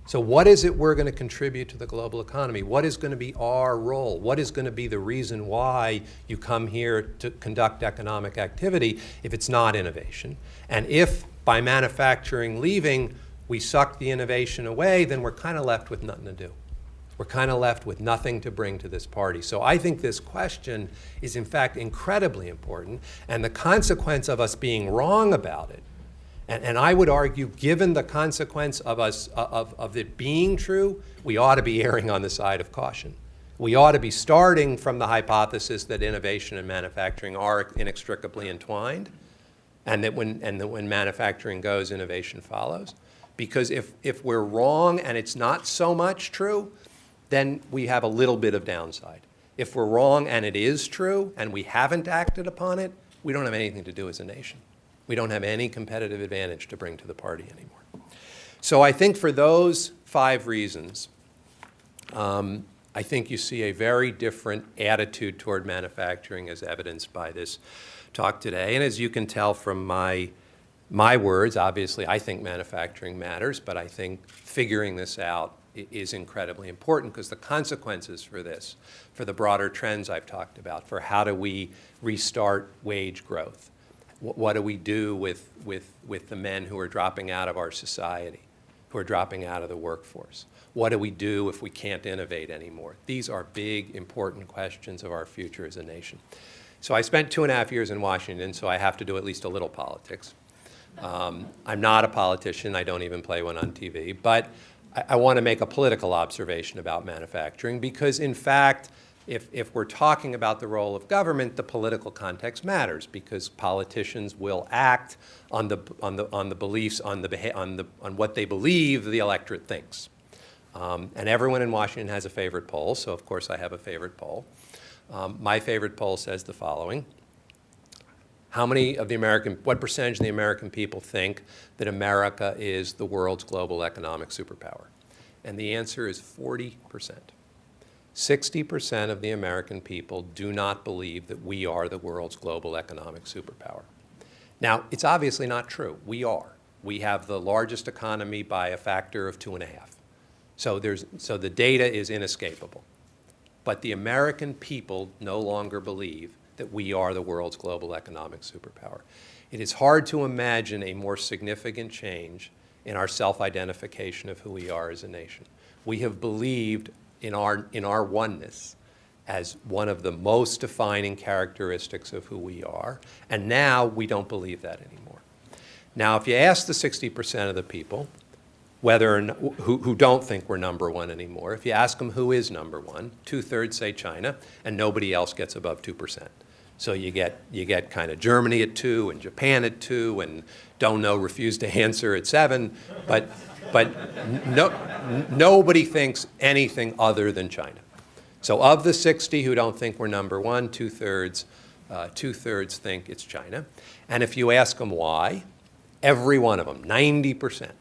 So what is it we're going to contribute to the global economy? What is going to be our role? What is going to be the reason why you come here to conduct economic activity if it's not innovation? And if by manufacturing leaving we suck the innovation away, then we're kind of left with nothing to do. We're kind of left with nothing to bring to this party. So I think this question is in fact incredibly important, and the consequence of us being wrong about it, and I would argue given the consequence of it being true, we ought to be erring on the side of caution. We ought to be starting from the hypothesis that innovation and manufacturing are inextricably entwined, and that when manufacturing goes, innovation follows. Because if we're wrong and it's not so much true, then we have a little bit of downside. If we're wrong and it is true and we haven't acted upon it, we don't have anything to do as a nation. We don't have any competitive advantage to bring to the party anymore. So I think for those 5 reasons, I think you see a very different attitude toward manufacturing as evidenced by this talk today. And as you can tell from my words, obviously I think manufacturing matters, but I think figuring this out is incredibly important because the consequences for this, for the broader trends I've talked about, for how do we restart wage growth, what do we do with the men who are dropping out of our society, who are dropping out of the workforce? What do we do if we can't innovate anymore? These are big, important questions of our future as a nation. So I spent 2.5 years in Washington, so I have to do at least a little politics. I'm not a politician. I don't even play one on TV. But I want to make a political observation about manufacturing because, in fact, if we're talking about the role of government, the political context matters because politicians will act on the beliefs, on what they believe the electorate thinks. And everyone in Washington has a favorite poll, so of course I have a favorite poll. My favorite poll says the following. What percentage of the American people think that America is the world's global economic superpower? And the answer is 40%. 60% of the American people do not believe that we are the world's global economic superpower. Now, it's obviously not true. We are. We have the largest economy by a factor of 2.5. So the data is inescapable. But the American people no longer believe that we are the world's global economic superpower. It is hard to imagine a more significant change in our self-identification of who we are as a nation. we have believed in our oneness as one of the most defining characteristics of who we are, and now we don't believe that anymore. Now, if you ask the 60% of the people whether who don't think we're number one anymore, if you ask them who is number one, 2/3 say China, and nobody else gets above 2%. So you get kind of Germany at 2 and Japan at 2 and don't know, refuse to answer at 7, but nobody thinks anything other than China. So of the 60 who don't think we're number one, 2/3 think it's China. And if you ask them why, every one of them, 90%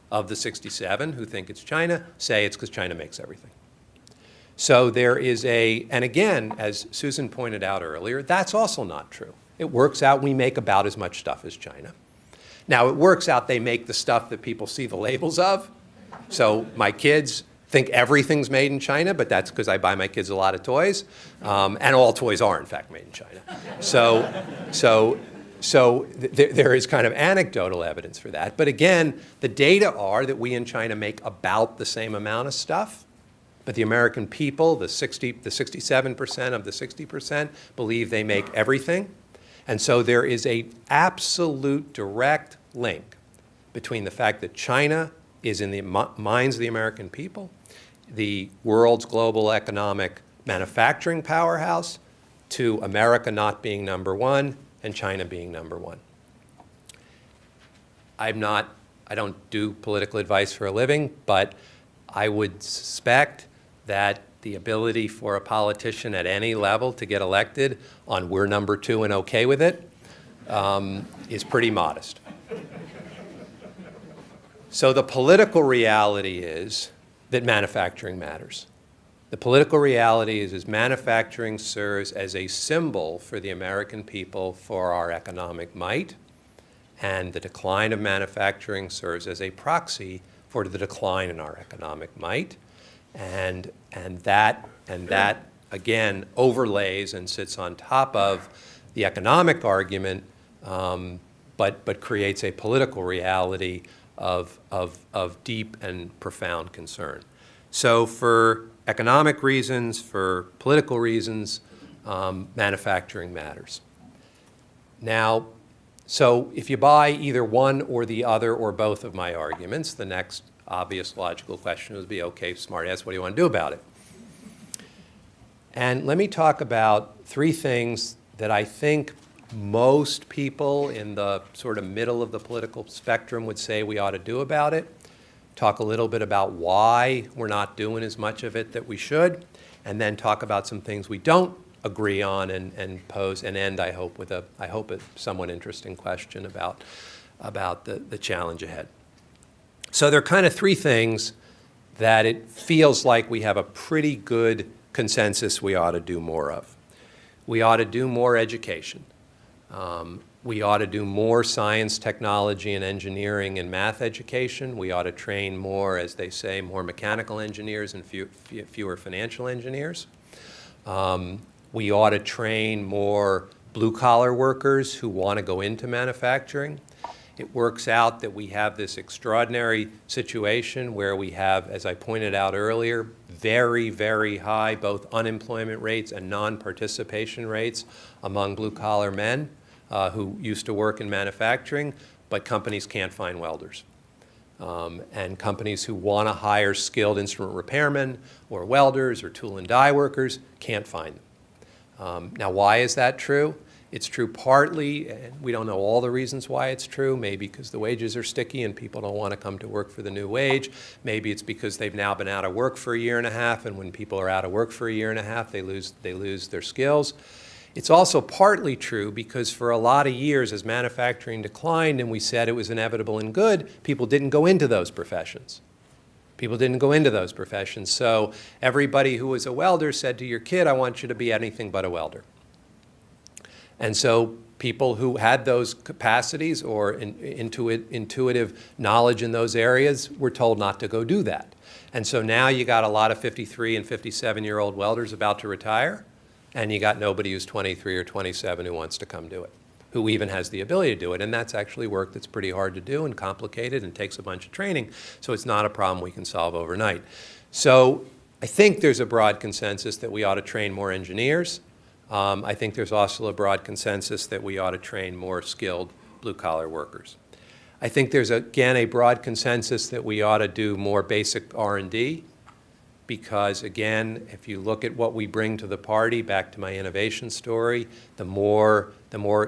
of the 67 who think it's China, say it's because China makes everything. So there is and again, as Susan pointed out earlier, that's also not true. It works out we make about as much stuff as China. Now, it works out they make the stuff that people see the labels of. So my kids think everything's made in China, but that's because I buy my kids a lot of toys. And all toys are, in fact, made in China. So there is kind of anecdotal evidence for that. But again, the data are that we in China make about the same amount of stuff. But the American people, the 67% of the 60%, believe they make everything. And so there is an absolute direct link between the fact that China is in the minds of the American people, the world's global economic manufacturing powerhouse, to America not being number one and China being number one. I don't do political advice for a living, but I would suspect that the ability for a politician at any level to get elected on we're number two and okay with it is pretty modest. So the political reality is that manufacturing matters. The political reality is manufacturing serves as a symbol for the American people for our economic might, and the decline of manufacturing serves as a proxy for the decline in our economic might. And that again overlays and sits on top of the economic argument, but creates a political reality of deep and profound concern. So for economic reasons, for political reasons, manufacturing matters. Now, so if you buy either one or the other or both of my arguments, the next obvious logical question would be, okay, smartass, what do you want to do about it? And let me talk about three things that I think most people in the sort of middle of the political spectrum would say we ought to do about it. Talk a little bit about why we're not doing as much of it that we should, and then talk about some things we don't agree on and pose and end, I hope, with a somewhat interesting question about the challenge ahead. So there are kind of three things that it feels like we have a pretty good consensus we ought to do more of. We ought to do more education. We ought to do more science, technology, and engineering and math education. We ought to train more, as they say, more mechanical engineers and fewer financial engineers. We ought to train more blue-collar workers who want to go into manufacturing. It works out that we have this extraordinary situation where we have, as I pointed out earlier, very, very high both unemployment rates and non-participation rates among blue-collar men who used to work in manufacturing, but companies can't find welders. And companies who want to hire skilled instrument repairmen or welders or tool and die workers can't find them. Now, why is that true? It's true partly, and we don't know all the reasons why it's true, maybe because the wages are sticky and people don't want to come to work for the new wage. Maybe it's because they've now been out of work for a year and a half, and when people are out of work for a year and a half, they lose their skills. It's also partly true because for a lot of years as manufacturing declined and we said it was inevitable and good, people didn't go into those professions. People didn't go into those professions. So everybody who was a welder said to your kid, I want you to be anything but a welder. And so people who had those capacities or intuitive knowledge in those areas were told not to go do that. And so now you got a lot of 53 and 57-year-old welders about to retire, and you got nobody who's 23 or 27 who wants to come do it. who even has the ability to do it. And that's actually work that's pretty hard to do and complicated and takes a bunch of training. So it's not a problem we can solve overnight. So I think there's a broad consensus that we ought to train more engineers. I think there's also a broad consensus that we ought to train more skilled blue-collar workers. I think there's, again, a broad consensus that we ought to do more basic R&D because, again, if you look at what we bring to the party, back to my innovation story, the more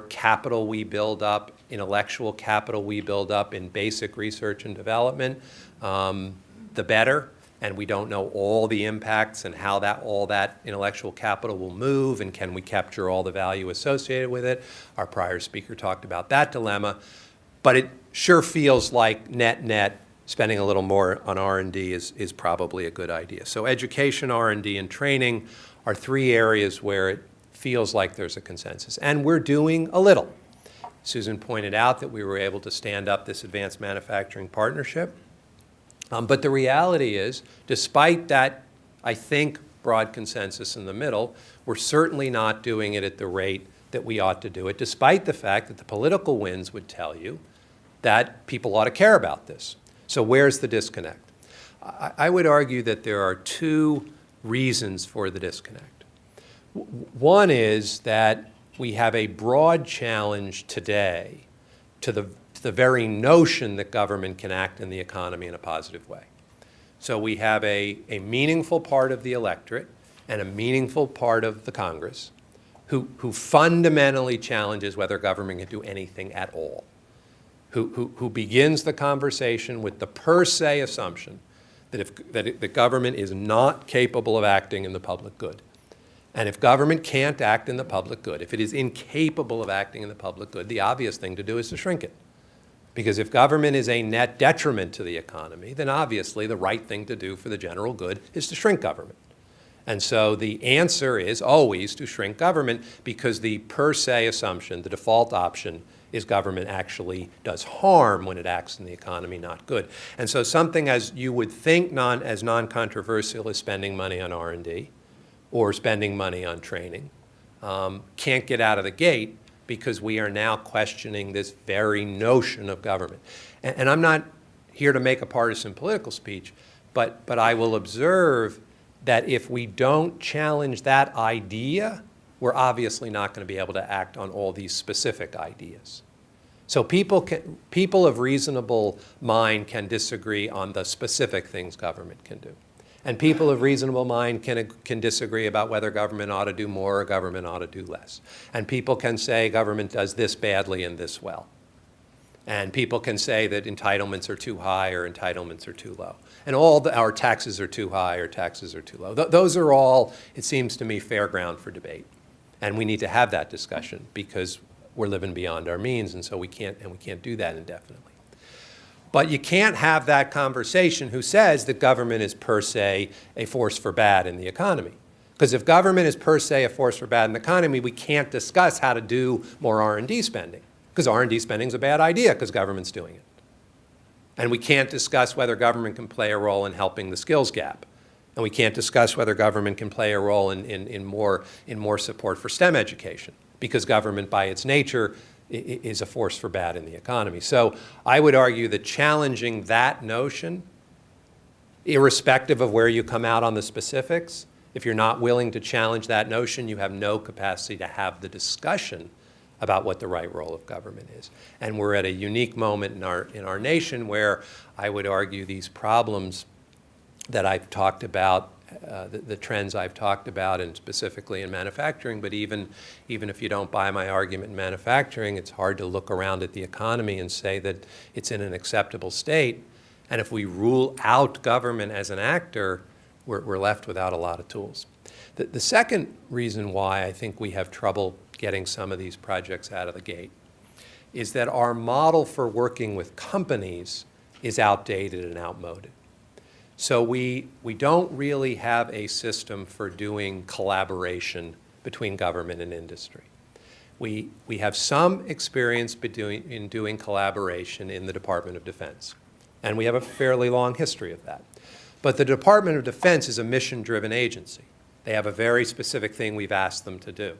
capital we build up, intellectual capital we build up in basic research and development, the better. And we don't know all the impacts and how all that intellectual capital will move, and can we capture all the value associated with it. Our prior speaker talked about that dilemma. But it sure feels like net spending a little more on R&D is probably a good idea. So education, R&D, and training are three areas where it feels like there's a consensus. And we're doing a little. Susan pointed out that we were able to stand up this advanced manufacturing partnership. But the reality is, despite that, I think, broad consensus in the middle, we're certainly not doing it at the rate that we ought to do it, despite the fact that the political winds would tell you that people ought to care about this. So where's the disconnect? I would argue that there are two reasons for the disconnect. One is that we have a broad challenge today to the very notion that government can act in the economy in a positive way. So we have a meaningful part of the electorate and a meaningful part of the Congress who fundamentally challenges whether government can do anything at all, who begins the conversation with the per se assumption that the government is not capable of acting in the public good. And if government can't act in the public good, if it is incapable of acting in the public good, the obvious thing to do is to shrink it. Because if government is a net detriment to the economy, then obviously the right thing to do for the general good is to shrink government. And so the answer is always to shrink government, because the per se assumption, the default option, is government actually does harm when it acts in the economy, not good. And so something as you would think as non-controversial as spending money on R&D or spending money on training can't get out of the gate, because we are now questioning this very notion of government. And I'm not here to make a partisan political speech, but I will observe that if we don't challenge that idea, we're obviously not going to be able to act on all these specific ideas. So people of reasonable mind can disagree on the specific things government can do. And people of reasonable mind can disagree about whether government ought to do more or government ought to do less. And people can say government does this badly and this well. And people can say that entitlements are too high or entitlements are too low. And our taxes are too high or taxes are too low. Those are all, it seems to me, fair ground for debate. And we need to have that discussion, because we're living beyond our means, and so we can't do that indefinitely. But you can't have that conversation who says that government is per se a force for bad in the economy. Because if government is per se a force for bad in the economy, we can't discuss how to do more R&D spending. Because R&D spending is a bad idea because government's doing it. And we can't discuss whether government can play a role in helping the skills gap. And we can't discuss whether government can play a role in more support for STEM education, because government by its nature is a force for bad in the economy. So I would argue that challenging that notion, irrespective of where you come out on the specifics, if you're not willing to challenge that notion, you have no capacity to have the discussion about what the right role of government is. And we're at a unique moment in our nation where I would argue these problems that I've talked about, the trends I've talked about, and specifically in manufacturing, but even if you don't buy my argument in manufacturing, it's hard to look around at the economy and say that it's in an acceptable state. And if we rule out government as an actor, we're left without a lot of tools. The second reason why I think we have trouble getting some of these projects out of the gate is that our model for working with companies is outdated and outmoded. So we don't really have a system for doing collaboration between government and industry. We have some experience in doing collaboration in the Department of Defense, and we have a fairly long history of that. But the Department of Defense is a mission-driven agency. They have a very specific thing we've asked them to do.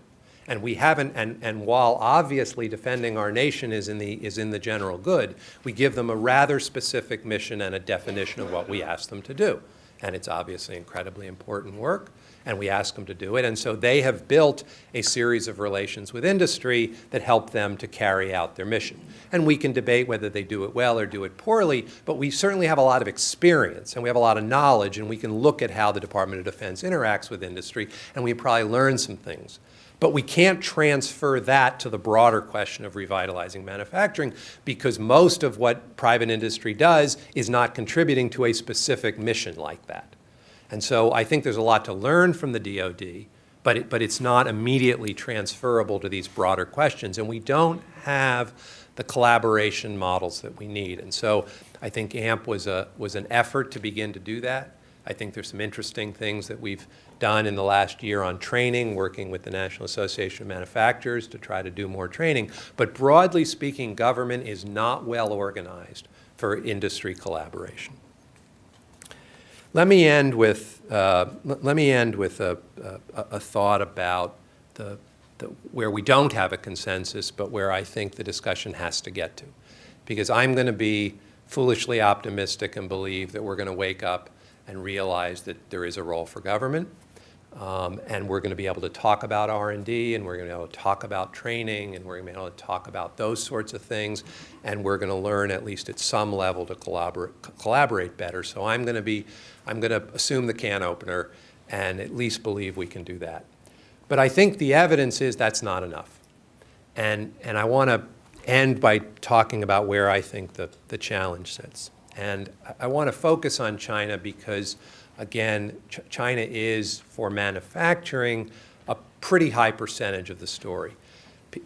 And we haven't, and while obviously defending our nation is in the general good, we give them a rather specific mission and a definition of what we ask them to do. And it's obviously incredibly important work, and we ask them to do it. And so they have built a series of relations with industry that help them to carry out their mission. And we can debate whether they do it well or do it poorly, but we certainly have a lot of experience and we have a lot of knowledge, and we can look at how the Department of Defense interacts with industry, and we probably learn some things. But we can't transfer that to the broader question of revitalizing manufacturing, because most of what private industry does is not contributing to a specific mission like that. And so I think there's a lot to learn from the DoD, but it's not immediately transferable to these broader questions. And we don't have the collaboration models that we need. And so I think AMP was an effort to begin to do that. I think there's some interesting things that we've done in the last year on training, working with the National Association of Manufacturers to try to do more training. But broadly speaking, government is not well organized for industry collaboration. Let me end with a thought about where we don't have a consensus, but where I think the discussion has to get to. Because I'm going to be foolishly optimistic and believe that we're going to wake up and realize that there is a role for government. And we're going to be able to talk about R&D, and we're going to be able to talk about training, and we're going to be able to talk about those sorts of things, and we're going to learn, at least at some level, to collaborate better. So I'm going to assume the can opener and at least believe we can do that. But I think the evidence is that's not enough. And I want to end by talking about where I think the challenge sits. And I want to focus on China because, again, China is, for manufacturing, a pretty high percentage of the story.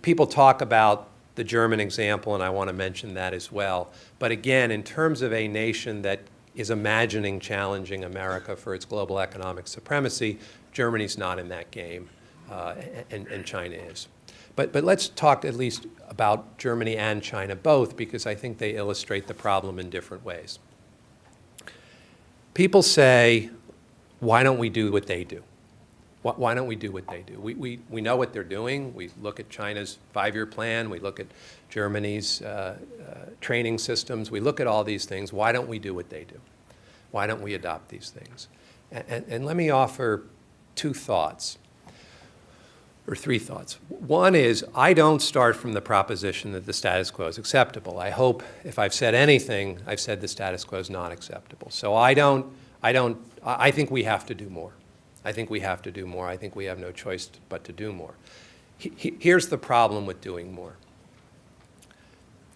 People talk about the German example, and I want to mention that as well. But again, in terms of a nation that is imagining challenging America for its global economic supremacy, Germany's not in that game, and China is. But let's talk at least about Germany and China both, because I think they illustrate the problem in different ways. People say, why don't we do what they do? Why don't we do what they do? We know what they're doing. We look at China's 5-year plan. We look at Germany's training systems. We look at all these things. Why don't we do what they do? Why don't we adopt these things? And let me offer 2 thoughts. Or 3 thoughts. One is, I don't start from the proposition that the status quo is acceptable. I hope if I've said anything, I've said the status quo is not acceptable. So I think we have to do more. I think we have to do more. I think we have no choice but to do more. Here's the problem with doing more.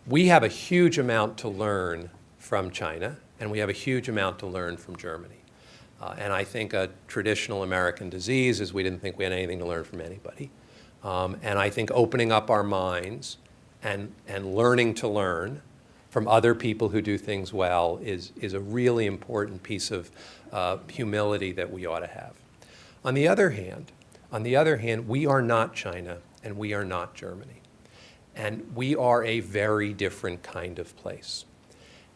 We have a huge amount to learn from China, and we have a huge amount to learn from Germany. And I think a traditional American disease is we didn't think we had anything to learn from anybody. And I think opening up our minds and learning to learn from other people who do things well is a really important piece of humility that we ought to have. On the other hand, we are not China and we are not Germany. And we are a very different kind of place.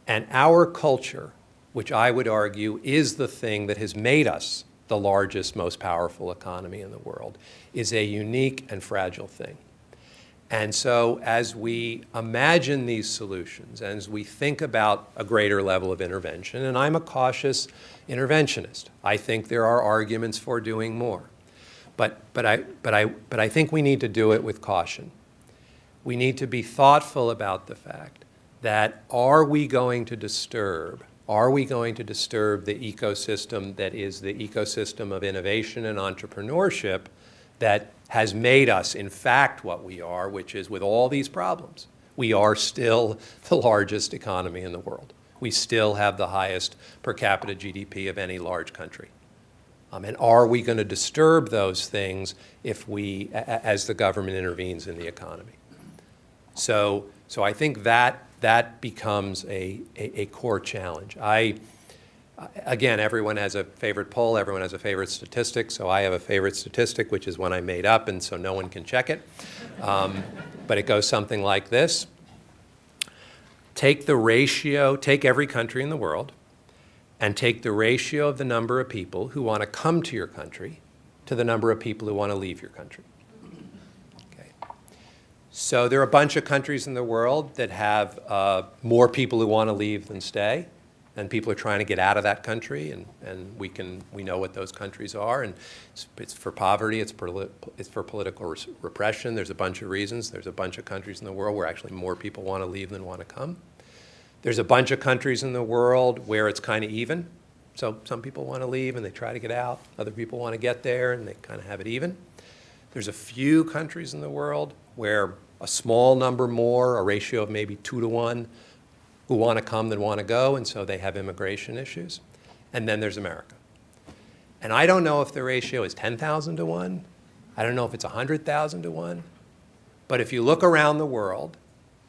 And our culture, which I would argue is the thing that has made us the largest, most powerful economy in the world, is a unique and fragile thing. And so as we imagine these solutions, and as we think about a greater level of intervention, and I'm a cautious interventionist, I think there are arguments for doing more. But I think we need to do it with caution. We need to be thoughtful about the fact that are we going to disturb the ecosystem that is the ecosystem of innovation and entrepreneurship that has made us, in fact, what we are, which is, with all these problems, we are still the largest economy in the world. We still have the highest per capita GDP of any large country. And are we going to disturb those things as the government intervenes in the economy? So I think that becomes a core challenge. Again, everyone has a favorite poll, everyone has a favorite statistic, so I have a favorite statistic, which is one I made up, and so no one can check it. But it goes something like this. Take every country in the world, and take the ratio of the number of people who want to come to your country to the number of people who want to leave your country. So there are a bunch of countries in the world that have more people who want to leave than stay, and people are trying to get out of that country, and we know what those countries are, and it's for poverty, it's for political repression. There's a bunch of reasons. There's a bunch of countries in the world where actually more people want to leave than want to come. There's a bunch of countries in the world where it's kind of even. So some people want to leave and they try to get out. Other people want to get there and they kind of have it even. There's a few countries in the world where a small number more, a ratio of maybe 2 to 1, who want to come than want to go, and so they have immigration issues. And then there's America. And I don't know if the ratio is 10,000 to 1. I don't know if it's 100,000 to 1. But if you look around the world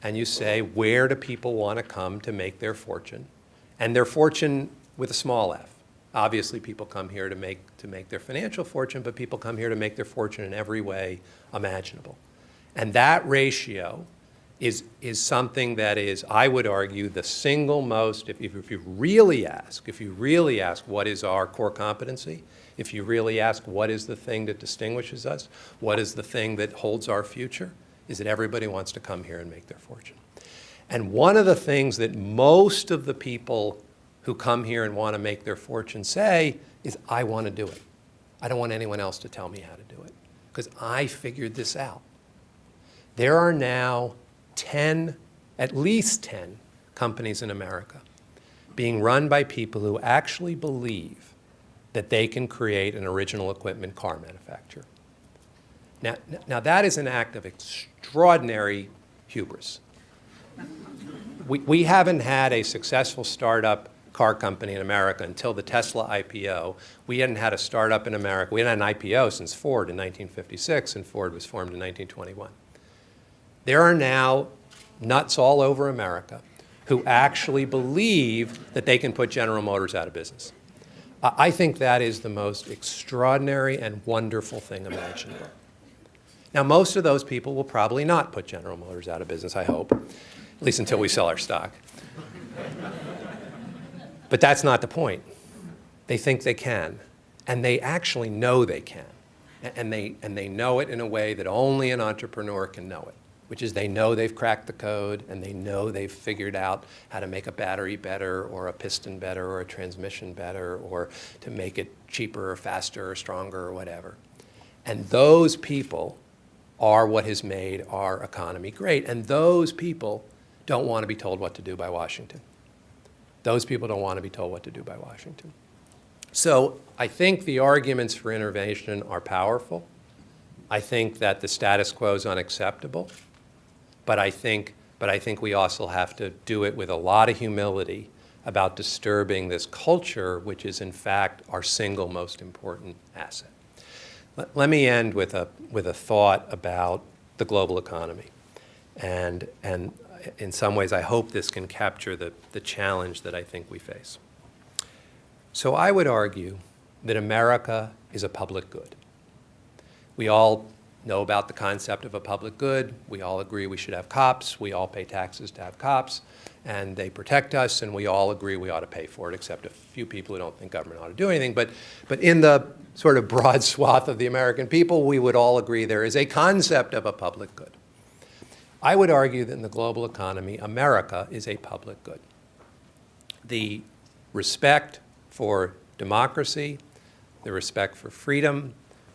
and you say, where do people want to come to make their fortune? And their fortune with a small f. Obviously, people come here to make their financial fortune, but people come here to make their fortune in every way imaginable. And that ratio is something that is, I would argue, the single most, if you really ask what is our core competency, if you really ask what is the thing that distinguishes us, what is the thing that holds our future, is that everybody wants to come here and make their fortune. And one of the things that most of the people who come here and want to make their fortune say is, I want to do it. I don't want anyone else to tell me how to do it, because I figured this out. There are now at least 10 companies in America being run by people who actually believe that they can create an original equipment car manufacturer. Now that is an act of extraordinary hubris. We haven't had a successful startup car company in America until the Tesla IPO. We hadn't had a startup in America. We hadn't had an IPO since Ford in 1956, and Ford was formed in 1921. There are now nuts all over America who actually believe that they can put General Motors out of business. I think that is the most extraordinary and wonderful thing imaginable. Now, most of those people will probably not put General Motors out of business, I hope, at least until we sell our stock. But that's not the point. They think they can, and they actually know they can. And they know it in a way that only an entrepreneur can know it, which is they know they've cracked the code, and they know they've figured out how to make a battery better, or a piston better, or a transmission better, or to make it cheaper or faster or stronger or whatever. And those people are what has made our economy great. And those people don't want to be told what to do by Washington. Those people don't want to be told what to do by Washington. So I think the arguments for innovation are powerful. I think that the status quo is unacceptable. But I think we also have to do it with a lot of humility about disturbing this culture, which is in fact our single most important asset. Let me end with a thought about the global economy. And in some ways, I hope this can capture the challenge that I think we face. So I would argue that America is a public good. We all know about the concept of a public good. We all agree we should have cops. We all pay taxes to have cops, and they protect us, and we all agree we ought to pay for it, except a few people who don't think government ought to do anything. But in the sort of broad swath of the American people, we would all agree there is a concept of a public good. I would argue that in the global economy, America is a public good. The respect for democracy, the respect for freedom,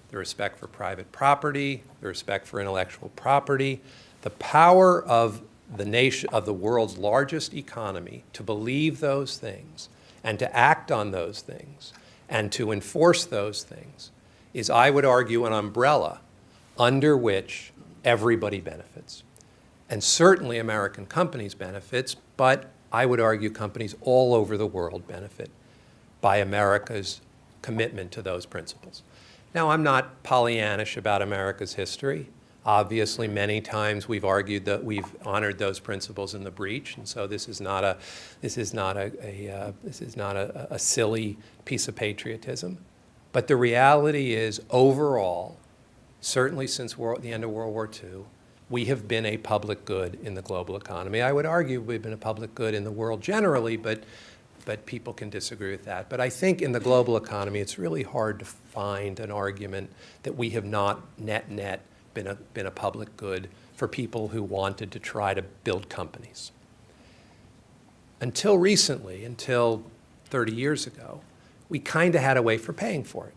the respect for private property, the respect for intellectual property, the power of the nation, of the world's largest economy to believe those things and to act on those things and to enforce those things is, I would argue, an umbrella under which everybody benefits. And certainly American companies benefits, but I would argue companies all over the world benefit by America's commitment to those principles. Now, I'm not Pollyannish about America's history. Obviously, many times we've argued that we've honored those principles in the breach, and so this is not a silly piece of patriotism. But the reality is, overall, certainly since the end of World War II, we have been a public good in the global economy. I would argue we've been a public good in the world generally, but people can disagree with that. But I think in the global economy, it's really hard to find an argument that we have not net been a public good for people who wanted to try to build companies. Until recently, until 30 years ago, we kind of had a way for paying for it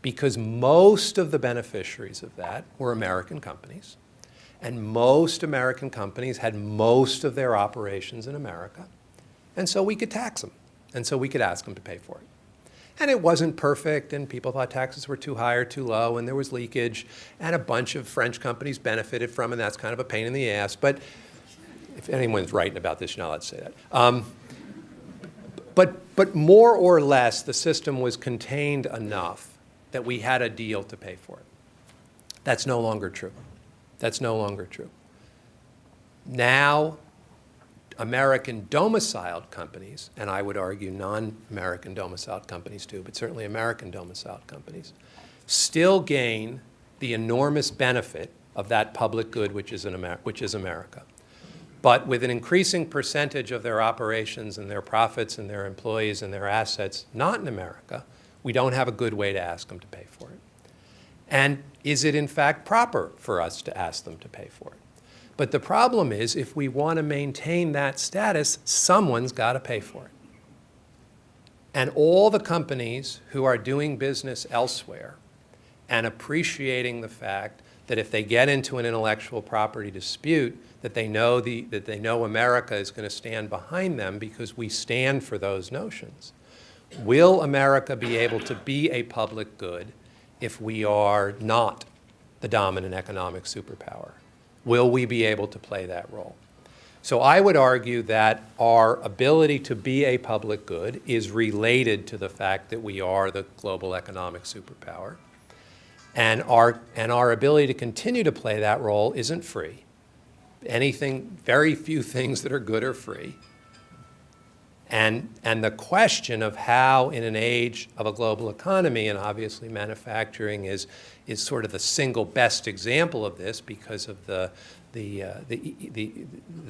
because most of the beneficiaries of that were American companies, and most American companies had most of their operations in America, and so we could tax them, and so we could ask them to pay for it. And it wasn't perfect, and people thought taxes were too high or too low, and there was leakage, and a bunch of French companies benefited from it, and that's kind of a pain in the ass. But if anyone's writing about this, you're not allowed to say that. But more or less, the system was contained enough that we had a deal to pay for it. That's no longer true. That's no longer true. Now, American domiciled companies, and I would argue non-American domiciled companies too, but certainly American domiciled companies, still gain the enormous benefit of that public good which is America. But with an increasing percentage of their operations and their profits and their employees and their assets not in America, we don't have a good way to ask them to pay for it. And is it in fact proper for us to ask them to pay for it? But the problem is, if we want to maintain that status, someone's got to pay for it. And all the companies who are doing business elsewhere and appreciating the fact that if they get into an intellectual property dispute, that they know America is going to stand behind them because we stand for those notions. Will America be able to be a public good if we are not the dominant economic superpower? Will we be able to play that role? So I would argue that our ability to be a public good is related to the fact that we are the global economic superpower. And our ability to continue to play that role isn't free. Very few things that are good are free. And the question of how, in an age of a global economy, and obviously manufacturing is sort of the single best example of this because of the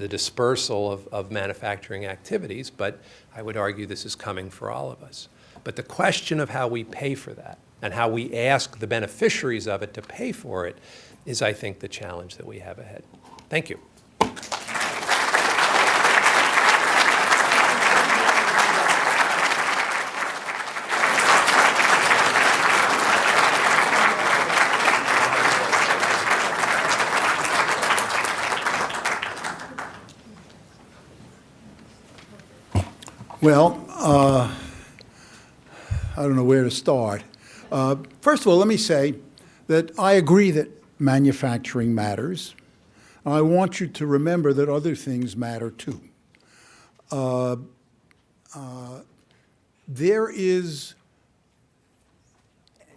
dispersal of manufacturing activities, but I would argue this is coming for all of us. But the question of how we pay for that and how we ask the beneficiaries of it to pay for it is, I think, the challenge that we have ahead. Thank you. Well, I don't know where to start. First of all, let me say that I agree that manufacturing matters. I want you to remember that other things matter too. There is,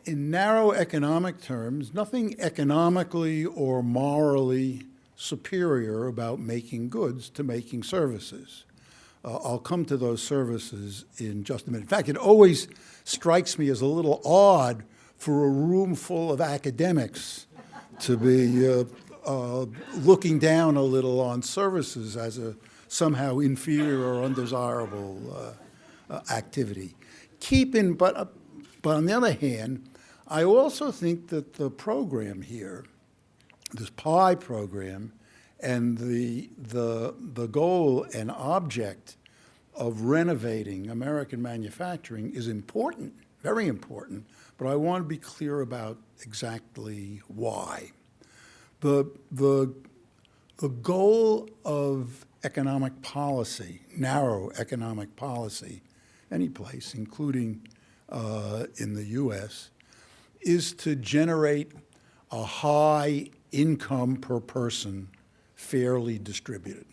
in narrow economic terms, nothing economically or morally superior about making goods to making services. I'll come to those services in just a minute. In fact, it always strikes me as a little odd for a room full of academics to be looking down a little on services as a somehow inferior or undesirable activity. But on the other hand, I also think that the program here, this PI program, and the goal and object of renovating American manufacturing is important, very important, but I want to be clear about exactly why. The goal of economic policy, narrow economic policy, any place, including in the US, is to generate a high income per person fairly distributed.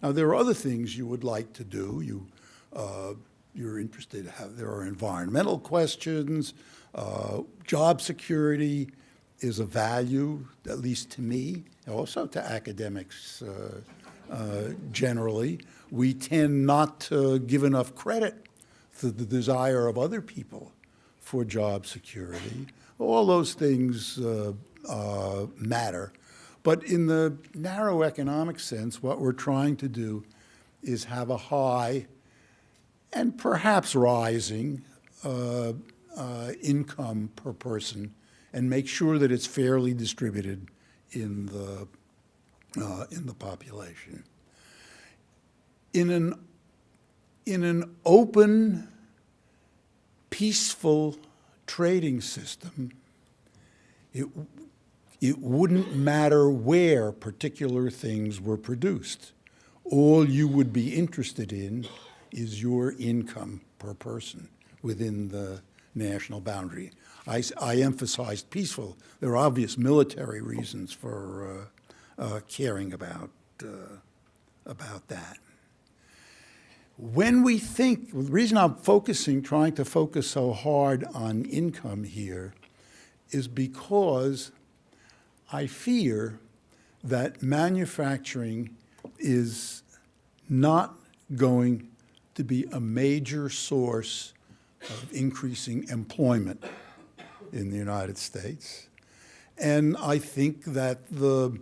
Now, there are other things you would like to do. You're interested, there are environmental questions, job security is a value, at least to me, also to academics generally. We tend not to give enough credit to the desire of other people for job security. All those things matter. But in the narrow economic sense, what we're trying to do is have a high and perhaps rising income per person and make sure that it's fairly distributed in the in the population. In an open, peaceful trading system, it wouldn't matter where particular things were produced. All you would be interested in is your income per person within the national boundary. I emphasized peaceful. There are obvious military reasons for caring about that. When we think, the reason I'm trying to focus so hard on income here is because I fear that manufacturing is not going to be a major source of increasing employment in the United States. And I think that the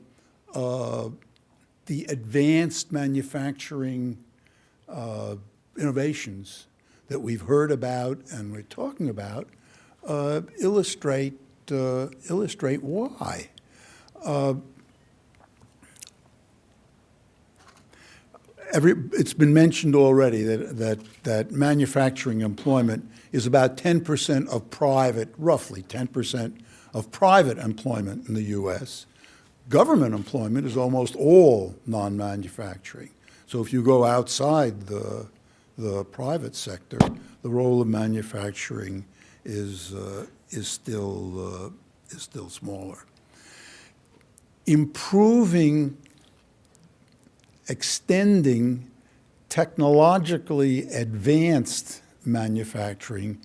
advanced manufacturing innovations that we've heard about and we're talking about illustrate why. It's been mentioned already that manufacturing employment is about 10% of private, roughly 10% of private employment in the U.S. Government employment is almost all non-manufacturing. So if you go outside the private sector, the role of manufacturing is still smaller. Extending technologically advanced manufacturing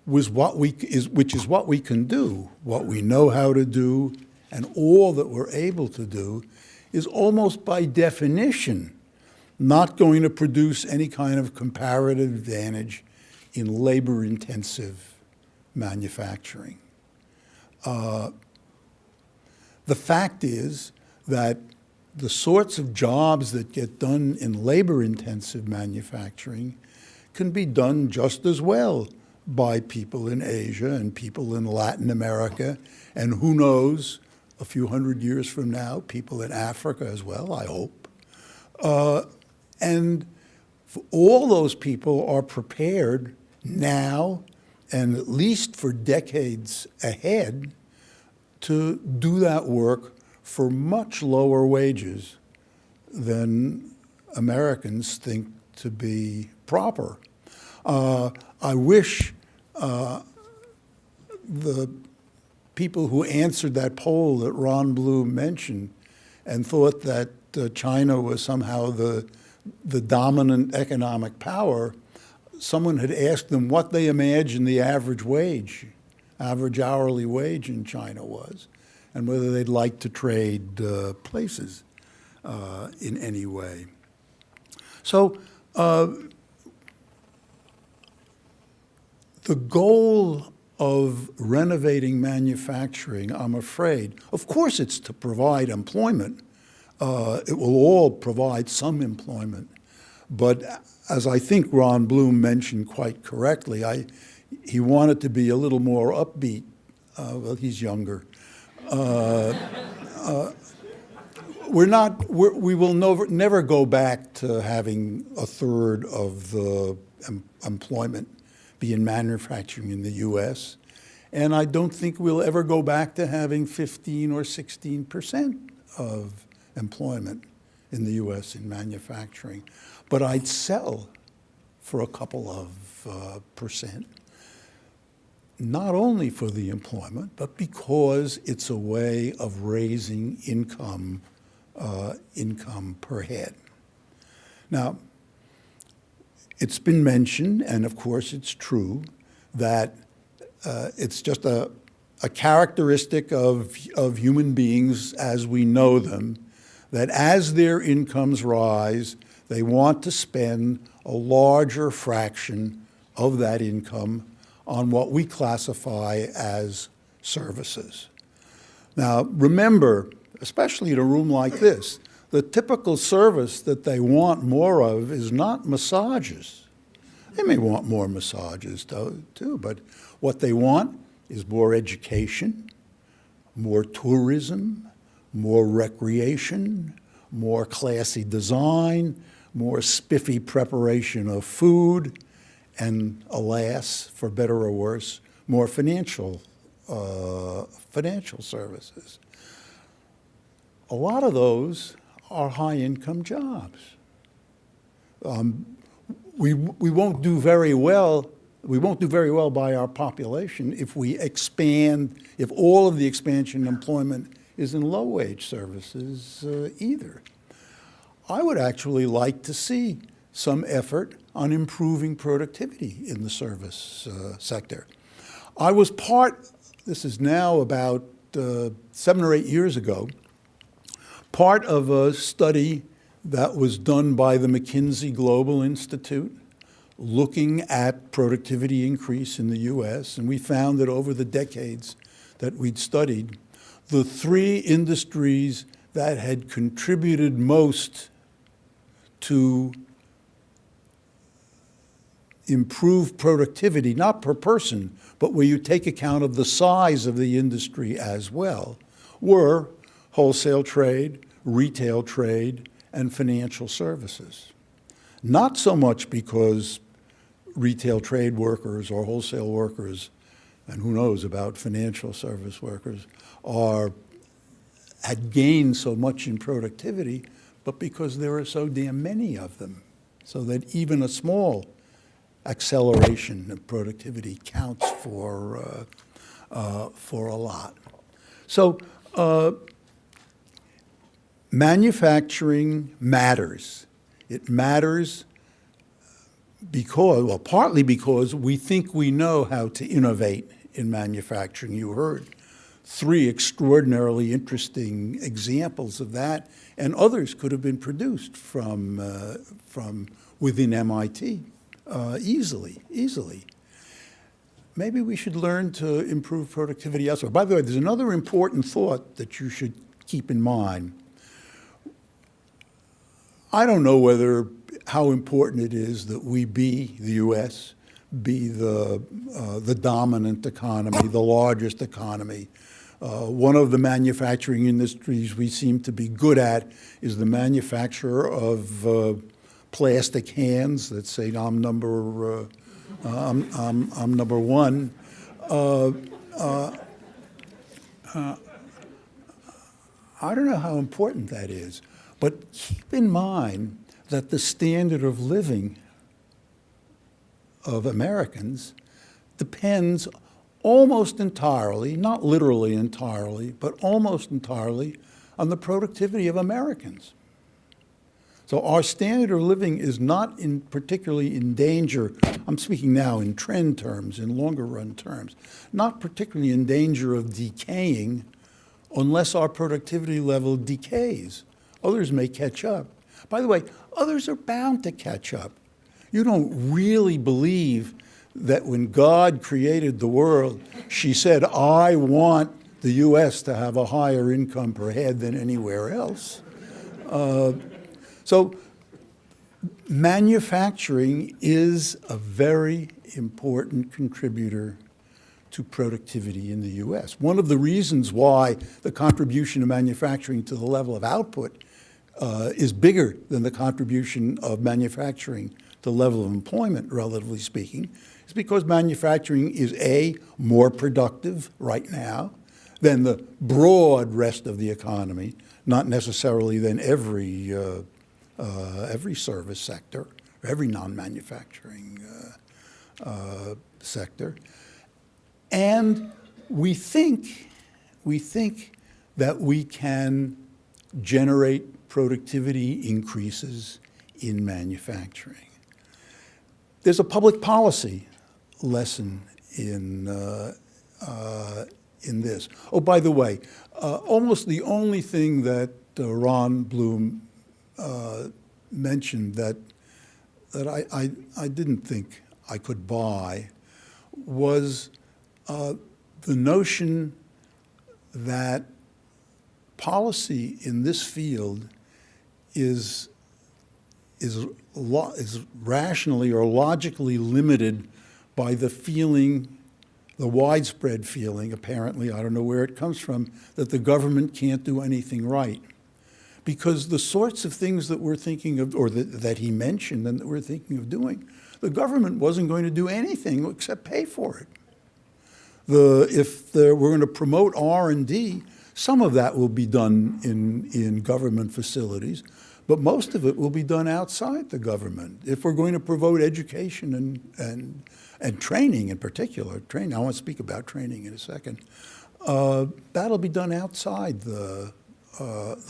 which is what we can do, what we know how to do, and all that we're able to do, is almost by definition not going to produce any kind of comparative advantage in labor-intensive manufacturing. The fact is that the sorts of jobs that get done in labor-intensive manufacturing can be done just as well by people in Asia and people in Latin America, and who knows, a few hundred years from now, people in Africa as well, I hope. And all those people are prepared now, and at least for decades ahead, to do that work for much lower wages than Americans think to be proper. I wish the people who answered that poll that Ron Bloom mentioned and thought that China was somehow the dominant economic power, someone had asked them what they imagined the average hourly wage in China was, and whether they'd like to trade places in any way. So the goal of renovating manufacturing, I'm afraid, of course it's to provide employment. It will all provide some employment. But as I think Ron Bloom mentioned quite correctly, he wanted to be a little more upbeat. Well, he's younger. We will never go back to having a third of the employment be in manufacturing in the U.S. And I don't think we'll ever go back to having 15 or 16% of employment in the U.S. in manufacturing. But I'd sell for a couple of percent, not only for the employment, but because it's a way of raising income per head. Now, it's been mentioned, and of course it's true, that it's just a characteristic of human beings as we know them, that as their incomes rise, they want to spend a larger fraction of that income on what we classify as services. Now, remember, especially in a room like this, the typical service that they want more of is not massages. They may want more massages too, but what they want is more education, more tourism, more recreation, more classy design, more spiffy preparation of food, and alas, for better or worse, more financial services. A lot of those are high-income jobs. We won't do very well. We won't do very well by our population if we expand, if all of the expansion in employment is in low-wage services either. I would actually like to see some effort on improving productivity in the service sector. I was this is now about 7 or 8 years ago, part of a study that was done by the McKinsey Global Institute looking at productivity increase in the US, and we found that over the decades that we'd studied, the 3 industries that had contributed most to improve productivity, not per person, but where you take account of the size of the industry as well, were wholesale trade, retail trade, and financial services. Not so much because retail trade workers or wholesale workers, and who knows about financial service workers, had gained so much in productivity, but because there are so damn many of them, so that even a small acceleration of productivity counts for a lot. So manufacturing matters. It matters because, well, partly because we think we know how to innovate in manufacturing. You heard 3 extraordinarily interesting examples of that, and others could have been produced from within MIT easily. Maybe we should learn to improve productivity elsewhere. By the way, there's another important thought that you should keep in mind. I don't know how important it is that we the U.S., be the dominant economy, the largest economy. One of the manufacturing industries we seem to be good at is the manufacture of plastic hands that say I'm number 1. I don't know how important that is, but keep in mind that the standard of living of Americans depends almost entirely, not literally entirely, but almost entirely on the productivity of Americans. So our standard of living is not particularly in danger, I'm speaking now in trend terms, in longer run terms, not particularly in danger of decaying unless our productivity level decays. Others may catch up. By the way, others are bound to catch up. You don't really believe that when God created the world, she said, I want the U.S. to have a higher income per head than anywhere else. So manufacturing is a very important contributor to productivity in the U.S. One of the reasons why the contribution of manufacturing to the level of output is bigger than the contribution of manufacturing to the level of employment, relatively speaking, is because manufacturing is A, more productive right now than the broad rest of the economy, not necessarily than every service sector, or every non-manufacturing sector. And we think that we can generate productivity increases in manufacturing. There's a public policy lesson in this. Oh, by the way, almost the only thing that Ron Bloom mentioned that I didn't think I could buy was the notion that policy in this field is rationally or logically limited by the feeling, the widespread feeling, apparently, I don't know where it comes from, that the government can't do anything right. because the sorts of things that we're thinking of, or that he mentioned and that we're thinking of doing, the government wasn't going to do anything except pay for it. If we're going to promote R&D, some of that will be done in government facilities, but most of it will be done outside the government. If we're going to promote education and training in particular, I want to speak about training in a second, that'll be done outside the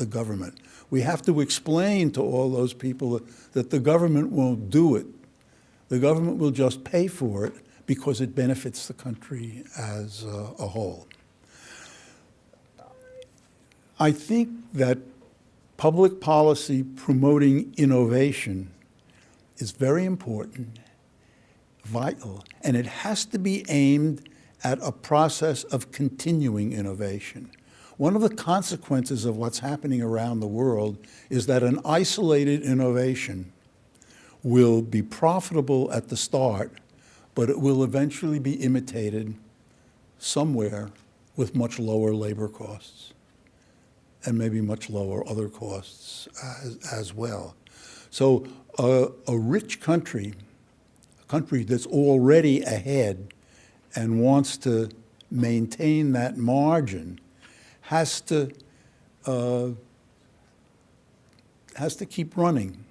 government. We have to explain to all those people that the government won't do it. The government will just pay for it because it benefits the country as a whole. I think that public policy promoting innovation is very important, vital, and it has to be aimed at a process of continuing innovation. One of the consequences of what's happening around the world is that an isolated innovation will be profitable at the start, but it will eventually be imitated somewhere with much lower labor costs and maybe much lower other costs as well. So a rich country, a country that's already ahead and wants to maintain that margin, has to keep running.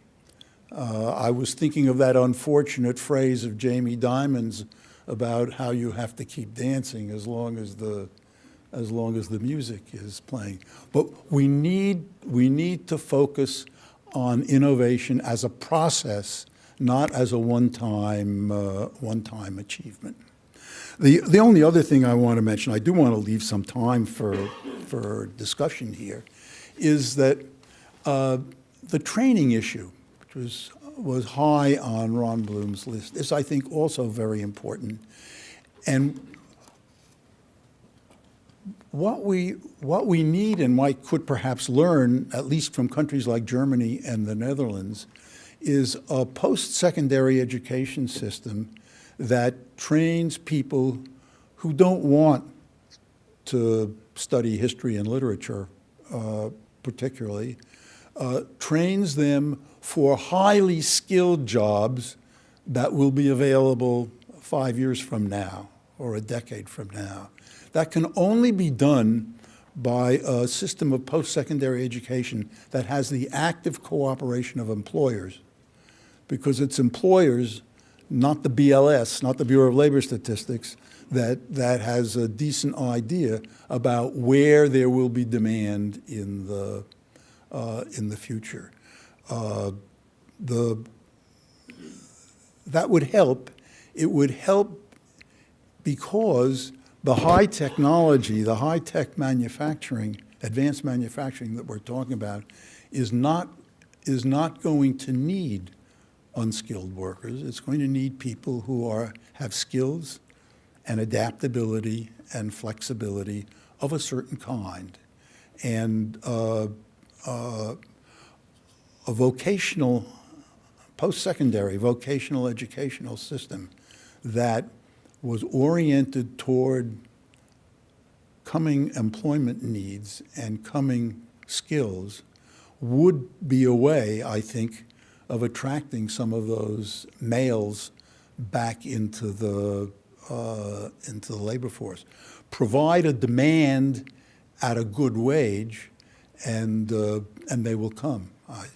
I was thinking of that unfortunate phrase of Jamie Dimon's about how you have to keep dancing as long as the music is playing. But we need to focus on innovation as a process, not as a one-time achievement. The only other thing I want to mention, I do want to leave some time for discussion here, is that the training issue, which was high on Ron Bloom's list, is, I think, also very important. And what we need and could perhaps learn, at least from countries like Germany and the Netherlands, is a post-secondary education system that trains people who don't want to study history and literature particularly, trains them for highly skilled jobs that will be available 5 years from now or a decade from now. That can only be done by a system of post-secondary education that has the active cooperation of employers, because it's employers, not the BLS, not the Bureau of Labor Statistics, that has a decent idea about where there will be demand in the future. That would help. It would help because the high technology, the high-tech manufacturing, advanced manufacturing that we're talking about is not going to need unskilled workers. It's going to need people who have skills and adaptability and flexibility of a certain kind. And a vocational, post-secondary vocational educational system that was oriented toward coming employment needs and coming skills would be a way, I think, of attracting some of those males back into the labor force. Provide a demand at a good wage, and they will come, I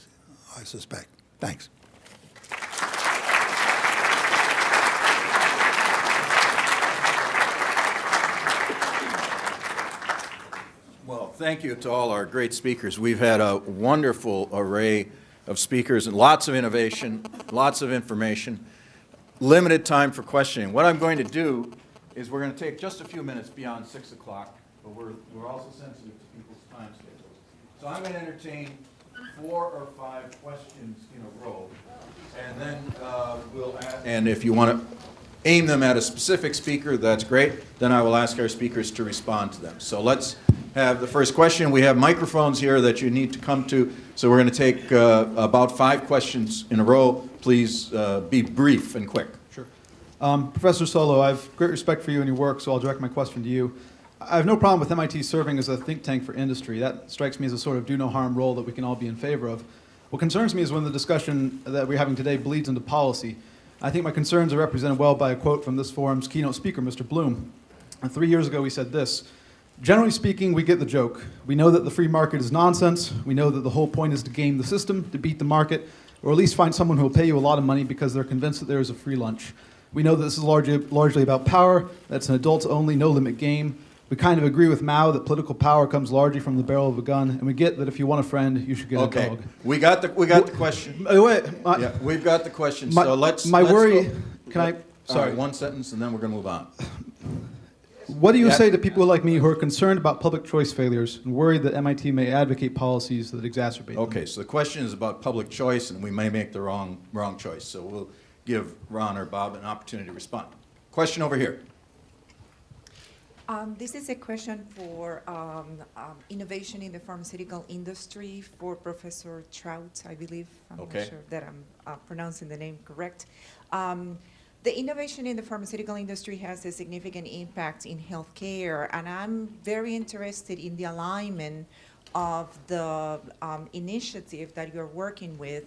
suspect. Thanks. Well, thank you to all our great speakers. We've had a wonderful array of speakers and lots of innovation, lots of information, limited time for questioning. What I'm going to do is we're going to take just a few minutes beyond 6 o'clock, but we're also sensitive to people's time schedules. So I'm going to entertain 4 or 5 questions in a row, and then we'll ask, and if you want to aim them at a specific speaker, that's great. Then I will ask our speakers to respond to them. So let's have the first question. We have microphones here that you need to come to. So we're going to take about 5 questions in a row. Please be brief and quick. Sure. Professor Solow, I have great respect for you and your work, so I'll direct my question to you. I have no problem with MIT serving as a think tank for industry. That strikes me as a sort of do no harm role that we can all be in favor of. What concerns me is when the discussion that we're having today bleeds into policy. I think my concerns are represented well by a quote from this forum's keynote speaker, Mr. Bloom. 3 years ago, he said this: "Generally speaking, we get the joke. We know that the free market is nonsense. We know that the whole point is to game the system, to beat the market, or at least find someone who will pay you a lot of money because they're convinced that there is a free lunch. We know that this is largely about power, that's an adults-only, no-limit game. We kind of agree with Mao that political power comes largely from the barrel of a gun, and we get that if you want a friend, you should get a Okay, dog." we got the question. Wait, Yeah, we've got the question, my- so let's. my let's worry- go- can I- All sorry. right, one sentence, and then we're going to move on. What do you Yeah. say to people like me who are concerned about public choice failures and worried that MIT may advocate policies that exacerbate them? Okay, so the question is about public choice, and we may make the wrong choice. So we'll give Ron or Bob an opportunity to respond. Question over here. This is a question for innovation in the pharmaceutical industry for Professor Trout, I believe. I'm Okay. not sure that I'm pronouncing the name correct. The innovation in the pharmaceutical industry has a significant impact in healthcare, and I'm very interested in the alignment of the initiative that you're working with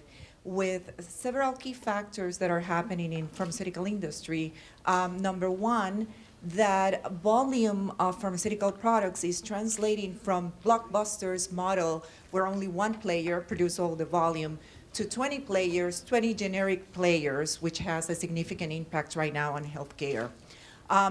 several key factors that are happening in pharmaceutical industry. Number one, that volume of pharmaceutical products is translating from blockbusters model where only one player produces all the volume to 20 players, 20 generic players, which has a significant impact right now on healthcare.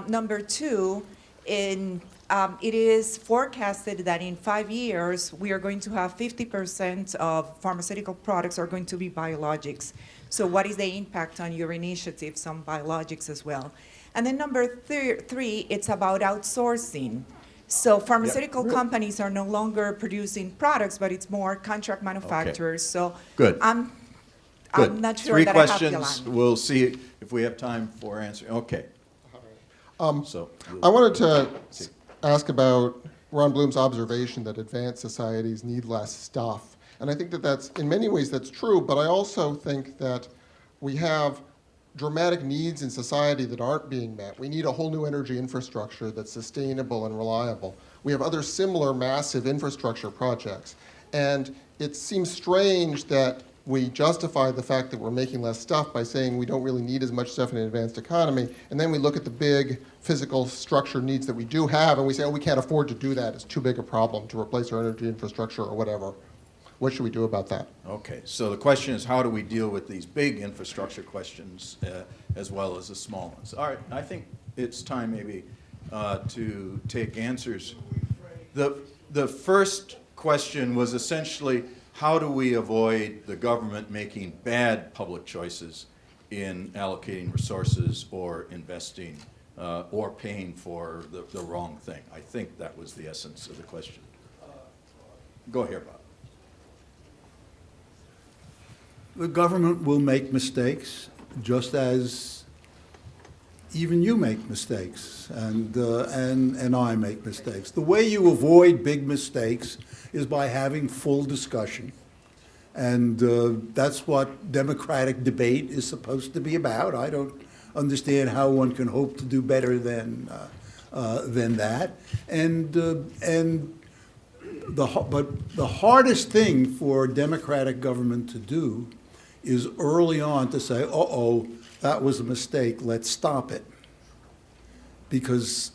Number two, it is forecasted that in 5 years, we are going to have 50% of pharmaceutical products are going to be biologics. So what is the impact on your initiatives on biologics as well? And then number three, it's about outsourcing. So pharmaceutical companies are no longer producing products, but it's more contract manufacturers. So Good. I'm not sure Three that I have the questions. line. We'll see if we have time for answering. Okay. So I wanted to ask about Ron Bloom's observation that advanced societies need less stuff. And I think that that's, in many ways, that's true, but I also think that we have dramatic needs in society that aren't being met. We need a whole new energy infrastructure that's sustainable and reliable. We have other similar massive infrastructure projects. And it seems strange that we justify the fact that we're making less stuff by saying we don't really need as much stuff in an advanced economy, and then we look at the big physical structure needs that we do have, and we say, oh, we can't afford to do that. It's too big a problem to replace our energy infrastructure or whatever. What should we do about that? Okay, so the question is, how do we deal with these big infrastructure questions as well as the small ones? All right, I think it's time maybe to take answers. The first question was essentially, how do we avoid the government making bad public choices in allocating resources or investing or paying for the wrong thing? I think that was the essence of the question. Go ahead, Bob. The government will make mistakes, just as even you make mistakes, and I make mistakes. The way you avoid big mistakes is by having full discussion, and that's what democratic debate is supposed to be about. I don't understand how one can hope to do better than that. But the hardest thing for democratic government to do is early on to say, uh-oh, that was a mistake, let's stop it. Because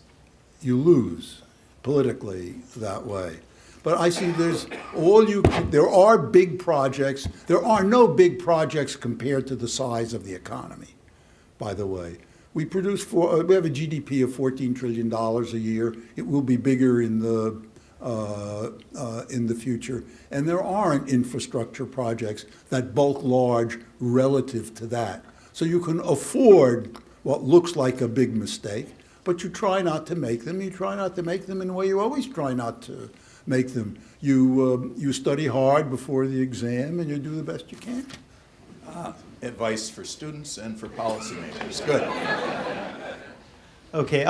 you lose politically that way. But I see there are big projects. There are no big projects compared to the size of the economy, by the way. We have a GDP of $14 trillion a year. It will be bigger in the future, and there aren't infrastructure projects that bulk large relative to that. So you can afford what looks like a big mistake, but you try not to make them. You try not to make them in the way you always try not to make them. You study hard before the exam, and you do the best you can. Advice for students and for policymakers. Good. Okay,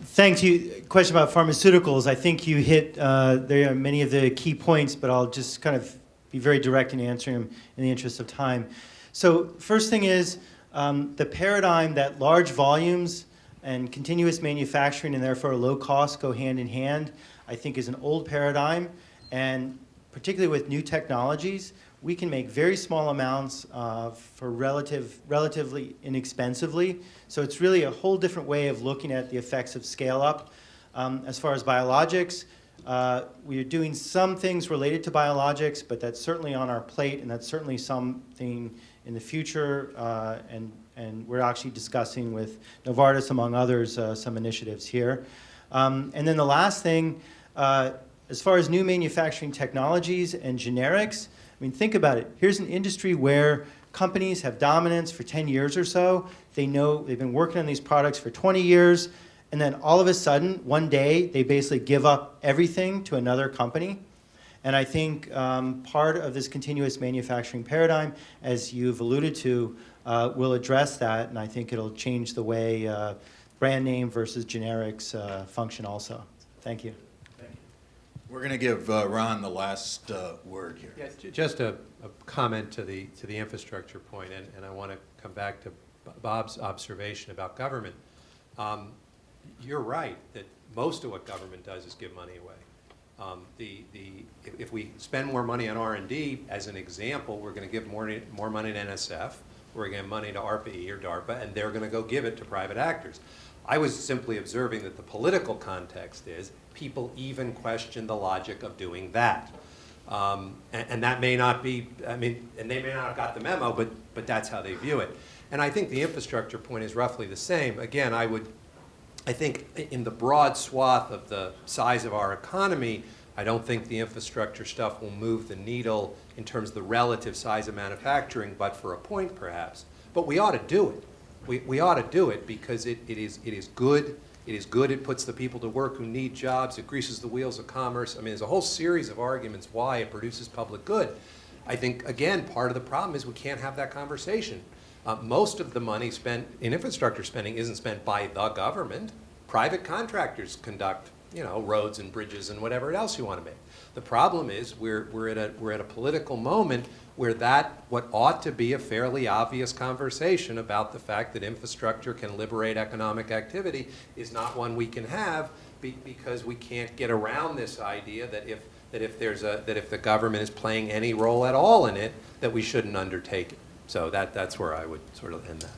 thanks you. Question about pharmaceuticals. I think you hit there are many of the key points, but I'll just kind of be very direct in answering them in the interest of time. So first thing is the paradigm that large volumes and continuous manufacturing and therefore low cost go hand in hand, I think is an old paradigm. And particularly with new technologies, we can make very small amounts for relatively inexpensively. So it's really a whole different way of looking at the effects of scale up. As far as biologics, we are doing some things related to biologics, but that's certainly on our plate, and that's certainly something in the future, and we're actually discussing with Novartis, among others, some initiatives here. And then the last thing, as far as new manufacturing technologies and generics, I mean, think about it. Here's an industry where companies have dominance for 10 years or so. They know they've been working on these products for 20 years, and then all of a sudden, one day, they basically give up everything to another company. And I think part of this continuous manufacturing paradigm, as you've alluded to, will address that, and I think it'll change the way brand name versus generics function also. Thank you. We're going to give Ron the last word here. Yeah, just a comment to the infrastructure point, and I want to come back to Bob's observation about government. You're right that most of what government does is give money away. If we spend more money on R&D, as an example, we're going to give more money to NSF, we're going to give money to ARPA-E or DARPA, and they're going to go give it to private actors. I was simply observing that the political context is people even question the logic of doing that. And that may not be, I mean, and they may not have got the memo, but that's how they view it. And I think the infrastructure point is roughly the same. Again, I think in the broad swath of the size of our economy, I don't think the infrastructure stuff will move the needle in terms of the relative size of manufacturing, but for a point perhaps. But we ought to do it. We ought to do it because it is good. It is good. It puts the people to work who need jobs. It greases the wheels of commerce. I mean, there's a whole series of arguments why it produces public good. I think, again, part of the problem is we can't have that conversation. Most of the money spent in infrastructure spending isn't spent by the government. Private contractors conduct, roads and bridges and whatever else you want to make. The problem is we're at a political moment where what ought to be a fairly obvious conversation about the fact that infrastructure can liberate economic activity is not one we can have because we can't get around this idea that if the government is playing any role at all in it, that we shouldn't undertake it. So that's where I would sort of end that.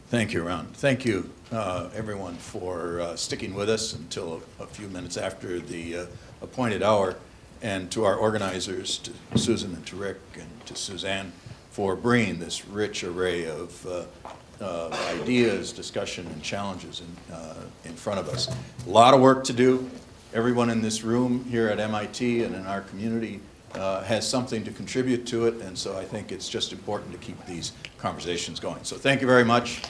Thank you, Ron. Thank you, everyone, for sticking with us until a few minutes after the appointed hour, and to our organizers, to Susan and to Rick and to Suzanne, for bringing this rich array of ideas, discussion, and challenges in front of us. A lot of work to do. Everyone in this room here at MIT and in our community has something to contribute to it, and so I think it's just important to keep these conversations going. So thank you very much.